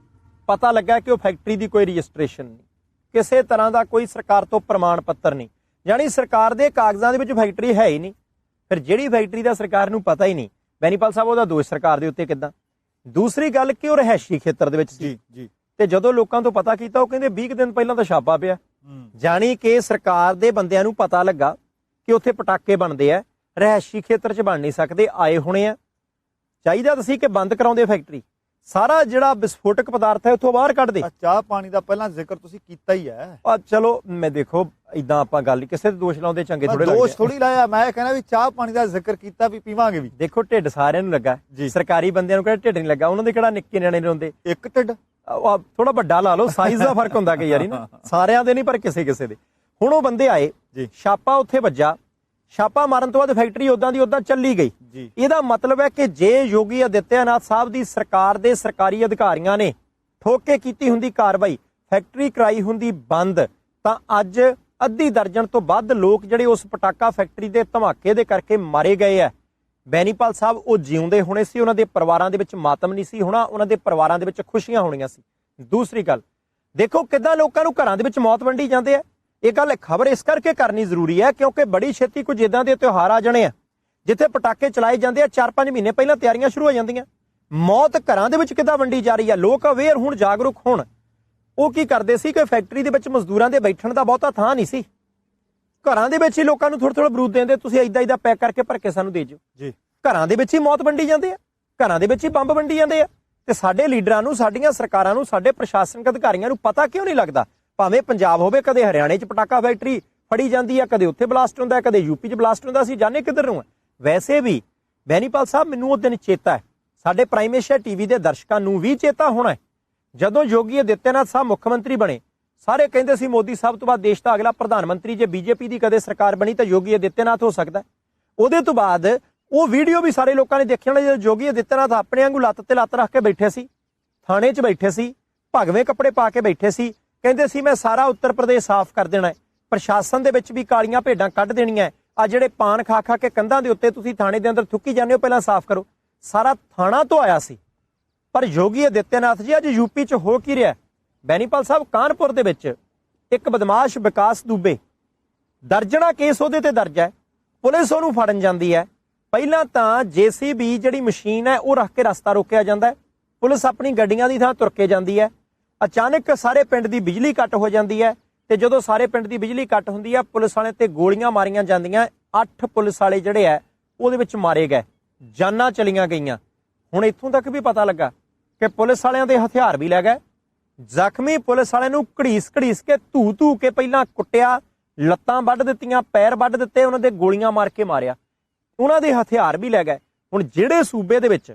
ਪਤਾ ਲੱਗਾ ਕਿ ਉਹ ਫੈਕਟਰੀ ਦੀ ਕੋਈ ਰਜਿਸਟ੍ਰੇਸ਼ਨ ਨਹੀਂ, ਕਿਸੇ ਤਰ੍ਹਾਂ ਦਾ ਕੋਈ ਸਰਕਾਰ ਤੋਂ ਪ੍ਰਮਾਣ ਪੱਤਰ ਨਹੀਂ, ਯਾਨੀ ਸਰਕਾਰ ਦੇ ਕਾਗਜ਼ਾਂ ਦੇ ਵਿੱਚ ਫੈਕਟਰੀ ਹੈ ਹੀ ਨਹੀਂ। ਫਿਰ ਜਿਹੜੀ ਫੈਕਟਰੀ ਦਾ ਸਰਕਾਰ ਨੂੰ ਪਤਾ ਹੀ ਨਹੀਂ, ਬੈਨੀਪਾਲ ਸਾਹਿਬ, ਉਹਦਾ ਦੋਸ਼ ਸਰਕਾਰ ਦੇ ਉੱਤੇ ਕਿੱਦਾਂ? ਦੂਸਰੀ ਗੱਲ ਕਿ ਉਹ ਰਹਿਸ਼ੀ ਖੇਤਰ ਦੇ ਵਿੱਚ ਸੀ ਜੀ। ਤੇ ਜਦੋਂ ਲੋਕਾਂ ਤੋਂ ਪਤਾ ਕੀਤਾ, ਉਹ ਕਹਿੰਦੇ 20 ਦਿਨ ਪਹਿਲਾਂ ਤਾਂ ਛਾਪਾ ਪਿਆ, ਜਾਣੀ ਕਿ ਸਰਕਾਰ ਦੇ ਬੰਦਿਆਂ ਨੂੰ ਪਤਾ ਲੱਗਾ ਕਿ ਉੱਥੇ ਪਟਾਕੇ ਬਣਦੇ ਆ, ਰਹਿਸ਼ੀ ਖੇਤਰ 'ਚ ਬਣ ਨਹੀਂ ਸਕਦੇ, ਆਏ ਹੋਣੇ ਆ। ਚਾਹੀਦਾ ਤਾਂ ਸੀ ਕਿ ਬੰਦ ਕਰਾਉਂਦੇ ਫੈਕਟਰੀ, ਸਾਰਾ ਜਿਹੜਾ ਵਿਸਫੋਟਕ ਪਦਾਰਥ ਹੈ ਉੱਥੋਂ ਬਾਹਰ ਕੱਢ ਦੇ। ਚਾਹ ਪਾਣੀ ਦਾ ਪਹਿਲਾਂ ਜ਼ਿਕਰ ਤੁਸੀਂ ਕੀਤਾ ਹੀ ਹੈ। ਚਲੋ ਮੈਂ ਦੇਖੋ ਇਦਾਂ ਆਪਾਂ ਗੱਲ ਕਿਸੇ ਤੇ ਦੋਸ਼ ਲਾਉਂਦੇ ਚੰਗੇ ਥੋੜੇ ਲੱਗਦੇ, ਦੋਸ਼ ਥੋੜੀ ਲਾਇਆ, ਮੈਂ ਕਹਿੰਦਾ ਵੀ ਚਾਹ ਪਾਣੀ ਦਾ ਜ਼ਿਕਰ ਕੀਤਾ ਵੀ ਪੀਵਾਂਗੇ ਵੀ। ਦੇਖੋ ਢਿੱਡ ਸਾਰਿਆਂ ਨੂੰ ਲੱਗਾ, ਸਰਕਾਰੀ ਬੰਦਿਆਂ ਨੂੰ ਕਿਹੜਾ ਢਿੱਡ ਨਹੀਂ ਲੱਗਾ, ਉਹਨਾਂ ਦੇ ਕਿਹੜਾ ਨਿੱਕੇ ਨਿਆਣੇ ਨੇ ਹੁੰਦੇ ਇੱਕ ਢਿੱਡ, ਥੋੜਾ ਵੱਡਾ ਲਾ ਲਓ, ਸਾਈਜ਼ ਦਾ ਫਰਕ ਹੁੰਦਾ ਕਿ ਯਾਰੀ ਨਾ, ਸਾਰਿਆਂ ਦੇ ਨਹੀਂ ਪਰ ਕਿਸੇ ਕਿਸੇ ਦੇ। ਹੁਣ ਉਹ ਬੰਦੇ ਆਏ, ਛਾਪਾ ਉੱਥੇ ਵੱਜਾ, ਛਾਪਾ ਮਾਰਨ ਤੋਂ ਬਾਅਦ ਫੈਕਟਰੀ ਉਦਾਂ ਦੀ ਉਦਾਂ ਚੱਲੀ ਗਈ। ਇਹਦਾ ਮਤਲਬ ਹੈ ਕਿ ਜੇ ਯੋਗੀ ਆਦਿੱਤਿਆਨਾਥ ਸਾਹਿਬ ਦੀ ਸਰਕਾਰ ਦੇ ਸਰਕਾਰੀ ਅਧਿਕਾਰੀਆਂ ਨੇ ਠੋਕ ਕੇ ਕੀਤੀ ਹੁੰਦੀ ਕਾਰਵਾਈ, ਫੈਕਟਰੀ ਕਰਾਈ ਹੁੰਦੀ ਬੰਦ, ਤਾਂ ਅੱਜ ਅੱਧੀ ਦਰਜਨ ਤੋਂ ਵੱਧ ਲੋਕ ਜਿਹੜੇ ਉਸ ਪਟਾਕਾ ਫੈਕਟਰੀ ਦੇ ਧਮਾਕੇ ਦੇ ਕਰਕੇ ਮਾਰੇ ਗਏ ਆ, ਬੈਨੀਪਾਲ ਸਾਹਿਬ, ਉਹ ਜਿਉਂਦੇ ਹੋਣੇ ਸੀ, ਉਹਨਾਂ ਦੇ ਪਰਿਵਾਰਾਂ ਦੇ ਵਿੱਚ ਮਾਤਮ ਨਹੀਂ ਸੀ ਹੋਣਾ, ਉਹਨਾਂ ਦੇ ਪਰਿਵਾਰਾਂ ਦੇ ਵਿੱਚ ਖੁਸ਼ੀਆਂ ਹੋਣੀਆਂ ਸੀ। ਦੂਸਰੀ ਗੱਲ, ਦੇਖੋ ਕਿੱਦਾਂ ਲੋਕਾਂ ਨੂੰ ਘਰਾਂ ਦੇ ਵਿੱਚ ਮੌਤ ਵੰਡੀ ਜਾਂਦੇ ਆ। ਇਹ ਗੱਲ ਖਬਰ ਇਸ ਕਰਕੇ ਕਰਨੀ ਜ਼ਰੂਰੀ ਹੈ ਕਿਉਂਕਿ ਬੜੀ ਛੇਤੀ ਕੁਝ ਇਦਾਂ ਦੇ ਤਿਉਹਾਰ ਆ ਜਾਣੇ ਆ ਜਿੱਥੇ ਪਟਾਕੇ ਚਲਾਏ ਜਾਂਦੇ ਆ, 4-5 ਮਹੀਨੇ ਪਹਿਲਾਂ ਤਿਆਰੀਆਂ ਸ਼ੁਰੂ ਹੋ ਜਾਂਦੀਆਂ। ਮੌਤ ਘਰਾਂ ਦੇ ਵਿੱਚ ਕਿੱਦਾਂ ਵੰਡੀ ਜਾ ਰਹੀ ਆ, ਲੋਕ ਅਵੇਅਰ ਹੁਣ, ਜਾਗਰੂਕ ਹੋਣ। ਉਹ ਕੀ ਕਰਦੇ ਸੀ ਕਿ ਫੈਕਟਰੀ ਦੇ ਵਿੱਚ ਮਜ਼ਦੂਰਾਂ ਦੇ ਬੈਠਣ ਦਾ ਬਹੁਤਾ ਥਾਂ ਨਹੀਂ ਸੀ, ਘਰਾਂ ਦੇ ਵਿੱਚ ਹੀ ਲੋਕਾਂ ਨੂੰ ਥੋੜਾ ਬਰੂਦ ਦਿੰਦੇ, ਤੁਸੀਂ ਇਦਾਂ ਭੈਕ ਕਰਕੇ ਭਰ ਕੇ ਸਾਨੂੰ ਦੇ ਜਿਓ ਜੀ। ਘਰਾਂ ਦੇ ਵਿੱਚ ਹੀ ਮੌਤ ਵੰਡੀ ਜਾਂਦੇ ਆ, ਘਰਾਂ ਦੇ ਵਿੱਚ ਹੀ ਬੰਬ ਵੰਡੀ ਜਾਂਦੇ ਆ। ਤੇ ਸਾਡੇ ਲੀਡਰਾਂ ਨੂੰ, ਸਾਡੀਆਂ ਸਰਕਾਰਾਂ ਨੂੰ, ਸਾਡੇ ਪ੍ਰਸ਼ਾਸਨਿਕ ਅਧਿਕਾਰੀਆਂ ਨੂੰ ਪਤਾ ਕਿਉਂ ਨਹੀਂ ਲੱਗਦਾ? ਭਾਵੇਂ ਪੰਜਾਬ ਹੋਵੇ, ਕਦੇ ਹਰਿਆਣੇ 'ਚ ਪਟਾਕਾ ਫੈਕਟਰੀ ਫੜੀ ਜਾਂਦੀ ਆ, ਕਦੇ ਉੱਥੇ ਬਲਾਸਟ ਹੁੰਦਾ, ਕਦੇ ਯੂਪੀ 'ਚ ਬਲਾਸਟ ਹੁੰਦਾ, ਅਸੀਂ ਜਾਣੇ ਕਿੱਧਰ ਨੂੰ ਆ। ਵੈਸੇ ਵੀ ਬੈਨੀਪਾਲ ਸਾਹਿਬ, ਮੈਨੂੰ ਉਹ ਦਿਨ ਚੇਤਾ ਹੈ, ਸਾਡੇ ਪ੍ਰਾਈਮ ਏਸ਼ੀਆ ਟੀਵੀ ਦੇ ਦਰਸ਼ਕਾਂ ਨੂੰ ਵੀ ਚੇਤਾ ਹੋਣਾ ਹੈ, ਜਦੋਂ ਯੋਗੀ ਆਦਿੱਤਿਆਨਾਥ ਸਾਹਿਬ ਮੁੱਖ ਮੰਤਰੀ ਬਣੇ। ਸਾਰੇ ਕਹਿੰਦੇ ਸੀ ਮੋਦੀ ਸਾਹਿਬ ਤੋਂ ਬਾਅਦ ਦੇਸ਼ ਦਾ ਅਗਲਾ ਪ੍ਰਧਾਨ ਮੰਤਰੀ ਜੇ ਬੀਜੇਪੀ ਦੀ ਕਦੇ ਸਰਕਾਰ ਬਣੀ ਤਾਂ ਯੋਗੀ ਆਦਿੱਤਿਆਨਾਥ ਹੋ ਸਕਦਾ। ਉਹਦੇ ਤੋਂ ਬਾਅਦ ਉਹ ਵੀਡੀਓ ਵੀ ਸਾਰੇ ਲੋਕਾਂ ਨੇ ਦੇਖਿਆ ਹੋਣਾ, ਜਦੋਂ ਯੋਗੀ ਆਦਿੱਤਿਆਨਾਥ ਆਪਣੇ ਵਾਂਗੂ ਲੱਤ ਤੇ ਲੱਤ ਰੱਖ ਕੇ ਬੈਠੇ ਸੀ, ਥਾਣੇ 'ਚ ਬੈਠੇ ਸੀ, ਭਗਵੇਂ ਕੱਪੜੇ ਪਾ ਕੇ ਬੈਠੇ ਸੀ, ਕਹਿੰਦੇ ਸੀ ਮੈਂ ਸਾਰਾ ਉੱਤਰ ਪ੍ਰਦੇਸ਼ ਸਾਫ਼ ਕਰ ਦੇਣਾ ਹੈ, ਪ੍ਰਸ਼ਾਸਨ ਦੇ ਵਿੱਚ ਵੀ ਕਾਲੀਆਂ ਭੇਡਾਂ ਕੱਢ ਦੇਣੀਆਂ, ਆ ਜਿਹੜੇ ਪਾਨ ਖਾ ਖਾ ਕੇ ਕੰਧਾਂ ਦੇ ਉੱਤੇ ਤੁਸੀਂ ਥਾਣੇ ਦੇ ਅੰਦਰ ਥੁੱਕੀ ਜਾਂਦੇ ਹੋ, ਪਹਿਲਾਂ ਸਾਫ਼ ਕਰੋ। ਸਾਰਾ ਥਾਣਾ ਤੋਂ ਆਇਆ ਸੀ। ਪਰ ਯੋਗੀ ਆਦਿੱਤਿਆਨਾਥ ਜੀ ਅੱਜ ਯੂਪੀ 'ਚ ਹੋ ਕੀ ਰਿਹਾ? ਬੈਨੀਪਾਲ ਸਾਹਿਬ, ਕਾਨਪੁਰ ਦੇ ਵਿੱਚ ਇੱਕ ਬਦਮਾਸ਼ ਵਿਕਾਸ ਦੁਬੇ, ਦਰਜਣਾ ਕੇਸ ਉਹਦੇ ਤੇ ਦਰਜ ਹੈ, ਪੁਲਿਸ ਉਹਨੂੰ ਫੜਨ ਜਾਂਦੀ ਹੈ। ਪਹਿਲਾਂ ਤਾਂ JCB ਜਿਹੜੀ ਮਸ਼ੀਨ ਹੈ ਉਹ ਰੱਖ ਕੇ ਰਸਤਾ ਰੋਕਿਆ ਜਾਂਦਾ ਹੈ, ਪੁਲਿਸ ਆਪਣੀ ਗੱਡੀਆਂ ਦੀ ਥਾਂ ਤੁਰ ਕੇ ਜਾਂਦੀ ਹੈ। ਅਚਾਨਕ ਸਾਰੇ ਪਿੰਡ ਦੀ ਬਿਜਲੀ ਕੱਟ ਹੋ ਜਾਂਦੀ ਹੈ ਤੇ ਜਦੋਂ ਸਾਰੇ ਪਿੰਡ ਦੀ ਬਿਜਲੀ ਕੱਟ ਹੁੰਦੀ ਹੈ, ਪੁਲਿਸ ਵਾਲਿਆਂ ਤੇ ਗੋਲੀਆਂ ਮਾਰੀਆਂ ਜਾਂਦੀਆਂ। 8 ਪੁਲਿਸ ਵਾਲੇ ਜਿਹੜੇ ਆ ਉਹਦੇ ਵਿੱਚ ਮਾਰੇ ਗਏ, ਜਾਨਾਂ ਚਲੀਆਂ ਗਈਆਂ। ਹੁਣ ਇੱਥੋਂ ਤੱਕ ਵੀ ਪਤਾ ਲੱਗਾ ਕਿ ਪੁਲਿਸ ਵਾਲਿਆਂ ਦੇ ਹਥਿਆਰ ਵੀ ਲੈ ਗਏ। ਜ਼ਖਮੀ ਪੁਲਿਸ ਵਾਲਿਆਂ ਨੂੰ ਘੜੀਸ ਕੇ ਧੂ ਕੇ ਪਹਿਲਾਂ ਕੁੱਟਿਆ, ਲੱਤਾਂ ਵੱਢ ਦਿੱਤੀਆਂ, ਪੈਰ ਵੱਢ ਦਿੱਤੇ, ਉਹਨਾਂ ਦੇ ਗੋਲੀਆਂ ਮਾਰ ਕੇ ਮਾਰਿਆ, ਉਹਨਾਂ ਦੇ ਹਥਿਆਰ ਵੀ ਲੈ ਗਏ। ਹੁਣ ਜਿਹੜੇ ਸੂਬੇ ਦੇ ਵਿੱਚ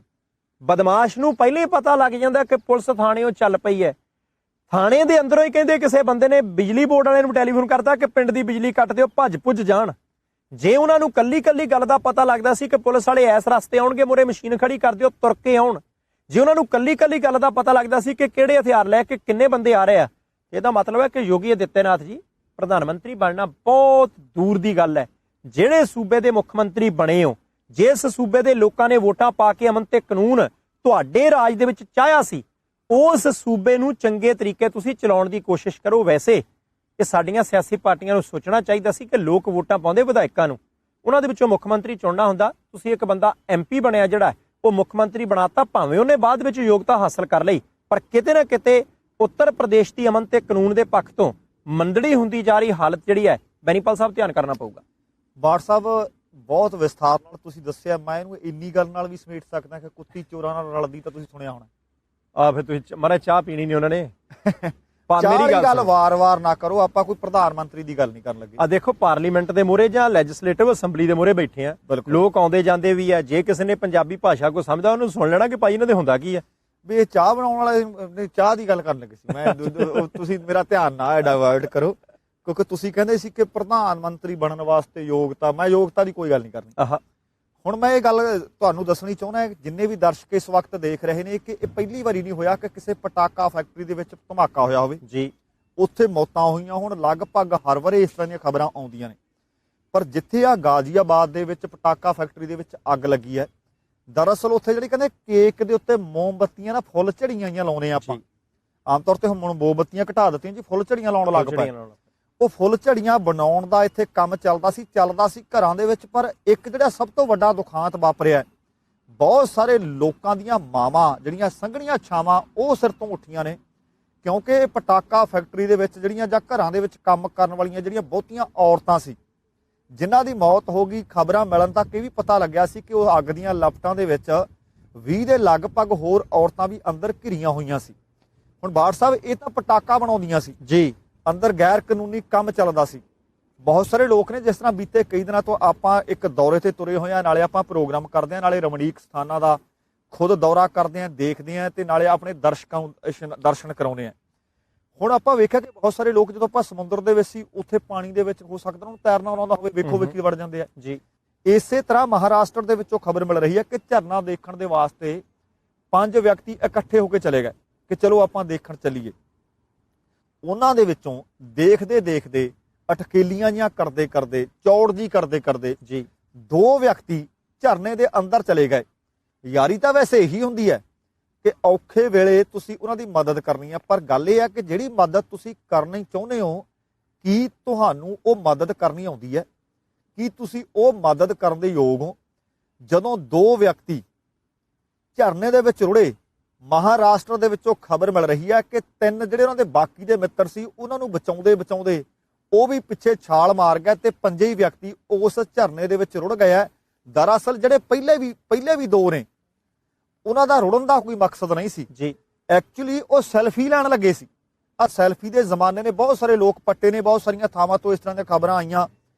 ਬਦਮਾਸ਼ ਨੂੰ ਪਹਿਲਾਂ ਹੀ ਪਤਾ ਲੱਗ ਜਾਂਦਾ ਕਿ ਪੁਲਿਸ ਥਾਣਿਓਂ ਚੱਲ ਪਈ ਹੈ, ਥਾਣੇ ਦੇ ਅੰਦਰੋਂ ਹੀ ਕਹਿੰਦੇ ਕਿਸੇ ਬੰਦੇ ਨੇ ਬਿਜਲੀ ਬੋਰਡ ਵਾਲਿਆਂ ਨੂੰ ਟੈਲੀਫੋਨ ਕਰਤਾ ਕਿ ਪਿੰਡ ਦੀ ਬਿਜਲੀ ਕੱਟ ਦਿਓ, ਭੱਜ ਭੁੱਜ ਜਾਣ। ਜੇ ਉਹਨਾਂ ਨੂੰ ਕੱਲੀ ਗੱਲ ਦਾ ਪਤਾ ਲੱਗਦਾ ਸੀ ਕਿ ਪੁਲਿਸ ਵਾਲੇ ਇਸ ਰਸਤੇ ਆਉਣਗੇ, ਮੂਹਰੇ ਮਸ਼ੀਨ ਖੜੀ ਕਰ ਦਿਓ, ਤੁਰ ਕੇ ਆਉਣ, ਜੇ ਉਹਨਾਂ ਨੂੰ ਕੱਲੀ ਗੱਲ ਦਾ ਪਤਾ ਲੱਗਦਾ ਸੀ ਕਿ ਕਿਹੜੇ ਹਥਿਆਰ ਲੈ ਕੇ ਕਿੰਨੇ ਬੰਦੇ ਆ ਰਹੇ ਆ, ਇਹਦਾ ਮਤਲਬ ਹੈ ਕਿ ਯੋਗੀ ਆਦਿੱਤਿਆਨਾਥ ਜੀ ਪ੍ਰਧਾਨ ਮੰਤਰੀ ਬਣਨਾ ਬਹੁਤ ਦੂਰ ਦੀ ਗੱਲ ਹੈ। ਜਿਹੜੇ ਸੂਬੇ ਦੇ ਮੁੱਖ ਮੰਤਰੀ ਬਣੇ ਹੋ, ਜਿਸ ਸੂਬੇ ਦੇ ਲੋਕਾਂ ਨੇ ਵੋਟਾਂ ਪਾ ਕੇ ਅਮਨ ਤੇ ਕਾਨੂੰਨ ਤੁਹਾਡੇ ਰਾਜ ਦੇ ਵਿੱਚ ਚਾਹਿਆ ਸੀ, ਉਸ ਸੂਬੇ ਨੂੰ ਚੰਗੇ ਤਰੀਕੇ ਤੁਸੀਂ ਚਲਾਉਣ ਦੀ ਕੋਸ਼ਿਸ਼ ਕਰੋ। ਵੈਸੇ ਇਹ ਸਾਡੀਆਂ ਸਿਆਸੀ ਪਾਰਟੀਆਂ ਨੂੰ ਸੋਚਣਾ ਚਾਹੀਦਾ ਸੀ ਕਿ ਲੋਕ ਵੋਟਾਂ ਪਾਉਂਦੇ ਵਿਧਾਇਕਾਂ ਨੂੰ, ਉਹਨਾਂ ਦੇ ਵਿੱਚੋਂ ਮੁੱਖ ਮੰਤਰੀ ਚੁਣਨਾ ਹੁੰਦਾ। ਤੁਸੀਂ ਇੱਕ ਬੰਦਾ MP ਬਣਿਆ ਜਿਹੜਾ ਉਹ ਮੁੱਖ ਮੰਤਰੀ ਬਣਾਤਾ, ਭਾਵੇਂ ਉਹਨੇ ਬਾਅਦ ਵਿੱਚ ਯੋਗਤਾ ਹਾਸਲ ਕਰ ਲਈ, ਪਰ ਕਿਤੇ ਨਾ ਕਿਤੇ ਉੱਤਰ ਪ੍ਰਦੇਸ਼ ਦੀ ਅਮਨ ਤੇ ਕਾਨੂੰਨ ਦੇ ਪੱਖ ਤੋਂ ਮੰਦੜੀ ਹੁੰਦੀ ਜਾ ਰਹੀ ਹਾਲਤ ਜਿਹੜੀ ਹੈ, ਬੈਨੀਪਾਲ ਸਾਹਿਬ ਧਿਆਨ ਕਰਨਾ ਪਊਗਾ। ਬਾਠ ਸਾਹਿਬ, ਬਹੁਤ ਵਿਸਥਾਰ ਨਾਲ ਤੁਸੀਂ ਦੱਸਿਆ, ਮੈਂ ਇਹਨੂੰ ਇੰਨੀ ਗੱਲ ਨਾਲ ਵੀ ਸਮੇਟ ਸਕਦਾ ਕਿ ਕੁੱਤੀ ਚੋਰਾਂ ਨਾਲ ਰਲਦੀ ਤਾਂ ਤੁਸੀਂ ਸੁਣਿਆ ਹੋਣਾ। ਫਿਰ ਤੁਸੀਂ ਮਾਰੇ ਚਾਹ ਪੀਣੀ ਨਹੀਂ ਉਹਨਾਂ ਨੇ। ਮੇਰੀ ਗੱਲ ਵਾਰ-ਵਾਰ ਨਾ ਕਰੋ, ਆਪਾਂ ਕੋਈ ਪ੍ਰਧਾਨ ਮੰਤਰੀ ਦੀ ਗੱਲ ਨਹੀਂ ਕਰਨ ਲੱਗੇ। ਦੇਖੋ, ਪਾਰਲੀਮੈਂਟ ਦੇ ਮੂਹਰੇ ਜਾਂ ਲੈਜਿਸਲੇਟਿਵ ਅਸੈਂਬਲੀ ਦੇ ਮੂਹਰੇ ਬੈਠੇ ਆ, ਲੋਕ ਆਉਂਦੇ ਜਾਂਦੇ ਵੀ ਆ। ਜੇ ਕਿਸੇ ਨੇ ਪੰਜਾਬੀ ਭਾਸ਼ਾ ਕੋ ਸਮਝਦਾ ਉਹਨੂੰ ਸੁਣ ਲੈਣਾ ਕਿ ਭਾਈ ਇਹਨਾਂ ਦੇ ਹੁੰਦਾ ਕੀ ਆ। ਵੀ ਇਹ ਚਾਹ ਬਣਾਉਣ ਵਾਲੇ ਚਾਹ ਦੀ ਗੱਲ ਕਰਨ ਲੱਗੇ ਸੀ ਮੈਂ। ਤੁਸੀਂ ਮੇਰਾ ਧਿਆਨ ਨਾ ਡਾਇਵਰਟ ਕਰੋ, ਕਿਉਂਕਿ ਤੁਸੀਂ ਕਹਿੰਦੇ ਸੀ ਕਿ ਪ੍ਰਧਾਨ ਮੰਤਰੀ ਬਣਨ ਵਾਸਤੇ ਯੋਗਤਾ, ਮੈਂ ਯੋਗਤਾ ਦੀ ਕੋਈ ਗੱਲ ਨਹੀਂ ਕਰਨੀ। ਆਹਾ, ਹੁਣ ਮੈਂ ਇਹ ਗੱਲ ਤੁਹਾਨੂੰ ਦੱਸਣੀ ਚਾਹੁੰਦਾ, ਜਿੰਨੇ ਵੀ ਦਰਸ਼ਕ ਇਸ ਵਕਤ ਦੇਖ ਰਹੇ ਨੇ, ਕਿ ਇਹ ਪਹਿਲੀ ਵਾਰੀ ਨਹੀਂ ਹੋਇਆ ਕਿ ਕਿਸੇ ਪਟਾਕਾ ਫੈਕਟਰੀ ਦੇ ਵਿੱਚ ਧਮਾਕਾ ਹੋਇਆ ਹੋਵੇ, ਜੀ, ਉੱਥੇ ਮੌਤਾਂ ਹੋਈਆਂ ਹੋਣ। ਲਗਭਗ ਹਰ ਵਾਰੀ ਇਸ ਤਰ੍ਹਾਂ ਦੀਆਂ ਖਬਰਾਂ ਆਉਂਦੀਆਂ ਨੇ। ਪਰ ਜਿੱਥੇ ਆ ਗਾਜ਼ੀਆਬਾਦ ਦੇ ਵਿੱਚ ਪਟਾਕਾ ਫੈਕਟਰੀ ਦੇ ਵਿੱਚ ਅੱਗ ਲੱਗੀ ਹੈ, ਦਰਅਸਲ ਉੱਥੇ ਜਿਹੜੀ ਕਹਿੰਦੇ ਕੇਕ ਦੇ ਉੱਤੇ ਮੋਮਬੱਤੀਆਂ ਨਾਲ ਫੁੱਲ ਝੜੀਆਂ ਜਿਹੀਆਂ ਲਾਉਂਦੇ ਆ ਆਪਾਂ। ਆਮ ਤੌਰ ਤੇ ਹੁਣ ਮੋਮਬੱਤੀਆਂ ਘਟਾ ਦਿੱਤੀਆਂ ਜੀ, ਫੁੱਲ ਝੜੀਆਂ ਲਾਉਣ ਲੱਗ ਪਏ। ਉਹ ਫੁੱਲ ਝੜੀਆਂ ਬਣਾਉਣ ਦਾ ਇੱਥੇ ਕੰਮ ਚੱਲਦਾ ਸੀ ਘਰਾਂ ਦੇ ਵਿੱਚ। ਪਰ ਇੱਕ ਜਿਹੜਾ ਸਭ ਤੋਂ ਵੱਡਾ ਦੁਖਾਂਤ ਵਾਪਰਿਆ, ਬਹੁਤ ਸਾਰੇ ਲੋਕਾਂ ਦੀਆਂ ਮਾਵਾਂ ਜਿਹੜੀਆਂ ਸੰਘਣੀਆਂ ਛਾਵਾਂ ਉਹ ਸਿਰ ਤੋਂ ਉੱਠੀਆਂ ਨੇ, ਕਿਉਂਕਿ ਪਟਾਕਾ ਫੈਕਟਰੀ ਦੇ ਵਿੱਚ ਜਿਹੜੀਆਂ ਜਾਂ ਘਰਾਂ ਦੇ ਵਿੱਚ ਕੰਮ ਕਰਨ ਵਾਲੀਆਂ ਜਿਹੜੀਆਂ ਬਹੁਤੀਆਂ ਔਰਤਾਂ ਸੀ, ਜਿਨ੍ਹਾਂ ਦੀ ਮੌਤ ਹੋ ਗਈ। ਖਬਰਾਂ ਮਿਲਣ ਤੱਕ ਇਹ ਵੀ ਪਤਾ ਲੱਗਿਆ ਸੀ ਕਿ ਉਹ ਅੱਗ ਦੀਆਂ ਲਪਟਾਂ ਦੇ ਵਿੱਚ 20 ਦੇ ਲਗਭਗ ਹੋਰ ਔਰਤਾਂ ਵੀ ਅੰਦਰ ਘਿਰੀਆਂ ਹੋਈਆਂ ਸੀ। ਹੁਣ ਬਾੜ ਸਾਹਿਬ, ਇਹ ਤਾਂ ਪਟਾਕਾ ਬਣਾਉਂਦੀਆਂ ਸੀ ਜੀ, ਅੰਦਰ ਗੈਰ ਕਾਨੂੰਨੀ ਕੰਮ ਚੱਲਦਾ ਸੀ। ਬਹੁਤ ਸਾਰੇ ਲੋਕ ਨੇ, ਜਿਸ ਤਰ੍ਹਾਂ ਬੀਤੇ ਕਈ ਦਿਨਾਂ ਤੋਂ ਆਪਾਂ ਇੱਕ ਦੌਰੇ ਤੇ ਤੁਰੇ ਹੋਏ ਹਾਂ, ਨਾਲੇ ਆਪਾਂ ਪ੍ਰੋਗਰਾਮ ਕਰਦੇ ਹਾਂ, ਨਾਲੇ ਰਮਣੀਕ ਸਥਾਨਾਂ ਦਾ ਖੁਦ ਦੌਰਾ ਕਰਦੇ ਹਾਂ, ਦੇਖਦੇ ਹਾਂ, ਤੇ ਨਾਲੇ ਆਪਣੇ ਦਰਸ਼ਕਾਂ ਨੂੰ ਦਰਸ਼ਨ ਕਰਾਉਂਦੇ ਹਾਂ। ਹੁਣ ਆਪਾਂ ਵੇਖਿਆ ਕਿ ਬਹੁਤ ਸਾਰੇ ਲੋਕ ਜਦੋਂ ਆਪਾਂ ਸਮੁੰਦਰ ਦੇ ਵਿੱਚ ਸੀ, ਉੱਥੇ ਪਾਣੀ ਦੇ ਵਿੱਚ ਹੋ ਸਕਦਾ ਉਹਨਾਂ ਨੂੰ ਤੈਰਨਾ ਆਉਂਦਾ ਹੋਵੇ, ਵੇਖੋ ਵੇਖੀ ਵੜ ਜਾਂਦੇ ਆ ਜੀ। ਇਸੇ ਤਰ੍ਹਾਂ ਮਹਾਰਾਸ਼ਟਰ ਦੇ ਵਿੱਚੋਂ ਖਬਰ ਮਿਲ ਰਹੀ ਹੈ ਕਿ ਝਰਨਾ ਦੇਖਣ ਦੇ ਵਾਸਤੇ 5 ਵਿਅਕਤੀ ਇਕੱਠੇ ਹੋ ਕੇ ਚਲੇ ਗਏ ਕਿ ਚਲੋ ਆਪਾਂ ਦੇਖਣ ਚੱਲੀਏ। ਉਹਨਾਂ ਦੇ ਵਿੱਚੋਂ ਦੇਖਦੇ ਦੇਖਦੇ, ਅਟਕੇਲੀਆਂ ਜਿਹੀਆਂ ਕਰਦੇ ਕਰਦੇ, ਚੌੜ ਜੀ ਕਰਦੇ ਕਰਦੇ ਜੀ, 2 ਵਿਅਕਤੀ ਝਰਨੇ ਦੇ ਅੰਦਰ ਚਲੇ ਗਏ। ਯਾਰੀ ਤਾਂ ਵੈਸੇ ਇਹੀ ਹੁੰਦੀ ਹੈ ਕਿ ਔਖੇ ਵੇਲੇ ਤੁਸੀਂ ਉਹਨਾਂ ਦੀ ਮਦਦ ਕਰਨੀ ਹੈ, ਪਰ ਗੱਲ ਇਹ ਹੈ ਕਿ ਜਿਹੜੀ ਮਦਦ ਤੁਸੀਂ ਕਰਨੀ ਚਾਹੁੰਦੇ ਹੋ, ਕੀ ਤੁਹਾਨੂੰ ਉਹ ਮਦਦ ਕਰਨੀ ਆਉਂਦੀ ਹੈ? ਕੀ ਤੁਸੀਂ ਉਹ ਮਦਦ ਕਰਨ ਦੇ ਯੋਗ ਹੋ? ਜਦੋਂ 2 ਵਿਅਕਤੀ ਝਰਨੇ ਦੇ ਵਿੱਚ ਰੁੜੇ, ਮਹਾਰਾਸ਼ਟਰ ਦੇ ਵਿੱਚੋਂ ਖਬਰ ਮਿਲ ਰਹੀ ਹੈ ਕਿ 3 ਜਿਹੜੇ ਉਹਨਾਂ ਦੇ ਬਾਕੀ ਦੇ ਮਿੱਤਰ ਸੀ, ਉਹਨਾਂ ਨੂੰ ਬਚਾਉਂਦੇ ਬਚਾਉਂਦੇ ਉਹ ਵੀ ਪਿੱਛੇ ਛਾਲ ਮਾਰ ਗਏ ਤੇ 5 ਹੀ ਵਿਅਕਤੀ ਉਸ ਝਰਨੇ ਦੇ ਵਿੱਚ ਰੁੜ ਗਏ। ਦਰਅਸਲ ਜਿਹੜੇ ਪਹਿਲੇ ਵੀ 2 ਨੇ, ਉਹਨਾਂ ਦਾ ਰੁੜਨ ਦਾ ਕੋਈ ਮਕਸਦ ਨਹੀਂ ਸੀ ਜੀ। ਐਕਚੁਅਲੀ ਉਹ ਸੈਲਫੀ ਲੈਣ ਲੱਗੇ ਸੀ। ਆ ਸੈਲਫੀ ਦੇ ਜ਼ਮਾਨੇ ਨੇ ਬਹੁਤ ਸਾਰੇ ਲੋਕ ਪੱਟੇ ਨੇ। ਬਹੁਤ ਸਾਰੀਆਂ ਥਾਵਾਂ ਤੋਂ ਇਸ ਤਰ੍ਹਾਂ ਦੀਆਂ ਖਬਰਾਂ ਆਈਆਂ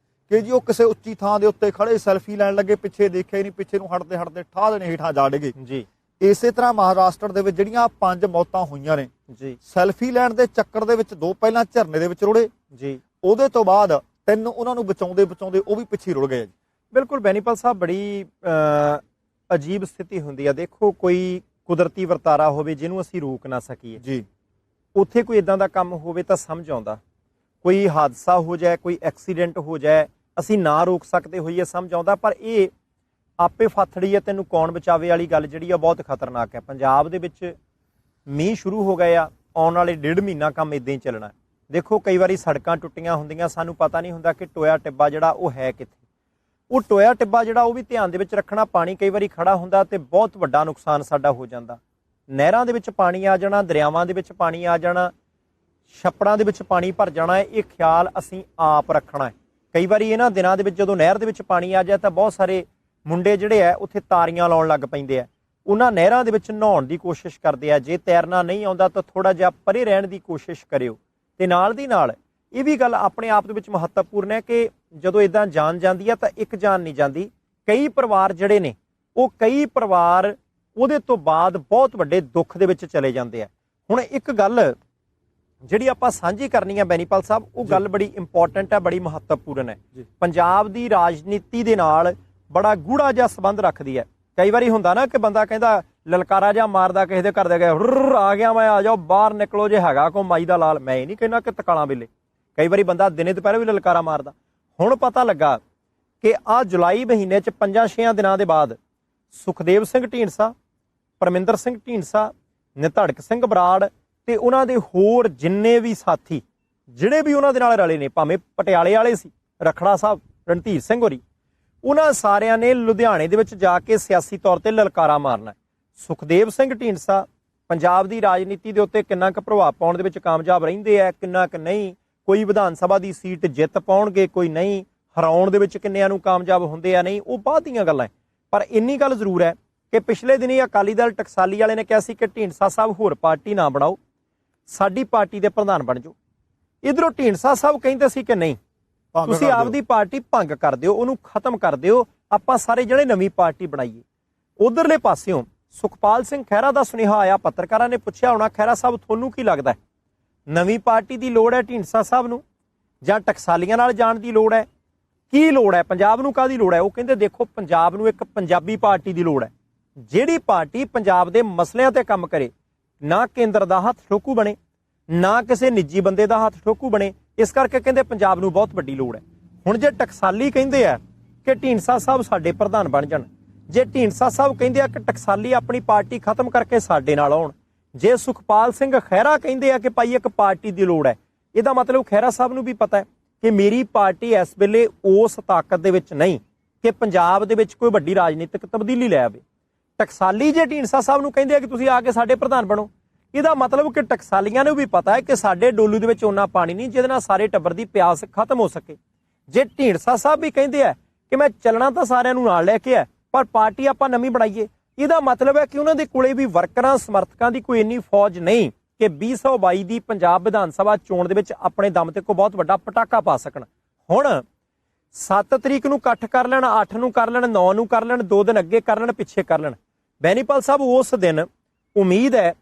ਕਿ ਜੀ ਉਹ ਕਿਸੇ ਉੱਚੀ ਥਾਂ ਦੇ ਉੱਤੇ ਖੜੇ ਸੈਲਫੀ ਲੈਣ ਲੱਗੇ, ਪਿੱਛੇ ਦੇਖਿਆ ਹੀ ਨਹੀਂ, ਪਿੱਛੇ ਨੂੰ ਹਟਦੇ ਹਟਦੇ ਠਾਹ ਦੇਣੇ ਹੇਠਾਂ ਜਾ ਡਿੱਗੇ ਜੀ। ਇਸੇ ਤਰ੍ਹਾਂ ਮਹਾਰਾਸ਼ਟਰ ਦੇ ਵਿੱਚ ਜਿਹੜੀਆਂ 5 ਮੌਤਾਂ ਹੋਈਆਂ ਨੇ ਜੀ, ਸੈਲਫੀ ਲੈਣ ਦੇ ਚੱਕਰ ਦੇ ਵਿੱਚ 2 ਪਹਿਲਾਂ ਝਰਨੇ ਦੇ ਵਿੱਚ ਰੁੜੇ ਜੀ, ਉਹਦੇ ਤੋਂ ਬਾਅਦ 3 ਉਹਨਾਂ ਨੂੰ ਬਚਾਉਂਦੇ ਬਚਾਉਂਦੇ ਉਹ ਵੀ ਪਿੱਛੇ ਰੁੜ ਗਏ ਜੀ। ਬਿਲਕੁਲ ਬੈਨੀਪਾਲ ਸਾਹਿਬ, ਬੜੀ ਅਜੀਬ ਸਥਿਤੀ ਹੁੰਦੀ ਆ। ਦੇਖੋ, ਕੋਈ ਕੁਦਰਤੀ ਵਰਤਾਰਾ ਹੋਵੇ ਜਿਹਨੂੰ ਅਸੀਂ ਰੋਕ ਨਾ ਸਕੀਏ ਜੀ, ਉੱਥੇ ਕੋਈ ਇਦਾਂ ਦਾ ਕੰਮ ਹੋਵੇ ਤਾਂ ਸਮਝ ਆਉਂਦਾ। ਕੋਈ ਹਾਦਸਾ ਹੋ ਜਾਏ, ਕੋਈ ਐਕਸੀਡੈਂਟ ਹੋ ਜਾਏ, ਅਸੀਂ ਨਾ ਰੋਕ ਸਕਦੇ ਹੋਈਏ, ਸਮਝ ਆਉਂਦਾ। ਪਰ ਇਹ ਆਪੇ ਫਾਥੜੀ ਹੈ, ਤੈਨੂੰ ਕੌਣ ਬਚਾਵੇ ਵਾਲੀ ਗੱਲ ਜਿਹੜੀ ਆ ਬਹੁਤ ਖਤਰਨਾਕ ਹੈ। ਪੰਜਾਬ ਦੇ ਵਿੱਚ ਮੀਂਹ ਸ਼ੁਰੂ ਹੋ ਗਏ ਆ, ਆਉਣ ਵਾਲੇ 1.5 ਮਹੀਨਾ ਕੰਮ ਇਦਾਂ ਹੀ ਚੱਲਣਾ। ਦੇਖੋ, ਕਈ ਵਾਰੀ ਸੜਕਾਂ ਟੁੱਟੀਆਂ ਹੁੰਦੀਆਂ, ਸਾਨੂੰ ਪਤਾ ਨਹੀਂ ਹੁੰਦਾ ਕਿ ਟੋਇਆ ਟਿੱਬਾ ਜਿਹੜਾ ਉਹ ਹੈ ਕਿੱਥੇ। ਉਹ ਟੋਇਆ ਟਿੱਬਾ ਜਿਹੜਾ ਉਹ ਵੀ ਧਿਆਨ ਦੇ ਵਿੱਚ ਰੱਖਣਾ। ਪਾਣੀ ਕਈ ਵਾਰੀ ਖੜਾ ਹੁੰਦਾ ਤੇ ਬਹੁਤ ਵੱਡਾ ਨੁਕਸਾਨ ਸਾਡਾ ਹੋ ਜਾਂਦਾ। ਨਹਿਰਾਂ ਦੇ ਵਿੱਚ ਪਾਣੀ ਆ ਜਾਣਾ, ਦਰਿਆਵਾਂ ਦੇ ਵਿੱਚ ਪਾਣੀ ਆ ਜਾਣਾ, ਛੱਪੜਾਂ ਦੇ ਵਿੱਚ ਪਾਣੀ ਭਰ ਜਾਣਾ, ਇਹ ਖਿਆਲ ਅਸੀਂ ਆਪ ਰੱਖਣਾ ਹੈ। ਕਈ ਵਾਰੀ ਇਹਨਾਂ ਦਿਨਾਂ ਦੇ ਵਿੱਚ ਜਦੋਂ ਨਹਿਰ ਦੇ ਵਿੱਚ ਪਾਣੀ ਆ ਜਾਏ ਤਾਂ ਬਹੁਤ ਸਾਰੇ ਮੁੰਡੇ ਜਿਹੜੇ ਆ ਉੱਥੇ ਤਾਰੀਆਂ ਲਾਉਣ ਲੱਗ ਪੈਂਦੇ ਆ। ਉਹਨਾਂ ਨਹਿਰਾਂ ਦੇ ਵਿੱਚ ਨਹਾਉਣ ਦੀ ਕੋਸ਼ਿਸ਼ ਕਰਦੇ ਆ। ਜੇ ਤੈਰਨਾ ਨਹੀਂ ਆਉਂਦਾ ਤਾਂ ਥੋੜਾ ਜਿਹਾ ਪਰੇ ਰਹਿਣ ਦੀ ਕੋਸ਼ਿਸ਼ ਕਰਿਓ। ਤੇ ਨਾਲ ਦੀ ਨਾਲ ਇਹ ਵੀ ਗੱਲ ਆਪਣੇ ਆਪ ਦੇ ਵਿੱਚ ਮਹੱਤਵਪੂਰਨ ਹੈ ਕਿ ਜਦੋਂ ਇਦਾਂ ਜਾਨ ਜਾਂਦੀ ਆ ਤਾਂ ਇੱਕ ਜਾਨ ਨਹੀਂ ਜਾਂਦੀ। ਕਈ ਪਰਿਵਾਰ ਜਿਹੜੇ ਨੇ ਉਹ ਕਈ ਪਰਿਵਾਰ ਉਹਦੇ ਤੋਂ ਬਾਅਦ ਬਹੁਤ ਵੱਡੇ ਦੁੱਖ ਦੇ ਵਿੱਚ ਚਲੇ ਜਾਂਦੇ ਆ। ਹੁਣ ਇੱਕ ਗੱਲ ਜਿਹੜੀ ਆਪਾਂ ਸਾਂਝੀ ਕਰਨੀ ਹੈ ਬੈਨੀਪਾਲ ਸਾਹਿਬ, ਉਹ ਗੱਲ ਬੜੀ ਇੰਪੋਰਟੈਂਟ ਹੈ, ਬੜੀ ਮਹੱਤਵਪੂਰਨ ਹੈ। ਪੰਜਾਬ ਦੀ ਰਾਜਨੀਤੀ ਦੇ ਨਾਲ ਬੜਾ ਗੂੜਾ ਜਿਹਾ ਸੰਬੰਧ ਰੱਖਦੀ ਹੈ। ਕਈ ਵਾਰੀ ਹੁੰਦਾ ਨਾ ਕਿ ਬੰਦਾ ਕਹਿੰਦਾ ਲਲਕਾਰਾ ਜਿਹਾ ਮਾਰਦਾ ਕਿਸੇ ਦੇ ਘਰ ਦੇ ਗਿਆ, ਆ ਗਿਆ ਮੈਂ, ਆ ਜਾਓ ਬਾਹਰ ਨਿਕਲੋ, ਜੇ ਹੈਗਾ ਕੋ ਮਾਈ ਦਾ ਲਾਲ। ਮੈਂ ਇਹ ਨਹੀਂ ਕਹਿੰਦਾ ਕਿ ਤਕਾਲਾਂ ਵੇਲੇ ਕਈ ਵਾਰੀ ਬੰਦਾ ਦਿਨੇ ਦੁਪਹਿਰੇ ਵੀ ਲਲਕਾਰਾ ਮਾਰਦਾ। ਹੁਣ ਪਤਾ ਲੱਗਾ ਕਿ ਆ ਜੁਲਾਈ ਮਹੀਨੇ 'ਚ 5-6 ਦਿਨਾਂ ਦੇ ਬਾਅਦ ਸੁਖਦੇਵ ਸਿੰਘ ਢੀਂਡਸਾ, ਪਰਮਿੰਦਰ ਸਿੰਘ ਢੀਂਡਸਾ, ਨਿਧੜਕ ਸਿੰਘ ਬਰਾੜ ਤੇ ਉਹਨਾਂ ਦੇ ਹੋਰ ਜਿੰਨੇ ਵੀ ਸਾਥੀ ਜਿਹੜੇ ਵੀ ਉਹਨਾਂ ਦੇ ਨਾਲ ਰਲੇ ਨੇ, ਭਾਵੇਂ ਪਟਿਆਲੇ ਵਾਲੇ ਸੀ, ਰਖੜਾ ਸਾਹਿਬ, ਰਣਧੀਰ ਸਿੰਘ ਹੋਰੀ, ਉਹਨਾਂ ਸਾਰਿਆਂ ਨੇ ਲੁਧਿਆਣੇ ਦੇ ਵਿੱਚ ਜਾ ਕੇ ਸਿਆਸੀ ਤੌਰ ਤੇ ਲਲਕਾਰਾ ਮਾਰਨਾ। ਸੁਖਦੇਵ ਸਿੰਘ ਢੀਂਡਸਾ ਪੰਜਾਬ ਦੀ ਰਾਜਨੀਤੀ ਦੇ ਉੱਤੇ ਕਿੰਨਾ ਕੁ ਪ੍ਰਭਾਵ ਪਾਉਣ ਦੇ ਵਿੱਚ ਕਾਮਯਾਬ ਰਹਿੰਦੇ ਆ, ਕਿੰਨਾ ਕੁ ਨਹੀਂ, ਕੋਈ ਵਿਧਾਨ ਸਭਾ ਦੀ ਸੀਟ ਜਿੱਤ ਪਾਉਣਗੇ, ਕੋਈ ਨਹੀਂ, ਹਰਾਉਣ ਦੇ ਵਿੱਚ ਕਿੰਨਿਆਂ ਨੂੰ ਕਾਮਯਾਬ ਹੁੰਦੇ ਆ, ਨਹੀਂ, ਉਹ ਬਾਅਦ ਦੀਆਂ ਗੱਲਾਂ। ਪਰ ਇੰਨੀ ਗੱਲ ਜ਼ਰੂਰ ਹੈ ਕਿ ਪਿਛਲੇ ਦਿਨੀ ਅਕਾਲੀ ਦਲ ਟਕਸਾਲੀ ਵਾਲੇ ਨੇ ਕਿਹਾ ਸੀ ਕਿ ਢੀਂਡਸਾ ਸਾਹਿਬ ਹੋਰ ਪਾਰਟੀ ਨਾ ਬਣਾਓ, ਸਾਡੀ ਪਾਰਟੀ ਦੇ ਪ੍ਰਧਾਨ ਬਣ ਜਾਓ। ਇਧਰੋਂ ਢੀਂਡਸਾ ਸਾਹਿਬ ਕਹਿੰਦੇ ਸੀ ਕਿ ਨਹੀਂ, ਤੁਸੀਂ ਆਪਦੀ ਪਾਰਟੀ ਭੰਗ ਕਰ ਦਿਓ, ਉਹਨੂੰ ਖਤਮ ਕਰ ਦਿਓ, ਆਪਾਂ ਸਾਰੇ ਜਿਹੜੇ ਨਵੀਂ ਪਾਰਟੀ ਬਣਾਈਏ। ਉਧਰਲੇ ਪਾਸਿਓਂ ਸੁਖਪਾਲ ਸਿੰਘ ਖਹਿਰਾ ਦਾ ਸੁਨੇਹਾ ਆਇਆ। ਪੱਤਰਕਾਰਾਂ ਨੇ ਪੁੱਛਿਆ ਹੋਣਾ, ਖਹਿਰਾ ਸਾਹਿਬ ਤੁਹਾਨੂੰ ਕੀ ਲੱਗਦਾ, ਨਵੀਂ ਪਾਰਟੀ ਦੀ ਲੋੜ ਹੈ ਢੀਂਡਸਾ ਸਾਹਿਬ ਨੂੰ? ਜਾਂ ਟਕਸਾਲੀਆਂ ਨਾਲ ਜਾਣ ਦੀ ਲੋੜ ਹੈ? ਕੀ ਲੋੜ ਹੈ? ਪੰਜਾਬ ਨੂੰ ਕਾਹਦੀ ਲੋੜ ਹੈ? ਉਹ ਕਹਿੰਦੇ ਦੇਖੋ ਪੰਜਾਬ ਨੂੰ ਇੱਕ ਪੰਜਾਬੀ ਪਾਰਟੀ ਦੀ ਲੋੜ ਹੈ, ਜਿਹੜੀ ਪਾਰਟੀ ਪੰਜਾਬ ਦੇ ਮਸਲਿਆਂ ਤੇ ਕੰਮ ਕਰੇ, ਨਾ ਕੇਂਦਰ ਦਾ ਹੱਥ ਠੋਕੂ ਬਣੇ, ਨਾ ਕਿਸੇ ਨਿੱਜੀ ਬੰਦੇ ਦਾ ਹੱਥ ਠੋਕੂ ਬਣੇ। ਇਸ ਕਰਕੇ ਕਹਿੰਦੇ ਪੰਜਾਬ ਨੂੰ ਬਹੁਤ ਵੱਡੀ ਲੋੜ ਹੈ। ਹੁਣ ਜੇ ਟਕਸਾਲੀ ਕਹਿੰਦੇ ਆ ਕਿ ਢੀਂਡਸਾ ਸਾਹਿਬ ਸਾਡੇ ਪ੍ਰਧਾਨ ਬਣ ਜਾਣ, ਜੇ ਢੀਂਡਸਾ ਸਾਹਿਬ ਕਹਿੰਦੇ ਆ ਕਿ ਟਕਸਾਲੀ ਆਪਣੀ ਪਾਰਟੀ ਖਤਮ ਕਰਕੇ ਸਾਡੇ ਨਾਲ ਆਉਣ, ਜੇ ਸੁਖਪਾਲ ਸਿੰਘ ਖਹਿਰਾ ਕਹਿੰਦੇ ਆ ਕਿ ਭਾਈ ਇੱਕ ਪਾਰਟੀ ਦੀ ਲੋੜ ਹੈ, ਇਹਦਾ ਮਤਲਬ ਖਹਿਰਾ ਸਾਹਿਬ ਨੂੰ ਵੀ ਪਤਾ ਹੈ ਕਿ ਮੇਰੀ ਪਾਰਟੀ ਇਸ ਵੇਲੇ ਉਸ ਤਾਕਤ ਦੇ ਵਿੱਚ ਨਹੀਂ ਕਿ ਪੰਜਾਬ ਦੇ ਵਿੱਚ ਕੋਈ ਵੱਡੀ ਰਾਜਨੀਤਿਕ ਤਬਦੀਲੀ ਲੈ ਆਵੇ। ਟਕਸਾਲੀ ਜੇ ਢੀਂਡਸਾ ਸਾਹਿਬ ਨੂੰ ਕਹਿੰਦੇ ਆ ਕਿ ਤੁਸੀਂ ਆ ਕੇ ਸਾਡੇ ਪ੍ਰਧਾਨ ਬਣੋ, ਇਹਦਾ ਮਤਲਬ ਕਿ ਟਕਸਾਲੀਆਂ ਨੂੰ ਵੀ ਪਤਾ ਹੈ ਕਿ ਸਾਡੇ ਡੋਲੂ ਦੇ ਵਿੱਚ ਓਨਾ ਪਾਣੀ ਨਹੀਂ ਜਿਹਦੇ ਨਾਲ ਸਾਰੇ ਟੱਬਰ ਦੀ ਪਿਆਸ ਖਤਮ ਹੋ ਸਕੇ। ਜੇ ਢੀਂਡਸਾ ਸਾਹਿਬ ਵੀ ਕਹਿੰਦੇ ਆ ਕਿ ਮੈਂ ਚੱਲਣਾ ਤਾਂ ਸਾਰਿਆਂ ਨੂੰ ਨਾਲ ਲੈ ਕੇ ਆ, ਪਰ ਪਾਰਟੀ ਆਪਾਂ ਨਵੀਂ ਬਣਾਈਏ, ਇਹਦਾ ਮਤਲਬ ਹੈ ਕਿ ਉਹਨਾਂ ਦੇ ਕੋਲੇ ਵੀ ਵਰਕਰਾਂ ਸਮਰਥਕਾਂ ਦੀ ਕੋਈ ਇੰਨੀ ਫੌਜ ਨਹੀਂ ਕਿ 2022 ਦੀ ਪੰਜਾਬ ਵਿਧਾਨ ਸਭਾ ਚੋਣ ਦੇ ਵਿੱਚ ਆਪਣੇ ਦਮ ਤੇ ਕੋਈ ਬਹੁਤ ਵੱਡਾ ਪਟਾਕਾ ਪਾ ਸਕਣ। ਹੁਣ 7 ਤਰੀਕ ਨੂੰ ਇਕੱਠ ਕਰ ਲੈਣ, 8 ਨੂੰ ਕਰ ਲੈਣ, 9 ਨੂੰ ਕਰ ਲੈਣ, 2 ਦਿਨ ਅੱਗੇ ਕਰ ਲੈਣ, ਪਿੱਛੇ ਕਰ ਲੈਣ, ਬੈਨੀਪਾਲ ਸਾਹਿਬ ਉਸ ਦਿਨ ਉਮੀਦ ਹੈ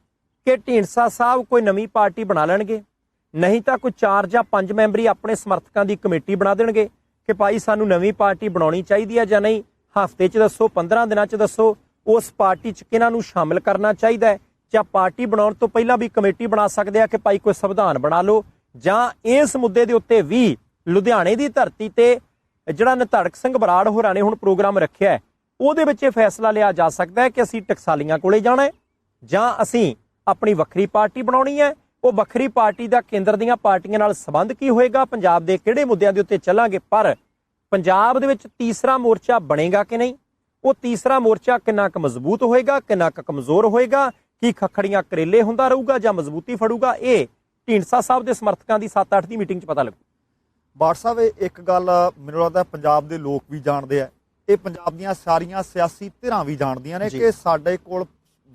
ਕਿ ਢੀਂਡਸਾ ਸਾਹਿਬ ਕੋਈ ਨਵੀਂ ਪਾਰਟੀ ਬਣਾ ਲੈਣਗੇ, ਨਹੀਂ ਤਾਂ ਕੋਈ 4 ਜਾਂ 5 ਮੈਂਬਰੀ ਆਪਣੇ ਸਮਰਥਕਾਂ ਦੀ ਕਮੇਟੀ ਬਣਾ ਦੇਣਗੇ ਕਿ ਭਾਈ ਸਾਨੂੰ ਨਵੀਂ ਪਾਰਟੀ ਬਣਾਉਣੀ ਚਾਹੀਦੀ ਹੈ ਜਾਂ ਨਹੀਂ, ਹਫ਼ਤੇ 'ਚ ਦੱਸੋ, 15 ਦਿਨਾਂ 'ਚ ਦੱਸੋ, ਉਸ ਪਾਰਟੀ 'ਚ ਕਿਹਨਾਂ ਨੂੰ ਸ਼ਾਮਿਲ ਕਰਨਾ ਚਾਹੀਦਾ ਹੈ, ਜਾਂ ਪਾਰਟੀ ਬਣਾਉਣ ਤੋਂ ਪਹਿਲਾਂ ਵੀ ਕਮੇਟੀ ਬਣਾ ਸਕਦੇ ਆ ਕਿ ਭਾਈ ਕੋਈ ਸੰਵਿਧਾਨ ਬਣਾ ਲਓ, ਜਾਂ ਇਸ ਮੁੱਦੇ ਦੇ ਉੱਤੇ ਵੀ ਲੁਧਿਆਣੇ ਦੀ ਧਰਤੀ ਤੇ ਜਿਹੜਾ ਨਿਧੜਕ ਸਿੰਘ ਬਰਾੜ ਹੋਰਾਂ ਨੇ ਹੁਣ ਪ੍ਰੋਗਰਾਮ ਰੱਖਿਆ ਹੈ, ਉਹਦੇ ਵਿੱਚ ਇਹ ਫੈਸਲਾ ਲਿਆ ਜਾ ਸਕਦਾ ਹੈ ਕਿ ਅਸੀਂ ਟਕਸਾਲੀਆਂ ਕੋਲੇ ਜਾਣਾ ਹੈ ਜਾਂ ਅਸੀਂ ਆਪਣੀ ਵੱਖਰੀ ਪਾਰਟੀ ਬਣਾਉਣੀ ਹੈ। ਉਹ ਵੱਖਰੀ ਪਾਰਟੀ ਦਾ ਕੇਂਦਰ ਦੀਆਂ ਪਾਰਟੀਆਂ ਨਾਲ ਸੰਬੰਧ ਕੀ ਹੋਏਗਾ, ਪੰਜਾਬ ਦੇ ਕਿਹੜੇ ਮੁੱਦਿਆਂ ਦੇ ਉੱਤੇ ਚੱਲਾਂਗੇ, ਪਰ ਪੰਜਾਬ ਦੇ ਵਿੱਚ ਤੀਸਰਾ ਮੋਰਚਾ ਬਣੇਗਾ ਕਿ ਨਹੀਂ, ਉਹ ਤੀਸਰਾ ਮੋਰਚਾ ਕਿੰਨਾ ਕੁ ਮਜ਼ਬੂਤ ਹੋਏਗਾ, ਕਿੰਨਾ ਕੁ ਕਮਜ਼ੋਰ ਹੋਏਗਾ, ਕੀ ਖੱਖੜੀਆਂ ਕਰੇਲੇ ਹੁੰਦਾ ਰਹੂਗਾ ਜਾਂ ਮਜ਼ਬੂਤੀ ਫੜੂਗਾ, ਇਹ ਢੀਂਡਸਾ ਸਾਹਿਬ ਦੇ ਸਮਰਥਕਾਂ ਦੀ 7-8 ਦੀ ਮੀਟਿੰਗ 'ਚ ਪਤਾ ਲੱਗੂ। ਬਾਠ ਸਾਹਿਬ, ਇੱਕ ਗੱਲ ਮੈਨੂੰ ਲੱਗਦਾ ਪੰਜਾਬ ਦੇ ਲੋਕ ਵੀ ਜਾਣਦੇ ਆ, ਇਹ ਪੰਜਾਬ ਦੀਆਂ ਸਾਰੀਆਂ ਸਿਆਸੀ ਧਿਰਾਂ ਵੀ ਜਾਣਦੀਆਂ ਨੇ ਕਿ ਸਾਡੇ ਕੋਲ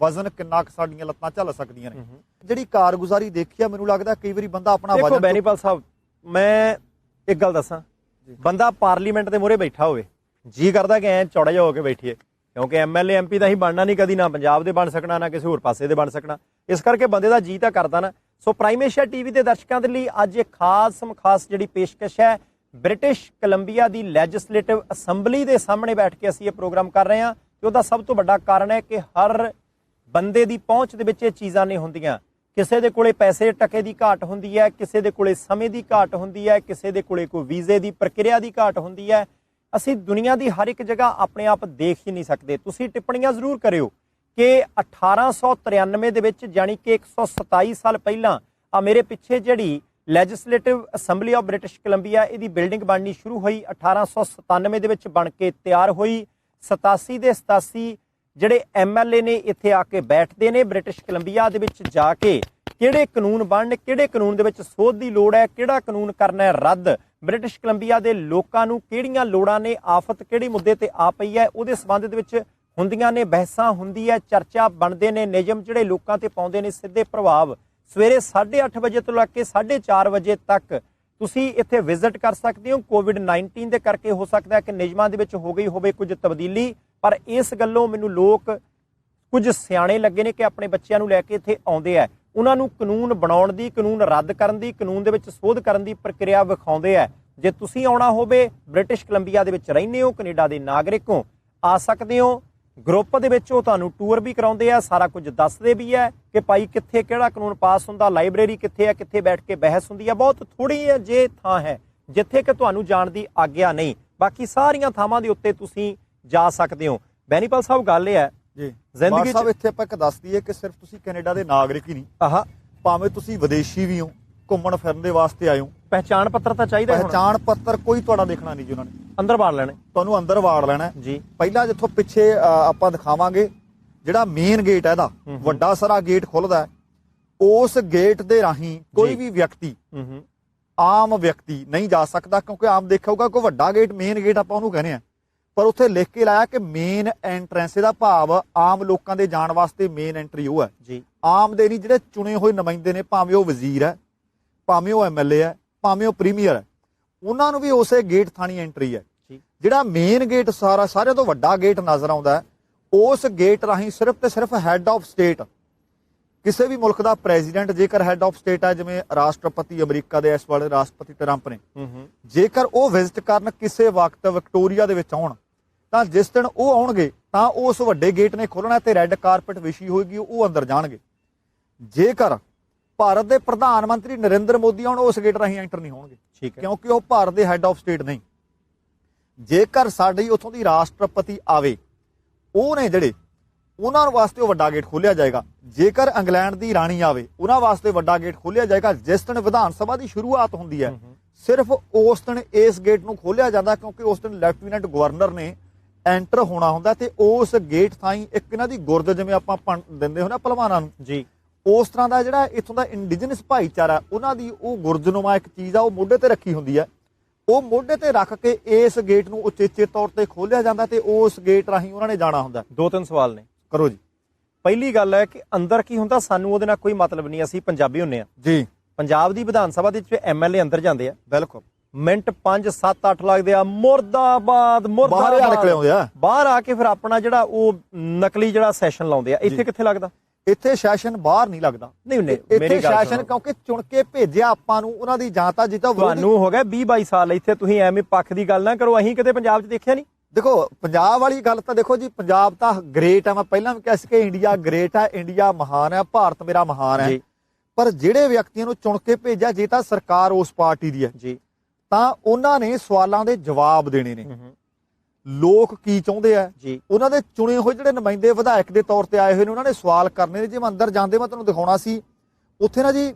ਵਜ਼ਨ ਕਿੰਨਾ ਕੁ ਸਾਡੀਆਂ ਲੱਤਾਂ ਝੱਲ ਸਕਦੀਆਂ ਨੇ। ਜਿਹੜੀ ਕਾਰਗੁਜ਼ਾਰੀ ਦੇਖੀ ਆ, ਮੈਨੂੰ ਲੱਗਦਾ ਕਈ ਵਾਰੀ ਬੰਦਾ ਆਪਣਾ ਦੇਖੋ ਬੈਨੀਪਾਲ ਸਾਹਿਬ, ਮੈਂ ਇੱਕ ਗੱਲ ਦੱਸਾਂ, ਬੰਦਾ ਪਾਰਲੀਮੈਂਟ ਦੇ ਮੂਹਰੇ ਬੈਠਾ ਹੋਵੇ, ਜੀ ਕਰਦਾ ਕਿ ਐ ਚੌੜਾ ਜਿਹਾ ਹੋ ਕੇ ਬੈਠੀਏ, ਕਿਉਂਕਿ ਐਮਐਲਏ ਐਮਪੀ ਦਾ ਹੀ ਬਣਨਾ ਨਹੀਂ ਕਦੀ, ਨਾ ਪੰਜਾਬ ਦੇ ਬਣ ਸਕਣਾ, ਨਾ ਕਿਸੇ ਹੋਰ ਪਾਸੇ ਦੇ ਬਣ ਸਕਣਾ, ਇਸ ਕਰਕੇ ਬੰਦੇ ਦਾ ਜੀ ਤਾਂ ਕਰਦਾ ਨਾ। ਸੋ ਪ੍ਰਾਈਮ ਏਸ਼ੀਆ ਟੀਵੀ ਦੇ ਦਰਸ਼ਕਾਂ ਦੇ ਲਈ ਅੱਜ ਇੱਕ ਖਾਸ ਜਿਹੜੀ ਪੇਸ਼ਕਸ਼ ਹੈ, ਬ੍ਰਿਟਿਸ਼ ਕੋਲੰਬੀਆ ਦੀ ਲੈਜਿਸਲੇਟਿਵ ਅਸੈਂਬਲੀ ਦੇ ਸਾਹਮਣੇ ਬੈਠ ਕੇ ਅਸੀਂ ਇਹ ਪ੍ਰੋਗਰਾਮ ਕਰ ਰਹੇ ਹਾਂ, ਤੇ ਉਹਦਾ ਸਭ ਤੋਂ ਵੱਡਾ ਕਾਰਨ ਹੈ ਕਿ ਹਰ ਬੰਦੇ ਦੀ ਪਹੁੰਚ ਦੇ ਵਿੱਚ ਇਹ ਚੀਜ਼ਾਂ ਨਹੀਂ ਹੁੰਦੀਆਂ। ਕਿਸੇ ਦੇ ਕੋਲੇ ਪੈਸੇ ਟਕੇ ਦੀ ਘਾਟ ਹੁੰਦੀ ਹੈ, ਕਿਸੇ ਦੇ ਕੋਲੇ ਸਮੇਂ ਦੀ ਘਾਟ ਹੁੰਦੀ ਹੈ, ਕਿਸੇ ਦੇ ਕੋਲੇ ਕੋਈ ਵੀਜ਼ੇ ਦੀ ਪ੍ਰਕਿਰਿਆ ਦੀ ਘਾਟ ਹੁੰਦੀ ਹੈ। ਅਸੀਂ ਦੁਨੀਆ ਦੀ ਹਰ ਇੱਕ ਜਗ੍ਹਾ ਆਪਣੇ ਆਪ ਦੇਖ ਹੀ ਨਹੀਂ ਸਕਦੇ। ਤੁਸੀਂ ਟਿੱਪਣੀਆਂ ਜ਼ਰੂਰ ਕਰਿਓ ਕਿ 1893 ਦੇ ਵਿੱਚ, ਜਾਨੀ ਕਿ 127 ਸਾਲ ਪਹਿਲਾਂ, ਆ ਮੇਰੇ ਪਿੱਛੇ ਜਿਹੜੀ legislative assembly of British Columbia, ਇਹਦੀ ਬਿਲਡਿੰਗ ਬਣਨੀ ਸ਼ੁਰੂ ਹੋਈ 1897 ਦੇ ਵਿੱਚ, ਬਣ ਕੇ ਤਿਆਰ ਹੋਈ। 87 ਦੇ 87 ਜਿਹੜੇ ਐਮਐਲਏ ਨੇ ਇੱਥੇ ਆ ਕੇ ਬੈਠਦੇ ਨੇ ਬ੍ਰਿਟਿਸ਼ ਕੋਲੰਬੀਆ ਦੇ ਵਿੱਚ ਜਾ ਕੇ, ਕਿਹੜੇ ਕਾਨੂੰਨ ਬਣਨ, ਕਿਹੜੇ ਕਾਨੂੰਨ ਦੇ ਵਿੱਚ ਸੋਧ ਦੀ ਲੋੜ ਹੈ, ਕਿਹੜਾ ਕਾਨੂੰਨ ਕਰਨਾ ਹੈ ਰੱਦ, ਬ੍ਰਿਟਿਸ਼ ਕੋਲੰਬੀਆ ਦੇ ਲੋਕਾਂ ਨੂੰ ਕਿਹੜੀਆਂ ਲੋੜਾਂ ਨੇ, ਆਫਤ ਕਿਹੜੇ ਮੁੱਦੇ ਤੇ ਆ ਪਈ ਹੈ, ਉਹਦੇ ਸੰਬੰਧ ਦੇ ਵਿੱਚ ਹੁੰਦੀਆਂ ਨੇ, ਬਹਿਸਾਂ ਹੁੰਦੀ ਹੈ, ਚਰਚਾ ਬਣਦੇ ਨੇ, ਨਿਯਮ ਜਿਹੜੇ ਲੋਕਾਂ ਤੇ ਪਾਉਂਦੇ ਨੇ ਸਿੱਧੇ ਪ੍ਰਭਾਵ। ਸਵੇਰੇ 8:30 ਵਜੇ ਤੋਂ ਲੈ ਕੇ 4:30 ਵਜੇ ਤੱਕ ਤੁਸੀਂ ਇੱਥੇ ਵਿਜ਼ਿਟ ਕਰ ਸਕਦੇ ਹੋ। ਕੋਵਿਡ-19 ਦੇ ਕਰਕੇ ਹੋ ਸਕਦਾ ਹੈ ਕਿ ਨਿਯਮਾਂ ਦੇ ਵਿੱਚ ਹੋ ਗਈ ਹੋਵੇ ਕੁਝ ਤਬਦੀਲੀ, ਪਰ ਇਸ ਗੱਲੋਂ ਮੈਨੂੰ ਲੋਕ ਕੁਝ ਸਿਆਣੇ ਲੱਗੇ ਨੇ ਕਿ ਆਪਣੇ ਬੱਚਿਆਂ ਨੂੰ ਲੈ ਕੇ ਇੱਥੇ ਆਉਂਦੇ ਆ, ਉਹਨਾਂ ਨੂੰ ਕਾਨੂੰਨ ਬਣਾਉਣ ਦੀ, ਕਾਨੂੰਨ ਰੱਦ ਕਰਨ ਦੀ, ਕਾਨੂੰਨ ਦੇ ਵਿੱਚ ਸੋਧ ਕਰਨ ਦੀ ਪ੍ਰਕਿਰਿਆ ਵਿਖਾਉਂਦੇ ਆ। ਜੇ ਤੁਸੀਂ ਆਉਣਾ ਹੋਵੇ, ਬ੍ਰਿਟਿਸ਼ ਕੋਲੰਬੀਆ ਦੇ ਵਿੱਚ ਰਹਿੰਦੇ ਹੋ, ਕੈਨੇਡਾ ਦੇ ਨਾਗਰਿਕ ਹੋ, ਆ ਸਕਦੇ ਹੋ। ਗਰੁੱਪ ਦੇ ਵਿੱਚ ਉਹ ਤੁਹਾਨੂੰ ਟੂਰ ਵੀ ਕਰਾਉਂਦੇ ਆ, ਸਾਰਾ ਕੁਝ ਦੱਸਦੇ ਵੀ ਹੈ ਕਿ ਭਾਈ ਕਿੱਥੇ ਕਿਹੜਾ ਕਾਨੂੰਨ ਪਾਸ ਹੁੰਦਾ, ਲਾਇਬ੍ਰੇਰੀ ਕਿੱਥੇ ਹੈ, ਕਿੱਥੇ ਬੈਠ ਕੇ ਬਹਿਸ ਹੁੰਦੀ ਹੈ। ਬਹੁਤ ਥੋੜੀ ਹੈ ਜੇ ਥਾਂ ਹੈ ਜਿੱਥੇ ਕਿ ਤੁਹਾਨੂੰ ਜਾਣ ਦੀ ਆਗਿਆ ਨਹੀਂ, ਬਾਕੀ ਸਾਰੀਆਂ ਥਾਵਾਂ ਦੇ ਉੱਤੇ ਤੁਸੀਂ ਜਾ ਸਕਦੇ ਹੋ। ਬੈਨੀਪਾਲ ਸਾਹਿਬ, ਗੱਲ ਇਹ ਹੈ ਜੀ ਜ਼ਿੰਦਗੀ ਸਾਹਿਬ, ਇੱਥੇ ਆਪਾਂ ਇੱਕ ਦੱਸ ਦਈਏ ਕਿ ਸਿਰਫ ਤੁਸੀਂ ਕੈਨੇਡਾ ਦੇ ਨਾਗਰਿਕ ਹੀ ਨਹੀਂ, ਭਾਵੇਂ ਤੁਸੀਂ ਵਿਦੇਸ਼ੀ ਵੀ ਹੋ, ਘੁੰਮਣ ਫਿਰਨ ਦੇ ਵਾਸਤੇ ਆਏ ਹੋ, ਪਹਿਚਾਣ ਪੱਤਰ ਤਾਂ ਚਾਹੀਦਾ। ਪਹਿਚਾਣ ਪੱਤਰ ਕੋਈ ਤੁਹਾਡਾ ਦੇਖਣਾ ਨਹੀਂ ਜੀ, ਉਹਨਾਂ ਨੇ ਅੰਦਰ ਵਾੜ ਲੈਣਾ, ਤੁਹਾਨੂੰ ਅੰਦਰ ਵਾੜ ਲੈਣਾ ਜੀ। ਪਹਿਲਾਂ ਜਿੱਥੋਂ ਪਿੱਛੇ ਆਪਾਂ ਦਿਖਾਵਾਂਗੇ, ਜਿਹੜਾ ਮੇਨ ਗੇਟ ਹੈ ਇਹਦਾ, ਵੱਡਾ ਸਾਰਾ ਗੇਟ ਖੁੱਲਦਾ, ਉਸ ਗੇਟ ਦੇ ਰਾਹੀਂ ਕੋਈ ਵੀ ਵਿਅਕਤੀ, ਆਮ ਵਿਅਕਤੀ ਨਹੀਂ ਜਾ ਸਕਦਾ, ਕਿਉਂਕਿ ਆਮ ਦੇਖਿਆ ਹੋਊਗਾ ਕੋਈ ਵੱਡਾ ਗੇਟ, ਮੇਨ ਗੇਟ ਆਪਾਂ ਉਹਨੂੰ ਕਹਿੰਦੇ ਆ, ਪਰ ਉੱਥੇ ਲਿਖ ਕੇ ਲਾਇਆ ਕਿ ਮੇਨ ਐਂਟਰੈਂਸ, ਦਾ ਭਾਵ ਆਮ ਲੋਕਾਂ ਦੇ ਜਾਣ ਵਾਸਤੇ ਮੇਨ ਐਂਟਰੀ ਉਹ ਹੈ ਜੀ, ਆਮ ਦੇ ਨਹੀਂ, ਜਿਹੜੇ ਚੁਣੇ ਹੋਏ ਨੁਮਾਇੰਦੇ ਨੇ, ਭਾਵੇਂ ਉਹ ਵਜ਼ੀਰ ਹੈ, ਭਾਵੇਂ ਉਹ ਐਮਐਲਏ ਹੈ, ਭਾਵੇਂ ਉਹ ਪ੍ਰੀਮੀਅਰ ਹੈ, ਉਹਨਾਂ ਨੂੰ ਵੀ ਉਸੇ ਗੇਟ ਥਾਣੀ ਐਂਟਰੀ ਹੈ। ਜਿਹੜਾ ਮੇਨ ਗੇਟ ਸਾਰਿਆਂ ਤੋਂ ਵੱਡਾ ਗੇਟ ਨਜ਼ਰ ਆਉਂਦਾ, ਉਸ ਗੇਟ ਰਾਹੀਂ ਸਿਰਫ ਤੇ ਸਿਰਫ ਹੈੱਡ ਆਫ ਸਟੇਟ ਕਿਸੇ ਵੀ ਮੁਲਕ ਦਾ ਪ੍ਰੈਜ਼ੀਡੈਂਟ ਜੇਕਰ ਹੈੱਡ ਆਫ ਸਟੇਟ ਹੈ, ਜਿਵੇਂ ਰਾਸ਼ਟਰਪਤੀ ਅਮਰੀਕਾ ਦੇ ਇਸ ਵਾਲੇ ਰਾਸ਼ਟਰਪਤੀ ਟਰੰਪ ਨੇ, ਜੇਕਰ ਉਹ ਵਿਜ਼ਿਟ ਕਰਨ ਕਿਸੇ ਵਕਤ ਵਿਕਟੋਰੀਆ ਦੇ ਵਿੱਚ ਆਉਣ, ਤਾਂ ਜਿਸ ਦਿਨ ਉਹ ਆਉਣਗੇ ਤਾਂ ਉਸ ਵੱਡੇ ਗੇਟ ਨੇ ਖੋਲ੍ਹਣਾ ਤੇ ਰੈੱਡ ਕਾਰਪਟ ਵਿਛੀ ਹੋਏਗੀ, ਉਹ ਅੰਦਰ ਜਾਣਗੇ। ਜੇਕਰ ਭਾਰਤ ਦੇ ਪ੍ਰਧਾਨ ਮੰਤਰੀ ਨਰਿੰਦਰ ਮੋਦੀ ਆਉਣ, ਉਸ ਗੇਟ ਰਾਹੀਂ ਐਂਟਰ ਨਹੀਂ ਹੋਣਗੇ, ਠੀਕ ਹੈ, ਕਿਉਂਕਿ ਉਹ ਭਾਰਤ ਦੇ ਹੈੱਡ ਆਫ ਸਟੇਟ ਨਹੀਂ। ਜੇਕਰ ਸਾਡੀ ਉੱਥੋਂ ਦੀ ਰਾਸ਼ਟਰਪਤੀ ਆਵੇ, ਉਹ ਨੇ ਜਿਹੜੇ, ਉਹਨਾਂ ਵਾਸਤੇ ਉਹ ਵੱਡਾ ਗੇਟ ਖੋਲ੍ਹਿਆ ਜਾਏਗਾ। ਜੇਕਰ ਇੰਗਲੈਂਡ ਦੀ ਰਾਣੀ ਆਵੇ, ਉਹਨਾਂ ਵਾਸਤੇ ਵੱਡਾ ਗੇਟ ਖੋਲ੍ਹਿਆ ਜਾਏਗਾ। ਜਿਸ ਦਿਨ ਵਿਧਾਨ ਸਭਾ ਦੀ ਸ਼ੁਰੂਆਤ ਹੁੰਦੀ ਹੈ, ਸਿਰਫ ਉਸ ਦਿਨ ਇਸ ਗੇਟ ਨੂੰ ਖੋਲ੍ਹਿਆ ਜਾਂਦਾ, ਕਿਉਂਕਿ ਉਸ ਦਿਨ ਲੈਫਟੀਨੈਂਟ ਗਵਰਨਰ ਨੇ ਐਂਟਰ ਹੋਣਾ ਹੁੰਦਾ ਤੇ ਉਸ ਗੇਟ ਥਾਈਂ ਇੱਕ ਇਹਨਾਂ ਦੀ ਗੁਰਦ, ਜਿਵੇਂ ਆਪਾਂ ਦਿੰਦੇ ਹੋ ਨਾ ਪਹਿਲਵਾਨਾਂ ਨੂੰ ਜੀ, ਉਸ ਤਰ੍ਹਾਂ ਦਾ ਜਿਹੜਾ ਇੱਥੋਂ ਦਾ ਇੰਡੀਜਨਸ ਭਾਈਚਾਰਾ, ਉਹਨਾਂ ਦੀ ਉਹ ਗੁਰਜਨੁਮਾ ਇੱਕ ਚੀਜ਼ ਆ, ਉਹ ਮੋਢੇ ਤੇ ਰੱਖੀ ਹੁੰਦੀ ਹੈ। ਉਹ ਮੋਢੇ ਤੇ ਰੱਖ ਕੇ ਇਸ ਗੇਟ ਨੂੰ ਉਚੇਚੇ ਤੌਰ ਤੇ ਖੋਲ੍ਹਿਆ ਜਾਂਦਾ ਤੇ ਉਸ ਗੇਟ ਰਾਹੀਂ ਉਹਨਾਂ ਨੇ ਜਾਣਾ ਹੁੰਦਾ। 2-3 ਸਵਾਲ ਨੇ। ਕਰੋ ਜੀ। ਪਹਿਲੀ ਗੱਲ ਹੈ ਕਿ ਅੰਦਰ ਕੀ ਹੁੰਦਾ, ਸਾਨੂੰ ਉਹਦੇ ਨਾਲ ਕੋਈ ਮਤਲਬ ਨਹੀਂ, ਅਸੀਂ ਪੰਜਾਬੀ ਹੁੰਨੇ ਆ ਜੀ। ਪੰਜਾਬ ਦੀ ਵਿਧਾਨ ਸਭਾ ਦੇ ਵਿੱਚ ਐਮਐਲਏ ਅੰਦਰ ਜਾਂਦੇ ਆ, ਬਿਲਕੁਲ, ਮਿੰਟ 5-7-8 ਲੱਗਦੇ ਆ, ਮੁਰਦਾਬਾਦ ਬਾਹਰ ਨਿਕਲੇ ਆਉਂਦੇ ਆ, ਬਾਹਰ ਆ ਕੇ ਫਿਰ ਆਪਣਾ ਜਿਹੜਾ ਉਹ ਨਕਲੀ ਜਿਹੜਾ ਸੈਸ਼ਨ ਲਾਉਂਦੇ ਆ। ਇੱਥੇ ਕਿੱਥੇ ਲੱਗਦਾ? ਇੱਥੇ ਸੈਸ਼ਨ ਬਾਹਰ ਨਹੀਂ ਲੱਗਦਾ। ਨਹੀਂ, ਇੱਥੇ ਸੈਸ਼ਨ ਕਿਉਂਕਿ ਚੁਣ ਕੇ ਭੇਜਿਆ ਆਪਾਂ ਨੂੰ, ਉਹਨਾਂ ਦੀ ਜਾਂ ਤਾਂ ਜਿੱਦਾਂ ਤੁਹਾਨੂੰ ਹੋ ਗਿਆ 20-22 ਸਾਲ ਇੱਥੇ, ਤੁਸੀਂ ਐਵੇਂ ਪੱਖ ਦੀ ਗੱਲ ਨਾ ਕਰੋ। ਅਸੀਂ ਕਿਤੇ ਪੰਜਾਬ 'ਚ ਦੇਖਿਆ ਨਹੀਂ। ਦੇਖੋ, ਪੰਜਾਬ ਵਾਲੀ ਗੱਲ ਤਾਂ ਦੇਖੋ ਜੀ, ਪੰਜਾਬ ਤਾਂ ਗ੍ਰੇਟ ਹੈ। ਮੈਂ ਪਹਿਲਾਂ ਵੀ ਕਿਹਾ ਸੀ ਕਿ ਇੰਡੀਆ ਗ੍ਰੇਟ ਹੈ, ਇੰਡੀਆ ਮਹਾਨ ਹੈ, ਭਾਰਤ ਮੇਰਾ ਮਹਾਨ ਹੈ। ਪਰ ਜਿਹੜੇ ਵਿਅਕਤੀਆਂ ਨੂੰ ਚੁਣ ਕੇ ਭੇਜਿਆ, ਜੇ ਤਾਂ ਸਰਕਾਰ ਉਸ ਪਾਰਟੀ ਦੀ ਹੈ ਜੀ, ਤਾਂ ਉਹਨਾਂ ਨੇ ਸਵਾਲਾਂ ਦੇ ਜਵਾਬ ਦੇਣੇ ਨੇ। ਲੋਕ ਕੀ ਚਾਹੁੰਦੇ ਆ ਜੀ, ਉਹਨਾਂ ਦੇ ਚੁਣੇ ਹੋਏ ਜਿਹੜੇ ਨੁਮਾਇੰਦੇ ਵਿਧਾਇਕ ਦੇ ਤੌਰ ਤੇ ਆਏ ਹੋਏ ਨੇ, ਉਹਨਾਂ ਨੇ ਸਵਾਲ ਕਰਨੇ ਨੇ। ਜੇ ਮੈਂ ਅੰਦਰ ਜਾਂਦੇ ਮੈਂ ਤੁਹਾਨੂੰ ਦਿਖਾਉਣਾ ਸੀ, ਉੱਥੇ ਨਾ ਜੀ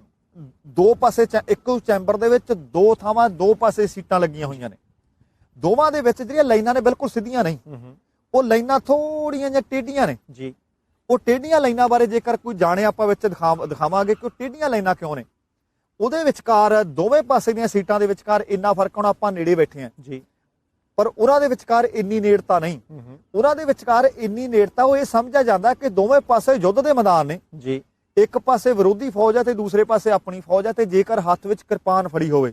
ਦੋ ਪਾਸੇ ਇੱਕ ਚੈਂਬਰ ਦੇ ਵਿੱਚ ਦੋ ਥਾਵਾਂ, ਦੋ ਪਾਸੇ ਸੀਟਾਂ ਲੱਗੀਆਂ ਹੋਈਆਂ ਨੇ। ਦੋਵਾਂ ਦੇ ਵਿੱਚ ਜਿਹੜੀਆਂ ਲਾਈਨਾਂ ਨੇ ਬਿਲਕੁਲ ਸਿੱਧੀਆਂ ਨਹੀਂ, ਉਹ ਲਾਈਨਾਂ ਥੋੜੀਆਂ ਜਿਹੀਆਂ ਟੇਢੀਆਂ ਨੇ ਜੀ। ਉਹ ਟੇਢੀਆਂ ਲਾਈਨਾਂ ਬਾਰੇ ਜੇਕਰ ਕੋਈ ਜਾਣੇ, ਆਪਾਂ ਵਿੱਚ ਦਿਖਾਵਾਂਗੇ ਕਿ ਉਹ ਟੇਢੀਆਂ ਲਾਈਨਾਂ ਕਿਉਂ ਨੇ। ਉਹਦੇ ਵਿਚਕਾਰ ਦੋਵੇਂ ਪਾਸੇ ਦੀਆਂ ਸੀਟਾਂ ਦੇ ਵਿਚਕਾਰ ਇੰਨਾ ਫਰਕ, ਹੁਣ ਆਪਾਂ ਨੇੜੇ ਬੈਠੇ ਹਾਂ ਜੀ, ਪਰ ਉਹਨਾਂ ਦੇ ਵਿਚਕਾਰ ਇੰਨੀ ਨੇੜਤਾ ਨਹੀਂ। ਉਹਨਾਂ ਦੇ ਵਿਚਕਾਰ ਇੰਨੀ ਨੇੜਤਾ, ਉਹ ਇਹ ਸਮਝਿਆ ਜਾਂਦਾ ਕਿ ਦੋਵੇਂ ਪਾਸੇ ਯੁੱਧ ਦੇ ਮੈਦਾਨ ਨੇ ਜੀ। ਇੱਕ ਪਾਸੇ ਵਿਰੋਧੀ ਫੌਜ ਹੈ ਤੇ ਦੂਸਰੇ ਪਾਸੇ ਆਪਣੀ ਫੌਜ ਹੈ, ਤੇ ਜੇਕਰ ਹੱਥ ਵਿੱਚ ਕਿਰਪਾਨ ਫੜੀ ਹੋਵੇ,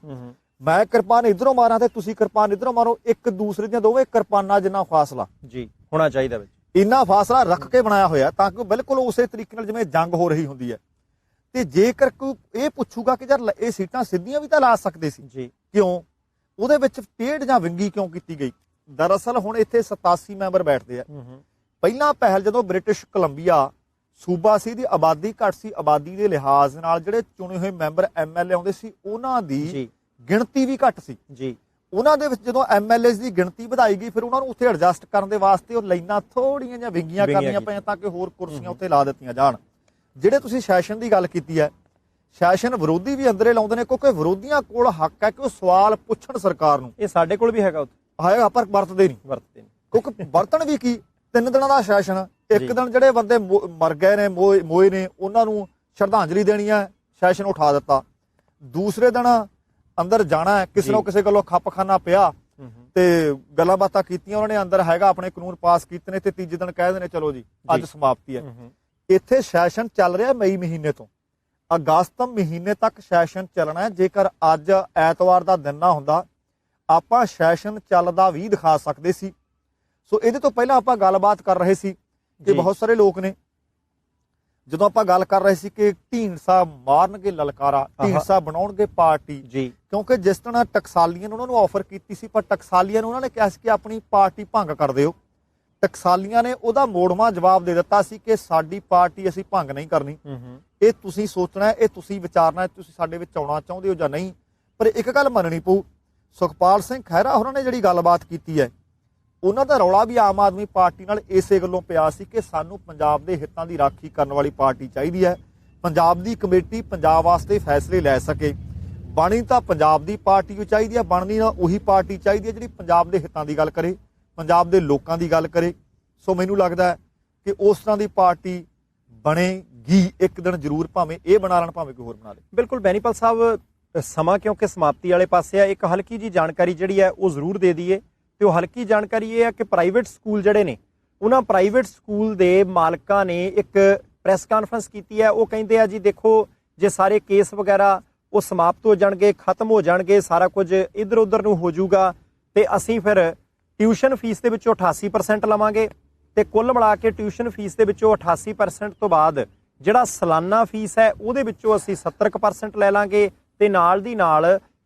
ਮੈਂ ਕਿਰਪਾਨ ਇਧਰੋਂ ਮਾਰਾਂ ਤੇ ਤੁਸੀਂ ਕਿਰਪਾਨ ਇਧਰੋਂ ਮਾਰੋ, ਇੱਕ ਦੂਸਰੇ ਦੀਆਂ ਦੋਵੇਂ ਕਿਰਪਾਨਾਂ ਜਿੰਨਾ ਫਾਸਲਾ ਜੀ ਹੋਣਾ ਚਾਹੀਦਾ ਵਿੱਚ, ਇੰਨਾ ਫਾਸਲਾ ਰੱਖ ਕੇ ਬਣਾਇਆ ਹੋਇਆ, ਤਾਂ ਕਿ ਬਿਲਕੁਲ ਉਸੇ ਤਰੀਕੇ ਨਾਲ ਜਿਵੇਂ ਜੰਗ ਹੋ ਰਹੀ ਹੁੰਦੀ ਹੈ। ਤੇ ਜੇਕਰ ਕੋਈ ਇਹ ਪੁੱਛੂਗਾ ਕਿ ਯਾਰ ਇਹ ਸੀਟਾਂ ਸਿੱਧੀਆਂ ਵੀ ਤਾਂ ਲਾ ਸਕਦੇ ਸੀ ਜੀ, ਕਿਉਂ ਉਹਦੇ ਵਿੱਚ ਟੇਢ ਜਾਂ ਵਿੰਗੀ ਕਿਉਂ ਕੀਤੀ ਗਈ? ਦਰਅਸਲ ਹੁਣ ਇੱਥੇ 87 ਮੈਂਬਰ ਬੈਠਦੇ ਆ। ਪਹਿਲਾਂ ਪਹਿਲ ਜਦੋਂ ਬ੍ਰਿਟਿਸ਼ ਕੋਲੰਬੀਆ ਸੂਬਾ ਸੀ, ਦੀ ਆਬਾਦੀ ਘੱਟ ਸੀ, ਆਬਾਦੀ ਦੇ ਲਿਹਾਜ਼ ਨਾਲ ਜਿਹੜੇ ਚੁਣੇ ਹੋਏ ਮੈਂਬਰ ਐਮਐਲਏ ਆਉਂਦੇ ਸੀ, ਉਹਨਾਂ ਦੀ ਗਿਣਤੀ ਵੀ ਘੱਟ ਸੀ ਜੀ। ਉਹਨਾਂ ਦੇ ਵਿੱਚ ਜਦੋਂ ਐਮਐਲਏਜ਼ ਦੀ ਗਿਣਤੀ ਵਧਾਈ ਗਈ, ਫਿਰ ਉਹਨਾਂ ਨੂੰ ਉੱਥੇ ਐਡਜਸਟ ਕਰਨ ਦੇ ਵਾਸਤੇ ਉਹ ਲਾਈਨਾਂ ਥੋੜੀਆਂ ਜਿਹੀਆਂ ਵਿੰਗੀਆਂ ਕਰਨੀਆਂ ਪਈਆਂ, ਤਾਂ ਕਿ ਹੋਰ ਕੁਰਸੀਆਂ ਉੱਥੇ ਲਾ ਦਿੱਤੀਆਂ ਜਾਣ। ਜਿਹੜੇ ਤੁਸੀਂ ਸੈਸ਼ਨ ਦੀ ਗੱਲ ਕੀਤੀ ਹੈ, ਸੈਸ਼ਨ ਵਿਰੋਧੀ ਵੀ ਅੰਦਰੇ ਲਾਉਂਦੇ ਨੇ, ਕਿਉਂਕਿ ਵਿਰੋਧੀਆਂ ਕੋਲ ਹੱਕ ਹੈ ਕਿ ਉਹ ਸਵਾਲ ਪੁੱਛਣ ਸਰਕਾਰ ਨੂੰ। ਇਹ ਸਾਡੇ ਕੋਲ ਵੀ ਹੈਗਾ, ਉੱਥੇ ਹੈਗਾ, ਪਰ ਵਰਤਦੇ ਨਹੀਂ। ਕਿਉਂਕਿ ਵਰਤਣ ਵੀ ਕੀ, 3 ਦਿਨਾਂ ਦਾ ਸੈਸ਼ਨ, ਇੱਕ ਦਿਨ ਜਿਹੜੇ ਬੰਦੇ ਮਰ ਗਏ ਨੇ, ਮੋਏ ਨੇ, ਉਹਨਾਂ ਨੂੰ ਸ਼ਰਧਾਂਜਲੀ ਦੇਣੀ ਹੈ, ਸੈਸ਼ਨ ਉਠਾ ਦਿੱਤਾ। ਦੂਸਰੇ ਦਿਨ ਅੰਦਰ ਜਾਣਾ ਹੈ, ਕਿਸੇ ਨੂੰ ਕਿਸੇ ਗੱਲੋਂ ਖੱਪਖਾਨਾ ਪਿਆ ਤੇ ਗੱਲਾਂ ਬਾਤਾਂ ਕੀਤੀਆਂ ਉਹਨਾਂ ਨੇ, ਅੰਦਰ ਹੈਗਾ, ਆਪਣੇ ਕਾਨੂੰਨ ਪਾਸ ਕੀਤੇ ਨੇ, ਤੇ ਤੀਜੇ ਦਿਨ ਕਹਿ ਦਿੰਦੇ ਨੇ ਚਲੋ ਜੀ ਅੱਜ ਸਮਾਪਤੀ ਹੈ। ਇੱਥੇ ਸੈਸ਼ਨ ਚੱਲ ਰਿਹਾ ਮਈ ਮਹੀਨੇ ਤੋਂ ਅਗਸਤ ਮਹੀਨੇ ਤੱਕ ਸੈਸ਼ਨ ਚੱਲਣਾ ਹੈ। ਜੇਕਰ ਅੱਜ ਐਤਵਾਰ ਦਾ ਦਿਨ ਨਾ ਹੁੰਦਾ, ਆਪਾਂ ਸੈਸ਼ਨ ਚੱਲਦਾ ਵੀ ਦਿਖਾ ਸਕਦੇ ਸੀ। ਸੋ ਇਹਦੇ ਤੋਂ ਪਹਿਲਾਂ ਆਪਾਂ ਗੱਲਬਾਤ ਕਰ ਰਹੇ ਸੀ ਕਿ ਬਹੁਤ ਸਾਰੇ ਲੋਕ ਨੇ, ਜਦੋਂ ਆਪਾਂ ਗੱਲ ਕਰ ਰਹੇ ਸੀ ਕਿ ਢੀਂਡਸਾ ਮਾਰਨਗੇ ਲਲਕਾਰਾ, ਢੀਂਡਸਾ ਬਣਾਉਣਗੇ ਪਾਰਟੀ ਜੀ, ਕਿਉਂਕਿ ਜਿਸ ਤਰ੍ਹਾਂ ਟਕਸਾਲੀਆਂ ਨੇ ਉਹਨਾਂ ਨੂੰ ਆਫਰ ਕੀਤੀ ਸੀ, ਪਰ ਟਕਸਾਲੀਆਂ ਨੂੰ ਉਹਨਾਂ ਨੇ ਕਿਹਾ ਸੀ ਕਿ ਆਪਣੀ ਪਾਰਟੀ ਭੰਗ ਕਰ ਦਿਓ। ਟਕਸਾਲੀਆਂ ਨੇ ਉਹਦਾ ਮੋੜਵਾਂ ਜਵਾਬ ਦੇ ਦਿੱਤਾ ਸੀ ਕਿ ਸਾਡੀ ਪਾਰਟੀ ਅਸੀਂ ਭੰਗ ਨਹੀਂ ਕਰਨੀ, ਇਹ ਤੁਸੀਂ ਸੋਚਣਾ, ਇਹ ਤੁਸੀਂ ਵਿਚਾਰਨਾ, ਤੁਸੀਂ ਸਾਡੇ ਵਿੱਚ ਆਉਣਾ ਚਾਹੁੰਦੇ ਹੋ ਜਾਂ ਨਹੀਂ। ਪਰ ਇੱਕ ਗੱਲ ਮੰਨਣੀ ਪਊ, ਸੁਖਪਾਲ ਸਿੰਘ ਖਹਿਰਾ ਹੋਰਾਂ ਨੇ ਜਿਹੜੀ ਗੱਲਬਾਤ ਕੀਤੀ ਹੈ, ਉਹਨਾਂ ਦਾ ਰੌਲਾ ਵੀ ਆਮ ਆਦਮੀ ਪਾਰਟੀ ਨਾਲ ਇਸੇ ਗੱਲੋਂ ਪਿਆ ਸੀ ਕਿ ਸਾਨੂੰ ਪੰਜਾਬ ਦੇ ਹਿੱਤਾਂ ਦੀ ਰਾਖੀ ਕਰਨ ਵਾਲੀ ਪਾਰਟੀ ਚਾਹੀਦੀ ਹੈ। ਪੰਜਾਬ ਦੀ ਕਮੇਟੀ ਪੰਜਾਬ ਵਾਸਤੇ ਫੈਸਲੇ ਲੈ ਸਕੇ। ਬਣੀ ਤਾਂ ਪੰਜਾਬ ਦੀ ਪਾਰਟੀ ਵੀ ਚਾਹੀਦੀ ਹੈ, ਬਣਨੀ ਨਾ ਉਹੀ ਪਾਰਟੀ ਚਾਹੀਦੀ ਹੈ ਜਿਹੜੀ ਪੰਜਾਬ ਦੇ ਹਿੱਤਾਂ ਦੀ ਗੱਲ ਕਰੇ, ਪੰਜਾਬ ਦੇ ਲੋਕਾਂ ਦੀ ਗੱਲ ਕਰੇ। ਸੋ ਮੈਨੂੰ ਲੱਗਦਾ ਹੈ ਕਿ ਉਸ ਤਰ੍ਹਾਂ ਦੀ ਪਾਰਟੀ ਬਣੇਗੀ ਇੱਕ ਦਿਨ ਜ਼ਰੂਰ, ਭਾਵੇਂ ਇਹ ਬਣਾ ਲੈਣ ਭਾਵੇਂ ਕੋਈ ਹੋਰ ਬਣਾ ਲੇ। ਬਿਲਕੁਲ ਬੈਨੀਪਾਲ ਸਾਹਿਬ, ਸਮਾਂ ਕਿਉਂਕਿ ਸਮਾਪਤੀ ਵਾਲੇ ਪਾਸੇ ਆ, ਇੱਕ ਹਲਕੀ ਜੀ ਜਾਣਕਾਰੀ ਜਿਹੜੀ ਹੈ ਉਹ ਜ਼ਰੂਰ ਦੇ ਦਈਏ। ਤੇ ਉਹ ਹਲਕੀ ਜਾਣਕਾਰੀ ਇਹ ਹੈ ਕਿ ਪ੍ਰਾਈਵੇਟ ਸਕੂਲ ਜਿਹੜੇ ਨੇ, ਉਹਨਾਂ ਪ੍ਰਾਈਵੇਟ ਸਕੂਲ ਦੇ ਮਾਲਕਾਂ ਨੇ ਇੱਕ ਪ੍ਰੈਸ ਕਾਨਫਰੰਸ ਕੀਤੀ ਹੈ। ਉਹ ਕਹਿੰਦੇ ਆ ਜੀ ਦੇਖੋ, ਜੇ ਸਾਰੇ ਕੇਸ ਵਗੈਰਾ ਉਹ ਸਮਾਪਤ ਹੋ ਜਾਣਗੇ, ਖਤਮ ਹੋ ਜਾਣਗੇ, ਸਾਰਾ ਕੁਝ ਇੱਧਰ ਉੱਧਰ ਨੂੰ ਹੋ ਜਾਊਗਾ, ਤੇ ਅਸੀਂ ਫਿਰ ਟਿਊਸ਼ਨ ਫੀਸ ਦੇ ਵਿੱਚੋਂ 88% ਲਵਾਂਗੇ, ਤੇ ਕੁੱਲ ਮਿਲਾ ਕੇ ਟਿਊਸ਼ਨ ਫੀਸ ਦੇ ਵਿੱਚੋਂ 88% ਤੋਂ ਬਾਅਦ ਜਿਹੜਾ ਸਾਲਾਨਾ ਫੀਸ ਹੈ ਉਹਦੇ ਵਿੱਚੋਂ ਅਸੀਂ 70% ਲੈ ਲਾਂਗੇ ਤੇ ਨਾਲ ਦੀ ਨਾਲ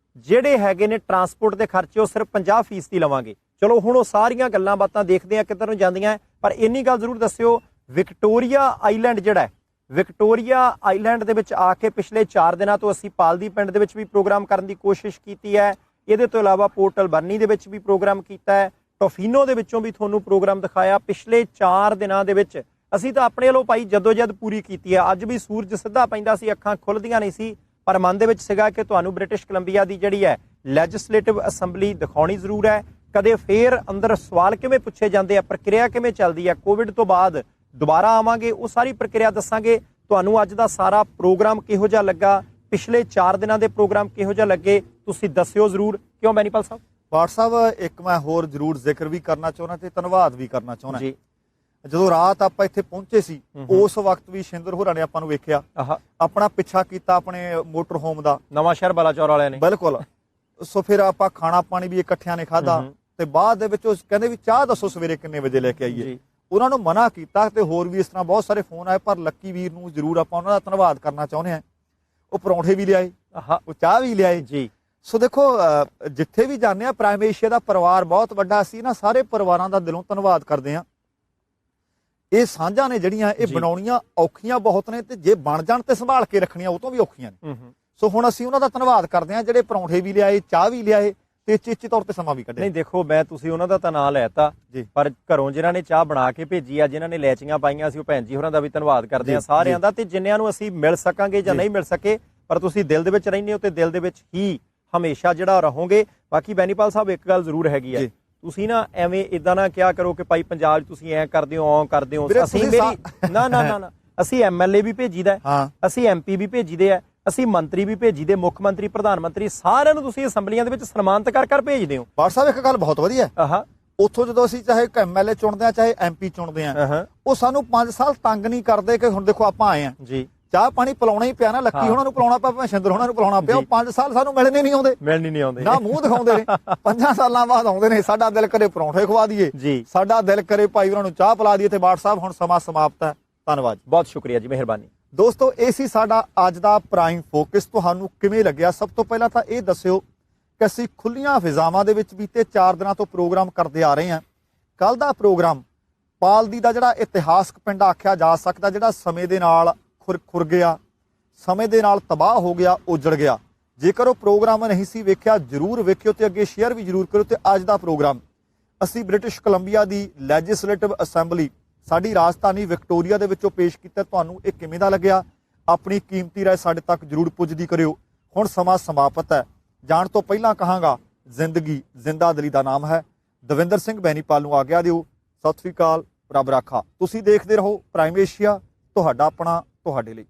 ਜਿਹੜੇ ਹੈਗੇ ਨੇ ਟਰਾਂਸਪੋਰਟ ਦੇ ਖਰਚੇ ਉਹ ਸਿਰਫ 50% ਲਵਾਂਗੇ। ਚਲੋ ਹੁਣ ਉਹ ਸਾਰੀਆਂ ਗੱਲਾਂ ਬਾਤਾਂ ਦੇਖਦੇ ਆ ਕਿੱਧਰ ਨੂੰ ਜਾਂਦੀਆਂ, ਪਰ ਇੰਨੀ ਗੱਲ ਜ਼ਰੂਰ ਦੱਸਿਓ, ਵਿਕਟੋਰੀਆ ਆਈਲੈਂਡ ਜਿਹੜਾ ਹੈ, ਵਿਕਟੋਰੀਆ ਆਈਲੈਂਡ ਦੇ ਵਿੱਚ ਆ ਕੇ ਪਿਛਲੇ 4 ਦਿਨਾਂ ਤੋਂ ਅਸੀਂ ਪਾਲਦੀ ਪਿੰਡ ਦੇ ਵਿੱਚ ਵੀ ਪ੍ਰੋਗਰਾਮ ਕਰਨ ਦੀ ਕੋਸ਼ਿਸ਼ ਕੀਤੀ ਹੈ। ਇਹਦੇ ਤੋਂ ਇਲਾਵਾ ਪੋਰਟ ਅਲਬਰਨੀ ਦੇ ਵਿੱਚ ਵੀ ਪ੍ਰੋਗਰਾਮ ਕੀਤਾ ਹੈ, ਟੋਫੀਨੋ ਦੇ ਵਿੱਚੋਂ ਵੀ ਤੁਹਾਨੂੰ ਪ੍ਰੋਗਰਾਮ ਦਿਖਾਇਆ। ਪਿਛਲੇ 4 ਦਿਨਾਂ ਦੇ ਵਿੱਚ ਅਸੀਂ ਤਾਂ ਆਪਣੇ ਵੱਲੋਂ ਭਾਈ ਜਦੋਜਹਿਦ ਪੂਰੀ ਕੀਤੀ ਹੈ। ਅੱਜ ਵੀ ਸੂਰਜ ਸਿੱਧਾ ਪੈਂਦਾ ਸੀ, ਅੱਖਾਂ ਖੁੱਲਦੀਆਂ ਨਹੀਂ ਸੀ, ਪਰ ਮਨ ਦੇ ਵਿੱਚ ਸੀਗਾ ਕਿ ਤੁਹਾਨੂੰ ਬ੍ਰਿਟਿਸ਼ ਕੋਲੰਬੀਆ ਦੀ ਜਿਹੜੀ ਹੈ ਲੈਜਿਸਲੇਟਿਵ ਅਸੈਂਬਲੀ ਦਿਖਾਉਣੀ ਜ਼ਰੂਰ ਹੈ। ਕਦੇ ਫੇਰ ਅੰਦਰ ਸਵਾਲ ਕਿਵੇਂ ਪੁੱਛੇ ਜਾਂਦੇ ਆ, ਪ੍ਰਕਿਰਿਆ ਕਿਵੇਂ ਚੱਲਦੀ ਹੈ, ਕੋਵਿਡ ਤੋਂ ਬਾਅਦ ਦੁਬਾਰਾ ਆਵਾਂਗੇ, ਉਹ ਸਾਰੀ ਪ੍ਰਕਿਰਿਆ ਦੱਸਾਂਗੇ ਤੁਹਾਨੂੰ। ਅੱਜ ਦਾ ਸਾਰਾ ਪ੍ਰੋਗਰਾਮ ਕਿਹੋ ਜਿਹਾ ਲੱਗਾ, ਪਿਛਲੇ 4 ਦਿਨਾਂ ਦੇ ਪ੍ਰੋਗਰਾਮ ਕਿਹੋ ਜਿਹਾ ਲੱਗੇ, ਤੁਸੀਂ ਦੱਸਿਓ ਜ਼ਰੂਰ। ਕਿਉਂ ਬੈਨੀਪਾਲ ਸਾਹਿਬ? ਬਾਠ ਸਾਹਿਬ, ਇੱਕ ਮੈਂ ਹੋਰ ਜ਼ਰੂਰ ਜ਼ਿਕਰ ਵੀ ਕਰਨਾ ਚਾਹੁੰਦਾ ਤੇ ਧੰਨਵਾਦ ਵੀ ਕਰਨਾ ਚਾਹੁੰਦਾ ਜੀ। ਜਦੋਂ ਰਾਤ ਆਪਾਂ ਇੱਥੇ ਪਹੁੰਚੇ ਸੀ ਉਸ ਵਕਤ ਵੀ ਸ਼ਿੰਦਰ ਹੋਰਾਂ ਨੇ ਆਪਾਂ ਨੂੰ ਵੇਖਿਆ, ਆਪਣਾ ਪਿੱਛਾ ਕੀਤਾ ਆਪਣੇ ਮੋਟਰ ਹੋਮ ਦਾ, ਨਵਾਂ ਸ਼ਹਿਰ ਬਲਾਚੌਰ ਵਾਲਿਆਂ ਨੇ। ਬਿਲਕੁਲ। ਸੋ ਫਿਰ ਆਪਾਂ ਖਾਣਾ ਪਾਣੀ ਵੀ ਇਕੱਠਿਆਂ ਨੇ ਖਾਧਾ ਤੇ ਬਾਅਦ ਦੇ ਵਿੱਚ ਉਹ ਕਹਿੰਦੇ ਵੀ ਚਾਹ ਦੱਸੋ ਸਵੇਰੇ ਕਿੰਨੇ ਵਜੇ ਲੈ ਕੇ ਆਈਏ। ਉਹਨਾਂ ਨੂੰ ਮਨਾ ਕੀਤਾ ਤੇ ਹੋਰ ਵੀ ਇਸ ਤਰ੍ਹਾਂ ਬਹੁਤ ਸਾਰੇ ਫੋਨ ਆਏ, ਪਰ ਲੱਕੀ ਵੀਰ ਨੂੰ ਜ਼ਰੂਰ ਆਪਾਂ ਉਹਨਾਂ ਦਾ ਧੰਨਵਾਦ ਕਰਨਾ ਚਾਹੁੰਦੇ ਹਾਂ। ਉਹ ਪਰੌਂਠੇ ਵੀ ਲਿਆਏ, ਉਹ ਚਾਹ ਵੀ ਲਿਆਏ ਜੀ। ਸੋ ਦੇਖੋ, ਜਿੱਥੇ ਵੀ ਜਾਂਦੇ ਆ ਪ੍ਰਾਈਮ ਏਸ਼ੀਆ ਦਾ ਪਰਿਵਾਰ ਬਹੁਤ ਵੱਡਾ ਸੀ ਨਾ, ਸਾਰੇ ਪਰਿਵਾਰਾਂ ਦਾ ਦਿਲੋਂ ਧੰਨਵਾਦ ਕਰਦੇ ਆ। ਇਹ ਸਾਂਝਾਂ ਨੇ ਜਿਹੜੀਆਂ ਇਹ ਬਣਾਉਣੀਆਂ ਔਖੀਆਂ ਬਹੁਤ ਨੇ, ਤੇ ਜੇ ਬਣ ਜਾਣ ਤੇ ਸੰਭਾਲ ਕੇ ਰੱਖਣੀਆਂ ਉਹ ਤੋਂ ਵੀ ਔਖੀਆਂ ਨੇ। ਸੋ ਹੁਣ ਅਸੀਂ ਉਹਨਾਂ ਦਾ ਧੰਨਵਾਦ ਕਰਦੇ ਹਾਂ ਜਿਹੜੇ ਪਰੌਂਠੇ ਵੀ ਲਿਆਏ, ਚਾਹ ਵੀ ਲਿਆਏ ਤੇ ਚੇਚੇ ਤੌਰ ਤੇ ਸਮਾਂ ਵੀ ਕੱਢਿਆ। ਨਹੀਂ ਦੇਖੋ, ਮੈਂ ਤੁਸੀਂ ਉਹਨਾਂ ਦਾ ਤਾਂ ਨਾਂ ਲੈਤਾ ਜੀ, ਪਰ ਘਰੋਂ ਜਿਨ੍ਹਾਂ ਨੇ ਚਾਹ ਬਣਾ ਕੇ ਭੇਜੀ ਆ, ਜਿਨ੍ਹਾਂ ਨੇ ਲੈਚੀਆਂ ਪਾਈਆਂ ਸੀ, ਉਹ ਭੈਣ ਜੀ ਹੋਰਾਂ ਦਾ ਵੀ ਧੰਨਵਾਦ ਕਰਦੇ ਆ ਸਾਰਿਆਂ ਦਾ। ਤੇ ਜਿੰਨਿਆਂ ਨੂੰ ਅਸੀਂ ਮਿਲ ਸਕਾਂਗੇ ਜਾਂ ਨਹੀਂ ਮਿਲ ਸਕੇ, ਪਰ ਤੁਸੀਂ ਦਿਲ ਦੇ ਵਿੱਚ ਰਹਿੰਦੇ ਹੋ ਤੇ ਦਿਲ ਦੇ ਵਿੱਚ ਹੀ ਹਮੇਸ਼ਾ ਜਿਹੜਾ ਰਹੋਗੇ। ਬਾਕੀ ਬੈਨੀਪਾਲ ਸਾਹਿਬ, ਇੱਕ ਗੱਲ ਜ਼ਰੂਰ ਹੈਗੀ ਹੈ, ਤੁਸੀਂ ਨਾ ਐਵੇਂ ਇਦਾਂ ਨਾ ਕਿਹਾ ਕਰੋ ਕਿ ਭਾਈ ਪੰਜਾਬ 'ਚ ਤੁਸੀਂ ਐਂ ਕਰਦੇ ਹੋ, ਔਂ ਕਰਦੇ ਹੋ। ਅਸੀਂ ਨਾ ਅਸੀਂ ਐਮਐਲਏ ਵੀ ਭੇਜੀਦਾ, ਅਸੀਂ ਐਮਪੀ ਵੀ ਭੇਜੀਦੇ ਆ, ਅਸੀਂ ਮੰਤਰੀ ਵੀ ਭੇਜੀਦੇ, ਮੁੱਖ ਮੰਤਰੀ, ਪ੍ਰਧਾਨ ਮੰਤਰੀ, ਸਾਰਿਆਂ ਨੂੰ ਤੁਸੀਂ ਅਸੈਂਬਲੀਆਂ ਦੇ ਵਿੱਚ ਸਨਮਾਨਿਤ ਕਰ ਭੇਜਦੇ ਹੋ। ਬਾਠ ਸਾਹਿਬ, ਇੱਕ ਗੱਲ ਬਹੁਤ ਵਧੀਆ ਹੈ, ਉੱਥੋਂ ਜਦੋਂ ਅਸੀਂ ਚਾਹੇ ਐਮਐਲਏ ਚੁਣਦੇ ਆ ਚਾਹੇ ਐਮਪੀ ਚੁਣਦੇ ਆ, ਉਹ ਸਾਨੂੰ 5 ਸਾਲ ਤੰਗ ਨਹੀਂ ਕਰਦੇ ਕਿ ਹੁਣ ਦੇਖੋ ਆਪਾਂ ਆਏ ਆ ਜੀ, ਚਾਹ ਪਾਣੀ ਪਿਲਾਉਣਾ ਹੀ ਪਿਆ ਨਾ, ਲੱਕੀ ਉਹਨਾਂ ਨੂੰ ਪਿਲਾਉਣਾ ਪਿਆ, ਸ਼ਿੰਦਰ ਉਹਨਾਂ ਨੂੰ ਪਿਲਾਉਣਾ ਪਿਆ। 5 ਸਾਲ ਸਾਨੂੰ ਮਿਲਣੇ ਨਹੀਂ ਆਉਂਦੇ ਨਾ, ਮੂੰਹ ਦਿਖਾਉਂਦੇ ਨੇ। 5 ਸਾਲਾਂ ਬਾਅਦ ਆਉਂਦੇ ਨੇ, ਸਾਡਾ ਦਿਲ ਕਰੇ ਪਰੌਂਠੇ ਖਵਾ ਦਈਏ ਜੀ, ਸਾਡਾ ਦਿਲ ਕਰੇ ਭਾਈ ਉਹਨਾਂ ਨੂੰ ਚਾਹ ਪਿਲਾ ਦਈਏ। ਤੇ ਬਾਠ ਸਾਹਿਬ, ਹੁਣ ਸਮਾਂ ਸਮਾਪਤ ਹੈ, ਧੰਨਵਾਦ, ਬਹੁਤ ਸ਼ੁਕਰੀਆ ਜੀ, ਮਿਹਰਬਾਨੀ। ਦੋਸਤੋ, ਇਹ ਸੀ ਸਾਡਾ ਅੱਜ ਦਾ ਪ੍ਰਾਈਮ ਫੋਕਸ। ਤੁਹਾਨੂੰ ਕਿਵੇਂ ਲੱਗਿਆ? ਸਭ ਤੋਂ ਪਹਿਲਾਂ ਤਾਂ ਇਹ ਦੱਸਿਓ ਕਿ ਅਸੀਂ ਖੁੱਲੀਆਂ ਫਿਜ਼ਾਵਾਂ ਦੇ ਵਿੱਚ ਬੀਤੇ 4 ਦਿਨਾਂ ਤੋਂ ਪ੍ਰੋਗਰਾਮ ਕਰਦੇ ਆ ਰਹੇ ਹਾਂ। ਕੱਲ ਦਾ ਪ੍ਰੋਗਰਾਮ ਪਾਲਦੀ ਦਾ ਜਿਹੜਾ ਇਤਿਹਾਸਕ ਪਿੰਡ ਆਖਿਆ ਜਾ ਸਕਦਾ, ਜਿਹੜਾ ਸਮੇਂ ਦੇ ਨਾਲ ਖੁਰ ਗਿਆ, ਸਮੇਂ ਦੇ ਨਾਲ ਤਬਾਹ ਹੋ ਗਿਆ, ਉਜੜ ਗਿਆ। ਜੇਕਰ ਉਹ ਪ੍ਰੋਗਰਾਮ ਨਹੀਂ ਸੀ ਵੇਖਿਆ, ਜ਼ਰੂਰ ਵੇਖਿਓ ਤੇ ਅੱਗੇ ਸ਼ੇਅਰ ਵੀ ਜ਼ਰੂਰ ਕਰੋ। ਤੇ ਅੱਜ ਦਾ ਪ੍ਰੋਗਰਾਮ ਅਸੀਂ ਬ੍ਰਿਟਿਸ਼ ਕੋਲੰਬੀਆ ਦੀ ਲੈਜਿਸਲੇਟਿਵ ਅਸੈਂਬਲੀ, ਸਾਡੀ ਰਾਜਧਾਨੀ ਵਿਕਟੋਰੀਆ ਦੇ ਵਿੱਚੋਂ ਪੇਸ਼ ਕੀਤਾ। ਤੁਹਾਨੂੰ ਇਹ ਕਿਵੇਂ ਦਾ ਲੱਗਿਆ? ਆਪਣੀ ਕੀਮਤੀ ਰਾਏ ਸਾਡੇ ਤੱਕ ਜ਼ਰੂਰ ਪੁੱਜਦੀ ਕਰਿਓ। ਹੁਣ ਸਮਾਂ ਸਮਾਪਤ ਹੈ। ਜਾਣ ਤੋਂ ਪਹਿਲਾਂ ਕਹਾਂਗਾ, ਜ਼ਿੰਦਗੀ ਜ਼ਿੰਦਾ ਦਿਲੀ ਦਾ ਨਾਮ ਹੈ। ਦਵਿੰਦਰ ਸਿੰਘ ਬੈਨੀਪਾਲ ਨੂੰ ਆਗਿਆ ਦਿਓ। ਸਤਿ ਸ੍ਰੀ ਅਕਾਲ, ਰੱਬ ਰਾਖਾ। ਤੁਸੀਂ ਦੇਖਦੇ ਰਹੋ ਪ੍ਰਾਈਮ ਏਸ਼ੀਆ, ਤੁਹਾਡਾ ਆਪਣਾ, ਤੁਹਾਡੇ ਲਈ।